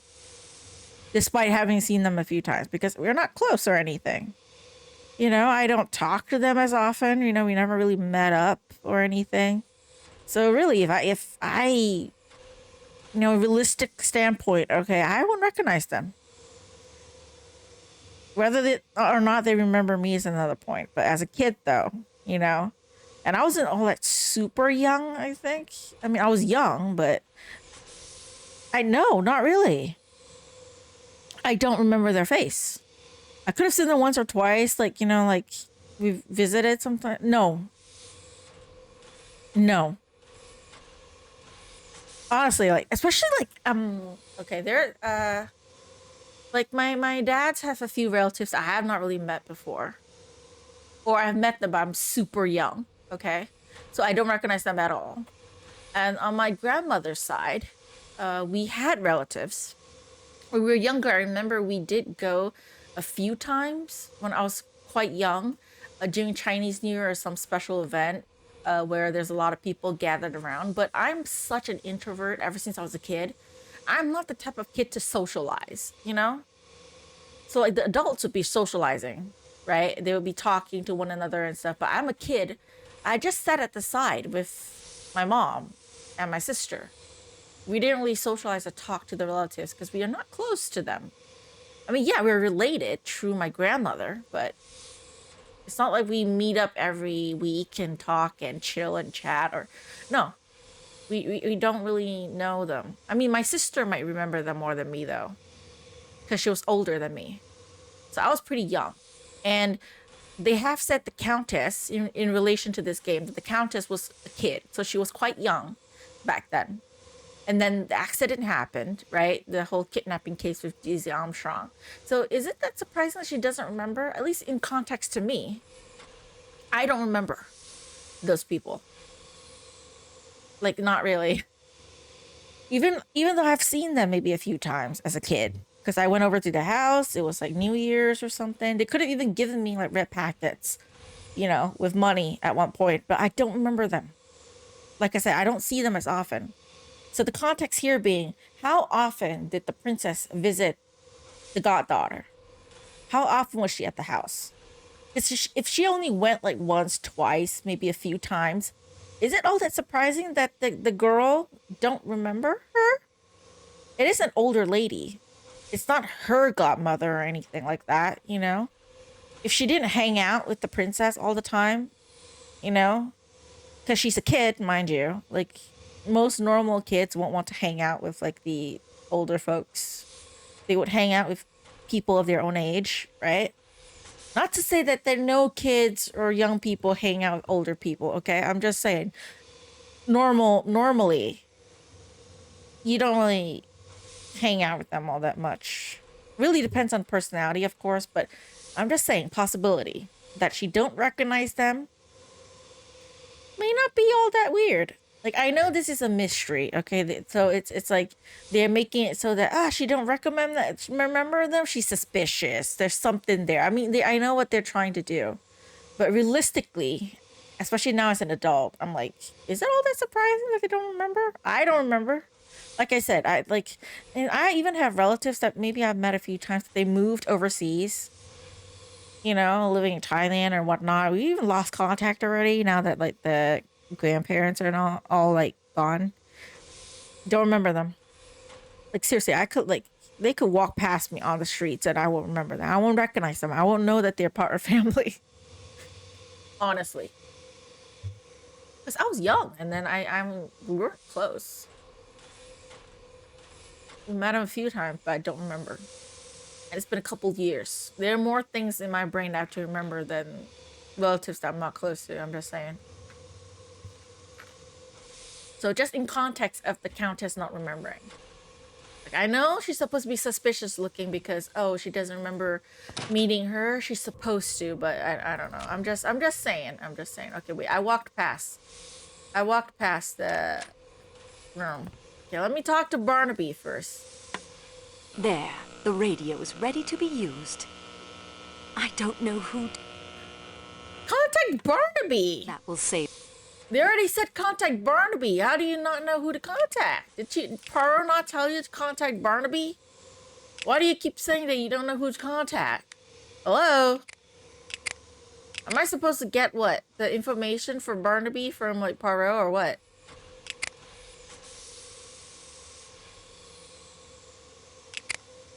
Despite having seen them a few times because we're not close or anything. You know, I don't talk to them as often. You know, we never really met up or anything. So really, if I, you know, realistic standpoint, okay, I won't recognize them. Whether they or not they remember me is another point. But as a kid though, you know, and I wasn't all that super young, I think. I mean, I was young, but not really. I don't remember their face. I could have seen them once or twice, like, you know, like we visited sometime. No. Honestly, like, especially like, okay, there, like my dads have a few relatives I have not really met before. Or I've met them, but I'm super young. Okay, so I don't recognize them at all. And on my grandmother's side, we had relatives. When we were younger, I remember we did go a few times when I was quite young, during Chinese New Year or some special event where there's a lot of people gathered around. But I'm such an introvert ever since I was a kid. I'm not the type of kid to socialize, you know? So like the adults would be socializing, right? They would be talking to one another and stuff. But I'm a kid. I just sat at the side with my mom and my sister. We didn't really socialize or talk to the relatives because we are not close to them. I mean, yeah, we're related through my grandmother, but it's not like we meet up every week and talk and chill and chat or no. We don't really know them. I mean, my sister might remember them more than me though, because she was older than me. So I was pretty young. And they have said the Countess, in relation to this game, that the Countess was a kid. So she was quite young back then. And then the accident happened, right? The whole kidnapping case with Daisy Armstrong. So is it that surprising that she doesn't remember? At least in context to me, I don't remember those people. Like, not really. Even though I've seen them maybe a few times as a kid. Because I went over to the house. It was like New Year's or something. They could have even given me like red packets, you know, with money at one point. But I don't remember them. Like I said, I don't see them as often. So the context here being, how often did the princess visit the goddaughter? How often was she at the house? If she only went like once, twice, maybe a few times, is it all that surprising that the girl don't remember her? It is an older lady. It's not her godmother or anything like that, you know? If she didn't hang out with the princess all the time, you know? Because she's a kid, mind you. Like, most normal kids won't want to hang out with, like, the older folks. They would hang out with people of their own age, right? Not to say that there are no kids or young people hang out with older people, okay? I'm just saying, normally, you don't really hang out with them all that much. Really depends on personality, of course, but I'm just saying, possibility that she don't recognize them may not be all that weird. Like, I know this is a mystery, okay? So it's like they're making it so that she don't remember them. She's suspicious. There's something there. I mean, I know what they're trying to do, but realistically, especially now as an adult, I'm like, is it all that surprising that they don't remember? I don't remember. Like I said, and I even have relatives that maybe I've met a few times. They moved overseas, you know, living in Thailand or whatnot. We even lost contact already now that like the grandparents are all like gone. Don't remember them. Like seriously, they could walk past me on the streets and I won't remember them. I won't recognize them. I won't know that they're part of family. Honestly. Because I was young and then we were close. We met him a few times, but I don't remember. And it's been a couple years. There are more things in my brain I have to remember than relatives that I'm not close to. I'm just saying. So just in context of the Countess not remembering. Like, I know she's supposed to be suspicious looking because, she doesn't remember meeting her. She's supposed to, but I don't know. I'm just saying. Okay, wait. I walked past the room. Okay, let me talk to Barnaby first. There, the radio is ready to be used. I don't know who... Contact Barnaby! That will save... They already said contact Barnaby. How do you not know who to contact? Did Poirot not tell you to contact Barnaby? Why do you keep saying that you don't know who to contact? Hello? Am I supposed to get what? The information for Barnaby from like Poirot or what?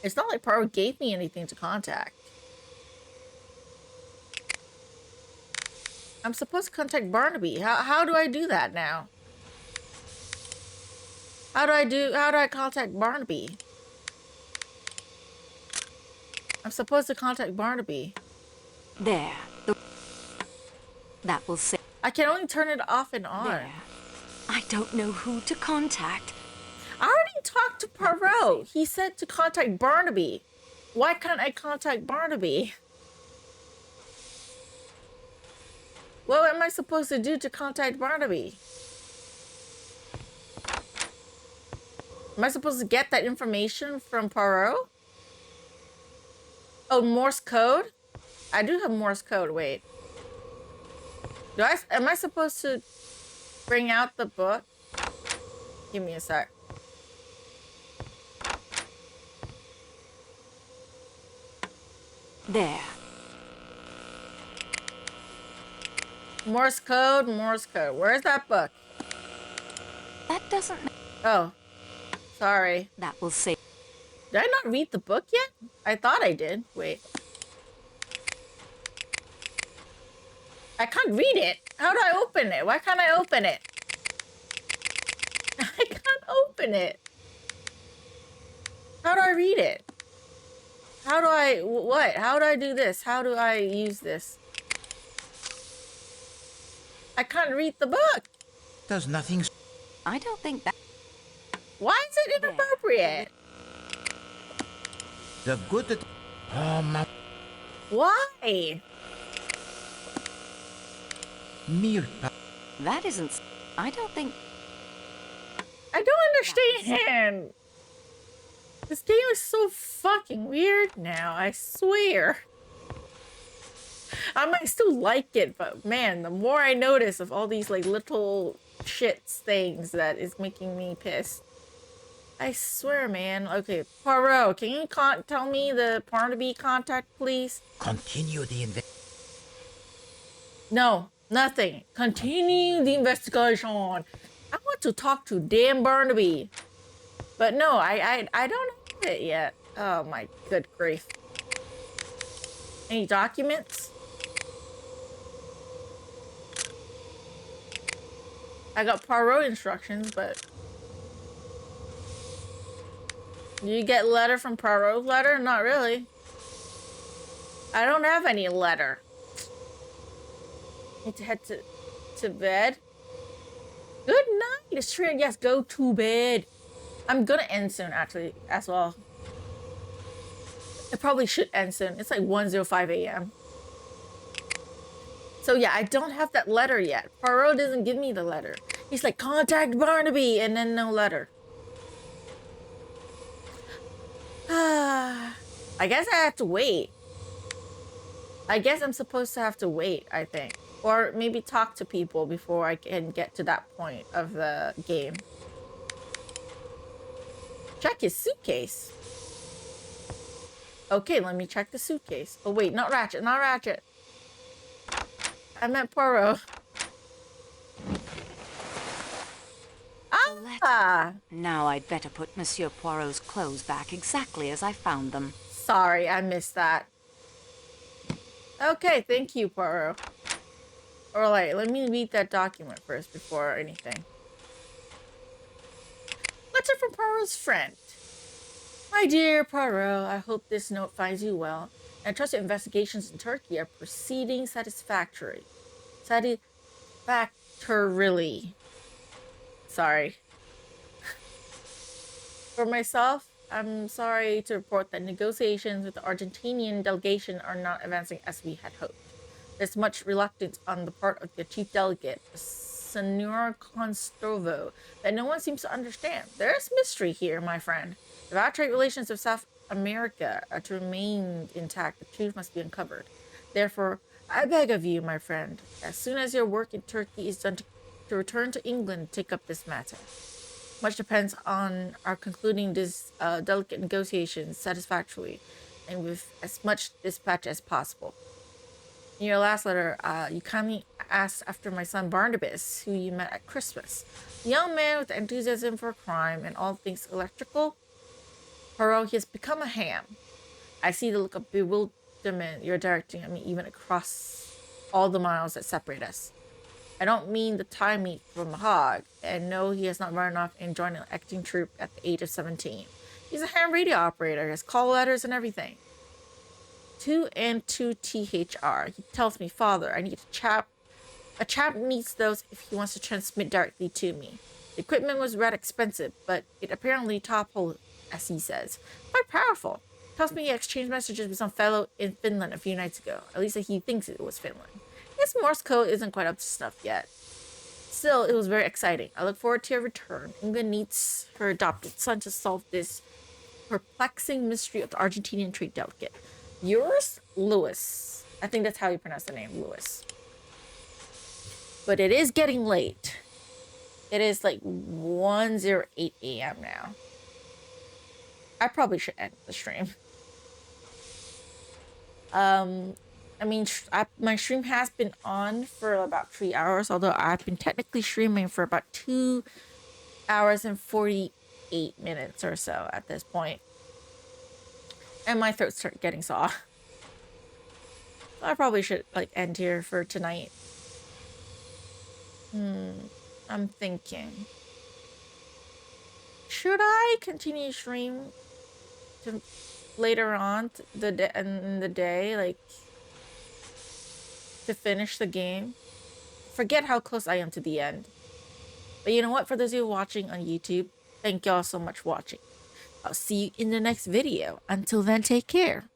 It's not like Poirot gave me anything to contact. I'm supposed to contact Barnaby. How do I do that now? How do I contact Barnaby? I'm supposed to contact Barnaby. There. That will say... I can only turn it off and on. There. I don't know who to contact. I already talked to Poirot. He said to contact Barnaby. Why can't I contact Barnaby? What am I supposed to do to contact Barnaby? Am I supposed to get that information from Poirot? Oh, Morse code? I do have Morse code, wait. Am I supposed to bring out the book? Give me a sec. There. Morse code. Where's that book? That doesn't... Oh. Sorry. That will say... Did I not read the book yet? I thought I did. Wait. I can't read it. How do I open it? Why can't I open it? I can't open it. How do I read it? How do I... What? How do I do this? How do I use this? I can't read the book. There's nothing... I don't think that... Why is it inappropriate? The good... Oh, my... Why? Mirpa. That isn't... I don't think... I don't understand. This game is so fucking weird now, I swear. I might still like it, but man, the more I notice of all these like little shits things that is making me pissed. I swear, man. Okay, Poirot, can you tell me the Barnaby contact, please? Continue the No, nothing. Continue the investigation. I want to talk to damn Barnaby. But no, I don't have it yet. Oh my good grief. Any documents? I got Poirot instructions, but... Do you get letter from Poirot letter? Not really. I don't have any letter. Need to head to bed. Good night. It's true. Yes, go to bed. I'm gonna end soon, actually, as well. It probably should end soon. It's like 1:05 a.m. So yeah, I don't have that letter yet. Poirot doesn't give me the letter. He's like, contact Barnaby, and then no letter. I guess I have to wait. I guess I'm supposed to have to wait, I think. Or maybe talk to people before I can get to that point of the game. Check his suitcase. Okay, let me check the suitcase. Oh wait, not Ratchet, not Ratchet. I meant Poirot. Ah! Now I'd better put Monsieur Poirot's clothes back exactly as I found them. Sorry, I missed that. Okay, thank you, Poirot. Alright, let me read that document first before anything. Letter from Poirot's friend. My dear Poirot, I hope this note finds you well, and I trust your investigations in Turkey are proceeding satisfactorily. Sorry. For myself, I'm sorry to report that negotiations with the Argentinian delegation are not advancing as we had hoped. There's much reluctance on the part of the chief delegate, Senor Constrovo, that no one seems to understand. There is mystery here, my friend. If our trade relations with South America are to remain intact, the truth must be uncovered. Therefore, I beg of you, my friend, as soon as your work in Turkey is done, to return to England, take up this matter. Much depends on our concluding this delicate negotiations satisfactorily and with as much dispatch as possible. In your last letter, you kindly asked after my son Barnabas, who you met at Christmas. A young man with enthusiasm for crime and all things electrical. Poirot, he has become a ham. I see the look of bewilderment you're directing at me even across all the miles that separate us. I don't mean the tie meat from a hog, and no, he has not run off and joined an acting troupe at the age of 17. He's a ham radio operator, has call letters and everything. 2 and 2 THR. He tells me, Father, I need a chap. A chap needs those if he wants to transmit directly to me. The equipment was rather expensive, but it apparently toppled, as he says. Quite powerful. Tells me he exchanged messages with some fellow in Finland a few nights ago. At least he thinks it was Finland. His Morse code isn't quite up to snuff yet. Still, it was very exciting. I look forward to your return. England needs her adopted son to solve this perplexing mystery of the Argentinian trade delegate. Yours, Louis. I think that's how you pronounce the name, Louis. But it is getting late. It is like 1:08 a.m. now. I probably should end the stream. I mean, my stream has been on for about 3 hours, although I've been technically streaming for about 2 hours and 48 minutes or so at this point. And my throat started getting sore. So I probably should like end here for tonight. I'm thinking. Should I continue stream to later on in the day, like to finish the game? Forget how close I am to the end. But you know what? For those of you watching on YouTube, thank y'all so much for watching. I'll see you in the next video. Until then, take care.